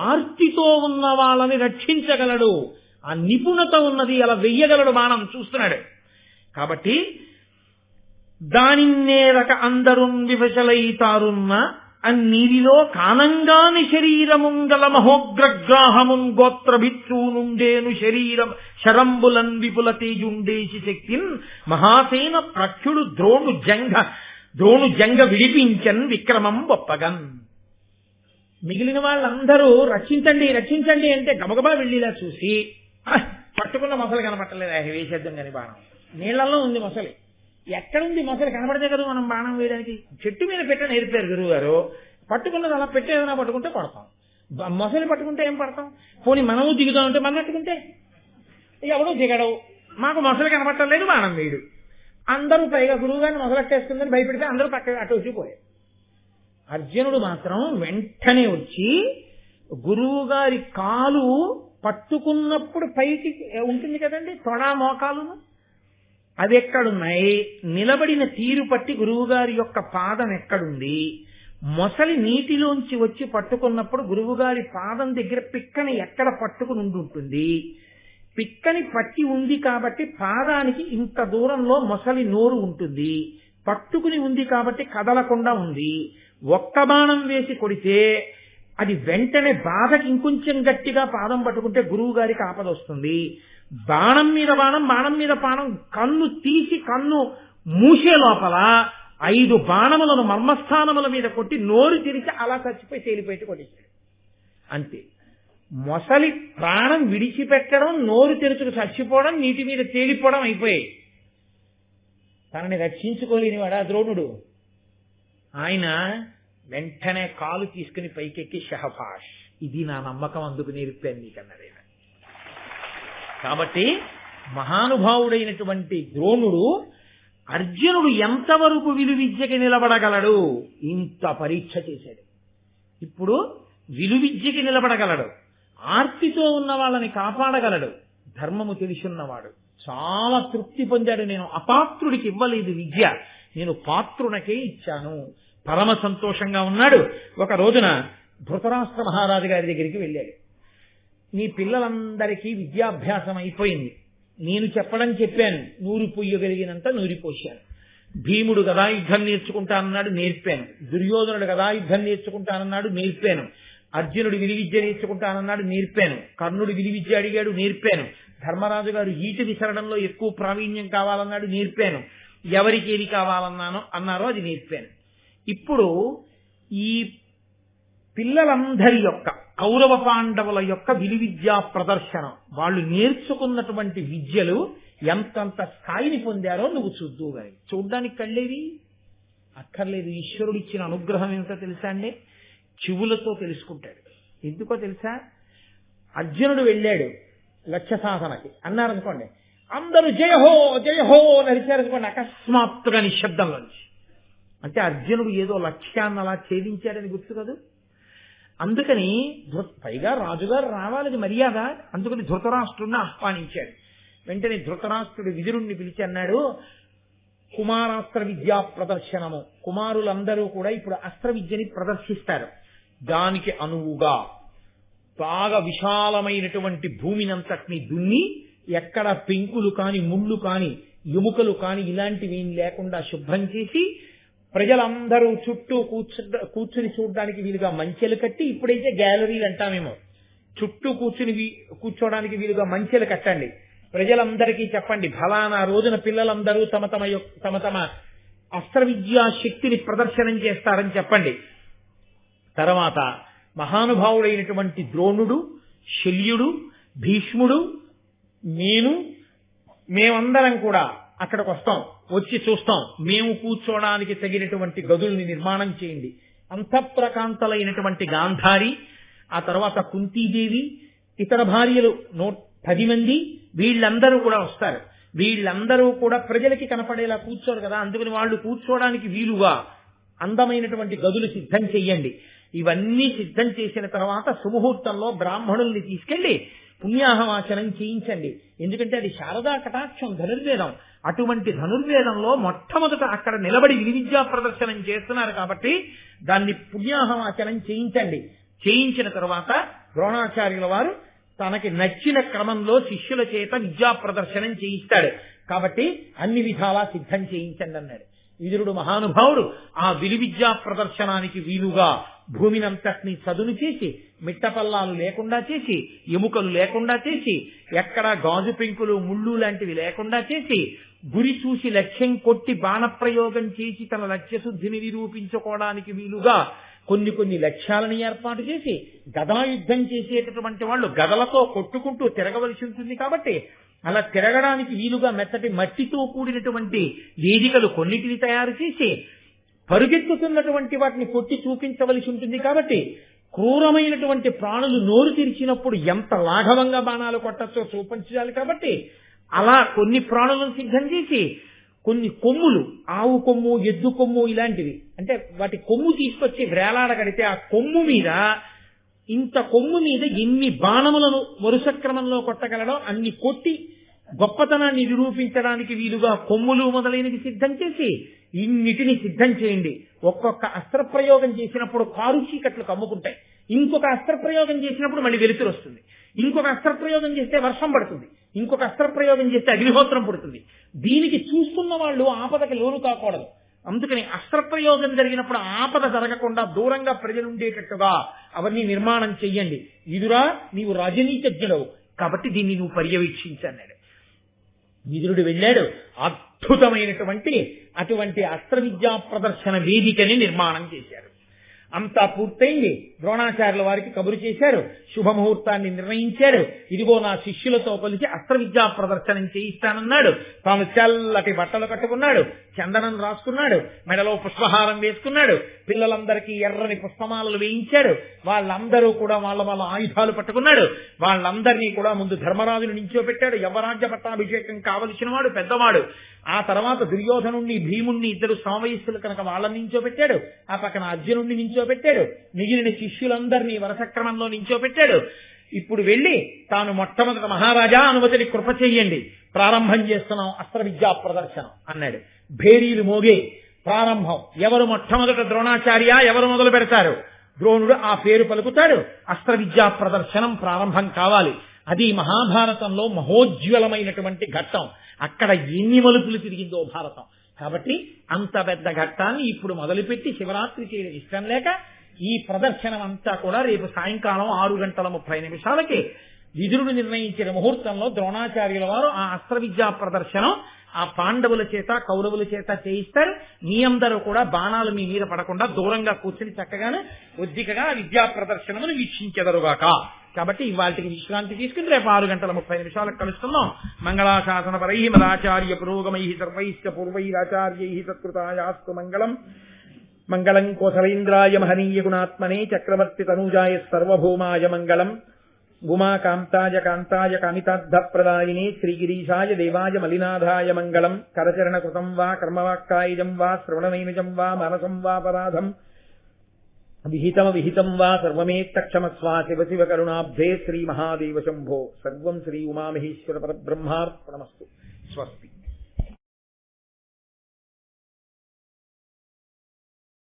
ఆర్తితో ఉన్న వాళ్ళని రక్షించగలడు, ఆ నిపుణత ఉన్నది, అలా వెయ్యగలడు బాణం చూస్తున్నాడు. కాబట్టి దానిన్నేరక అందరున్ వివశలైతారున్న అన్నీరిలో కానంగాని శరీరముంగల మహోగ్రగ్రాహమున్ గోత్రభిక్షూనుండేను శరీరం శరంబులన్ విపుల తేజుండేసి శక్తిన్ మహాసేన ప్రఖ్యుడు ద్రోణు జంగ విడిపించన్ విక్రమం గొప్పగన్. మిగిలిన వాళ్ళందరూ రక్షించండి అంటే గబగబా వెళ్ళిలా చూసి పట్టుకున్న మొసలు కనపట్టలేదు, వేసేద్దాం కానీ బాణం. నీళ్లలో ఉంది మొసలి. ఎక్కడుంది మొసలి? కనపడితే కదా మనం బాణం వేయడానికి. చెట్టు మీద పెట్ట నేర్పారు గురువు గారు. పట్టుకున్నది అలా పెట్టేదైనా పట్టుకుంటే కొడతాం, మొసలి పట్టుకుంటే ఏం పడతాం? పోనీ మనము దిగుదామంటే మనం పట్టుకుంటే ఎవడో దిగడవు, మాకు మొసలి కనపట్టలేదు, బాణం వేయడు. అందరూ పైగా గురువుగారిని మొసలెట్టేస్తుందని భయపెడితే అందరూ పక్క అటు వచ్చిపోయారు. అర్జునుడు మాత్రం వెంటనే వచ్చి గురువు గారి కాలు పట్టుకున్నప్పుడు పైకి ఉంటుంది కదండి తొడా మోకాలును, అవి ఎక్కడున్నాయి, నిలబడిన తీరు పట్టి గురువుగారి యొక్క పాదం ఎక్కడుంది, మొసలి నీటిలోంచి వచ్చి పట్టుకున్నప్పుడు గురువుగారి పాదం దగ్గర పిక్కని ఎక్కడ పట్టుకుని ఉంటుంది, పిక్కని పట్టి ఉంది కాబట్టి పాదానికి ఇంత దూరంలో మొసలి నోరు ఉంటుంది, పట్టుకుని ఉంది కాబట్టి కదలకుండా ఉంది. ఒక్క బాణం వేసి కొడితే అది వెంటనే బాధకి ఇంకొంచెం గట్టిగా పాదం పట్టుకుంటే గురువు గారికి ఆపద వస్తుంది. బాణం మీద బాణం, బాణం మీద బాణం, కన్ను తీసి కన్ను మూసే లోపల 5 బాణములను మర్మస్థానముల మీద కొట్టి నోరు తెరిచి అలా చచ్చిపోయి తేలిపోయి కొట్టేశాడు. అంతే. మొసలి ప్రాణం విడిచిపెట్టడం, నోరు తెరుచుకు చచ్చిపోవడం, నీటి మీద తేలిపోవడం అయిపోయాయి. తనని రక్షించుకోలేని వాడా ద్రోణుడు. ఆయన వెంటనే కాలు తీసుకుని పైకెక్కి షహఫాష్, ఇది నా నమ్మకం, అందుకు నేర్పాను నీకన్నదే. కాబట్టి మహానుభావుడైనటువంటి ద్రోణుడు అర్జునుడు ఎంతవరకు విలువిద్యకి నిలబడగలడు ఇంత పరీక్ష చేశాడు. ఇప్పుడు విలువిద్యకి నిలబడగలడు, ఆర్తితో ఉన్న వాళ్ళని కాపాడగలడు, ధర్మము తెలిసున్నవాడు. చాలా తృప్తి పొందాడు. నేను అపాత్రుడికి ఇవ్వలేదు విద్య, నేను పాత్రునకే ఇచ్చాను. పరమ సంతోషంగా ఉన్నాడు. ఒక రోజున ధృతరాష్ట్ర మహారాజు గారి దగ్గరికి వెళ్ళాడు. నీ పిల్లలందరికీ విద్యాభ్యాసం అయిపోయింది, నేను చెప్పాను, నూరి పొయ్యగలిగినంత నూరిపోశాను. భీముడు గదాయుద్ధం నేర్చుకుంటానన్నాడు, నేర్పాను. దుర్యోధనుడు గదాయుద్ధం నేర్చుకుంటానన్నాడు, నేర్పాను. అర్జునుడు విలువిద్య నేర్చుకుంటానన్నాడు, నేర్పాను. కర్ణుడు విలువిద్య అడిగాడు, నేర్పాను. ధర్మరాజు గారు ఈట విసరడంలో ఎక్కువ ప్రావీణ్యం కావాలన్నాడు, నేర్పాను. ఎవరికి ఏది అన్నారో అది నేర్పాను. ఇప్పుడు ఈ పిల్లలందరి యొక్క, కౌరవ పాండవుల యొక్క విలువిద్యా ప్రదర్శనం, వాళ్ళు నేర్చుకున్నటువంటి విద్యలు ఎంతంత స్థాయిని పొందారో నువ్వు చూద్దు గాని. చూడ్డానికి కళ్ళేవి అక్కర్లేదు. ఈశ్వరుడు ఇచ్చిన అనుగ్రహం ఏమిటో తెలుసా అండి? చెవులతో తెలుసుకుంటాడు. ఎందుకో తెలుసా? అర్జునుడు వెళ్ళాడు లక్ష్య సాధనకి అన్నారనుకోండి, అందరూ జయహో జయహో నరిచారనుకోండి, అకస్మాత్తుగా నిశ్శబ్దంలోంచి. అంటే అర్జునుడు ఏదో లక్ష్యాన్ని అలా ఛేదించాడని గుర్తు కదా. అందుకని పైగా రాజుగారు రావాలని మర్యాద, అందుకని ధృతరాష్ట్రుడిని ఆహ్వానించాడు. వెంటనే ధృతరాష్ట్రుడు విదురుణ్ణి పిలిచి అన్నాడు, కుమారాస్త్ర విద్యా ప్రదర్శనము, కుమారులందరూ కూడా ఇప్పుడు అస్త్ర విద్యని ప్రదర్శిస్తారు. దానికి అనువుగా బాగా విశాలమైనటువంటి భూమినంతటిని దున్ని, ఎక్కడ పెంకులు కాని, ముళ్ళు కాని, ఎముకలు కాని ఇలాంటివి ఏం లేకుండా శుభ్రం చేసి, ప్రజలందరూ చుట్టూ కూర్చుని చూడడానికి వీలుగా మంచెలు కట్టి, ఇప్పుడైతే గ్యాలరీలు అంటామేమో, చుట్టూ కూర్చోడానికి వీలుగా మంచెలు కట్టండి. ప్రజలందరికీ చెప్పండి, ఫలానా రోజున పిల్లలందరూ తమ తమ అస్త్ర విద్యా శక్తిని ప్రదర్శనం చేస్తారని చెప్పండి. తర్వాత మహానుభావుడైనటువంటి ద్రోణుడు, శల్యుడు, భీష్ముడు, మేమందరం కూడా అక్కడికి వస్తాం, వచ్చి చూస్తాం. మేము కూర్చోడానికి తగినటువంటి గదుల్ని నిర్మాణం చేయండి. అంతఃప్రకాంతలైనటువంటి గాంధారి, ఆ తర్వాత కుంతీదేవి, ఇతర భార్యలు 10 మంది, వీళ్ళందరూ కూడా వస్తారు. వీళ్ళందరూ కూడా ప్రజలకి కనపడేలా కూర్చోరు కదా, అందుకని వాళ్ళు కూర్చోడానికి వీలుగా అందమైనటువంటి గదులు సిద్ధం చెయ్యండి. ఇవన్నీ సిద్ధం చేసిన తర్వాత సుముహూర్తంలో బ్రాహ్మణుల్ని తీసుకెళ్లి పుణ్యాహవాచనం చేయించండి. ఎందుకంటే అది శారదా కటాక్షం, ధనుర్వేదం. అటువంటి ధనుర్వేదంలో మొట్టమొదట అక్కడ నిలబడి విలువిద్యా ప్రదర్శనం చేస్తున్నారు కాబట్టి దాన్ని పుణ్యాహవాచనం చేయించండి. చేయించిన తర్వాత ద్రోణాచార్యుల వారు తనకి నచ్చిన క్రమంలో శిష్యుల చేత విద్యా ప్రదర్శనం చేయిస్తాడు. కాబట్టి అన్ని విధాలా సిద్ధం చేయించండి అన్నాడు. విదురుడు మహానుభావుడు ఆ విలువిద్యా ప్రదర్శనానికి వీలుగా భూమినంతటినీ చదును చేసి, మిట్టపల్లాలు లేకుండా చేసి, ఎముకలు లేకుండా చేసి, ఎక్కడా గాజు పెంకులు ముళ్ళు లాంటివి లేకుండా చేసి, గురి చూసి లక్ష్యం కొట్టి బాణప్రయోగం చేసి తన లక్ష్యశుద్ధిని నిరూపించుకోవడానికి వీలుగా కొన్ని లక్ష్యాలను ఏర్పాటు చేసి, గదాయుద్ధం చేసేటటువంటి వాళ్ళు గదలతో కొట్టుకుంటూ తిరగవలసి ఉంటుంది కాబట్టి అలా తిరగడానికి వీలుగా మెత్తటి మట్టితో కూడినటువంటి వేదికలు కొన్నిటిని తయారు చేసి, పరుగెత్తుతున్నటువంటి వాటిని కొట్టి చూపించవలసి ఉంటుంది. కాబట్టి క్రూరమైనటువంటి ప్రాణులు నోరు తెరిచినప్పుడు ఎంత లాఘవంగా బాణాలు కొట్టచ్చో చూపించాలి. కాబట్టి అలా కొన్ని ప్రాణులను సిద్ధం చేసి కొన్ని కొమ్ములు, ఆవు కొమ్ము, ఎద్దు కొమ్ము ఇలాంటివి, అంటే వాటి కొమ్ము తీసుకొచ్చి వేలాడగడితే ఆ కొమ్ము మీద, ఇంత కొమ్ము మీద ఎన్ని బాణములను వరుస క్రమంలో కొట్టగలడో అన్ని కొట్టి గొప్పతనాన్ని నిరూపించడానికి వీలుగా కొమ్ములు మొదలైనవి సిద్ధం చేసి ఇన్నిటిని సిద్ధం చేయండి. ఒక్కొక్క అస్త్రప్రయోగం చేసినప్పుడు కారు చీకట్లు కమ్ముకుంటాయి. ఇంకొక అస్త్రప్రయోగం చేసినప్పుడు మళ్ళీ వెలుతురు వస్తుంది. ఇంకొక అస్త్రప్రయోగం చేస్తే వర్షం పడుతుంది. ఇంకొక అస్త్రప్రయోగం చేస్తే అగ్నిహోత్రం పుడుతుంది. దీనికి చూస్తున్న వాళ్ళు ఆపదకి లోను కాకూడదు. అందుకని అస్త్రప్రయోగం జరిగినప్పుడు ఆపద జరగకుండా దూరంగా ప్రజలుండేటట్టుగా అవన్నీ నిర్మాణం చెయ్యండి. విదురా, నీవు రాజనీతిజ్ఞుడవు కాబట్టి దీన్ని నువ్వు పర్యవేక్షించన్నాడు. విదురుడు వెళ్ళాడు. అటువంటి అస్త్ర విద్యా ప్రదర్శన వేదికని నిర్మాణం చేశారు. అంతా పూర్తయింది. ద్రోణాచార్యుల వారికి కబురు చేశారు. శుభముహూర్తాన్ని నిర్ణయించారు. ఇదిగో నా శిష్యులతో కలిసి అస్త్ర విద్యా ప్రదర్శనం చేయిస్తానన్నాడు. తాను తెల్లటి బట్టలు కట్టుకున్నాడు, చందనం రాసుకున్నాడు, మెడలో పుష్పహారం వేసుకున్నాడు. పిల్లలందరికీ ఎర్రని పుష్పమాలలు వేయించాడు. వాళ్ళందరూ కూడా వాళ్ళ ఆయుధాలు పట్టుకున్నాడు. వాళ్ళందరినీ కూడా ముందు ధర్మరాజును నించోపెట్టాడు. యవరాజ్య పట్టాభిషేకం కావలసిన వాడు పెద్దవాడు. ఆ తర్వాత దుర్యోధనుణ్ణి, భీముణ్ణి, ఇద్దరు సమవయస్సులు కనుక వాళ్ళని నించోపెట్టాడు. ఆ పక్కన అర్జునుణ్ణి నించోపెట్టాడు. మిగిలిన శిష్యులందరినీ వరసక్రమంలో నించోపెట్టాడు. ఇప్పుడు వెళ్లి తాను మొట్టమొదట మహారాజా అనుమతిని కృప చెయ్యండి, ప్రారంభం చేస్తున్నాం అస్త్ర విద్యా ప్రదర్శనం అన్నాడు. భేరీలు మోగే ప్రారంభం. ఎవరు మొట్టమొదట ద్రోణాచార్య, ఎవరు మొదలు పెడతారు? ద్రోణుడు ఆ పేరు పలుకుతాడు. అస్త్ర విద్యా ప్రదర్శనం ప్రారంభం కావాలి. అది మహాభారతంలో మహోజ్వలమైనటువంటి ఘట్టం. అక్కడ ఎన్ని మలుపులు తిరిగిందో భారతం. కాబట్టి అంత పెద్ద ఘట్టాన్ని ఇప్పుడు మొదలుపెట్టి శివరాత్రి చేయడం ఇష్టం లేక ఈ ప్రదర్శనం అంతా కూడా రేపు సాయంకాలం 6:30 విదురుడు నిర్ణయించిన ముహూర్తంలో ద్రోణాచార్యుల వారు ఆ అస్త్ర విద్యా ప్రదర్శనం ఆ పాండవుల చేత, కౌరవుల చేత చేయిస్తారు. మీ అందరూ కూడా బాణాలు మీ మీద పడకుండా దూరంగా కూర్చుని చక్కగానే ఒద్దికగా విద్యా ప్రదర్శనమును వీక్షించెదరుగాక. కాబట్టి ఇవాళకి విశ్రాంతి తీసుకుని రేపు 6:30 కలుస్తున్నాం. మంగళాశాసన పరై మదాచార్య పురోగమై సర్వైశ్చ పూర్వైరాచార్యై సత్కృతాయాస్తు మంగళం. మంగళం కోసలేంద్రాయ మహనీయ గుణాత్మనే చక్రవర్తి తనూజాయ సర్వభౌమాయ మంగళం. ఉమాకాంతాయ కాంతాయ కామితార్థప్రదాయినే శ్రీగిరీశాయ దేవాయ మలినాథాయ మంగళం. కరచరణ కృతం వా కర్మవాక్కాయజం వా శ్రవణనైనజం వా మనసం వా పరాధం విహితం వా సర్వమేత్తక్షమస్వా శివ శివ కరుణాబ్ధే శ్రీ మహాదేవ శంభో. సర్వం శ్రీ ఉమామహేశ్వర పరబ్రహ్మార్పణమస్తు. స్వస్తి.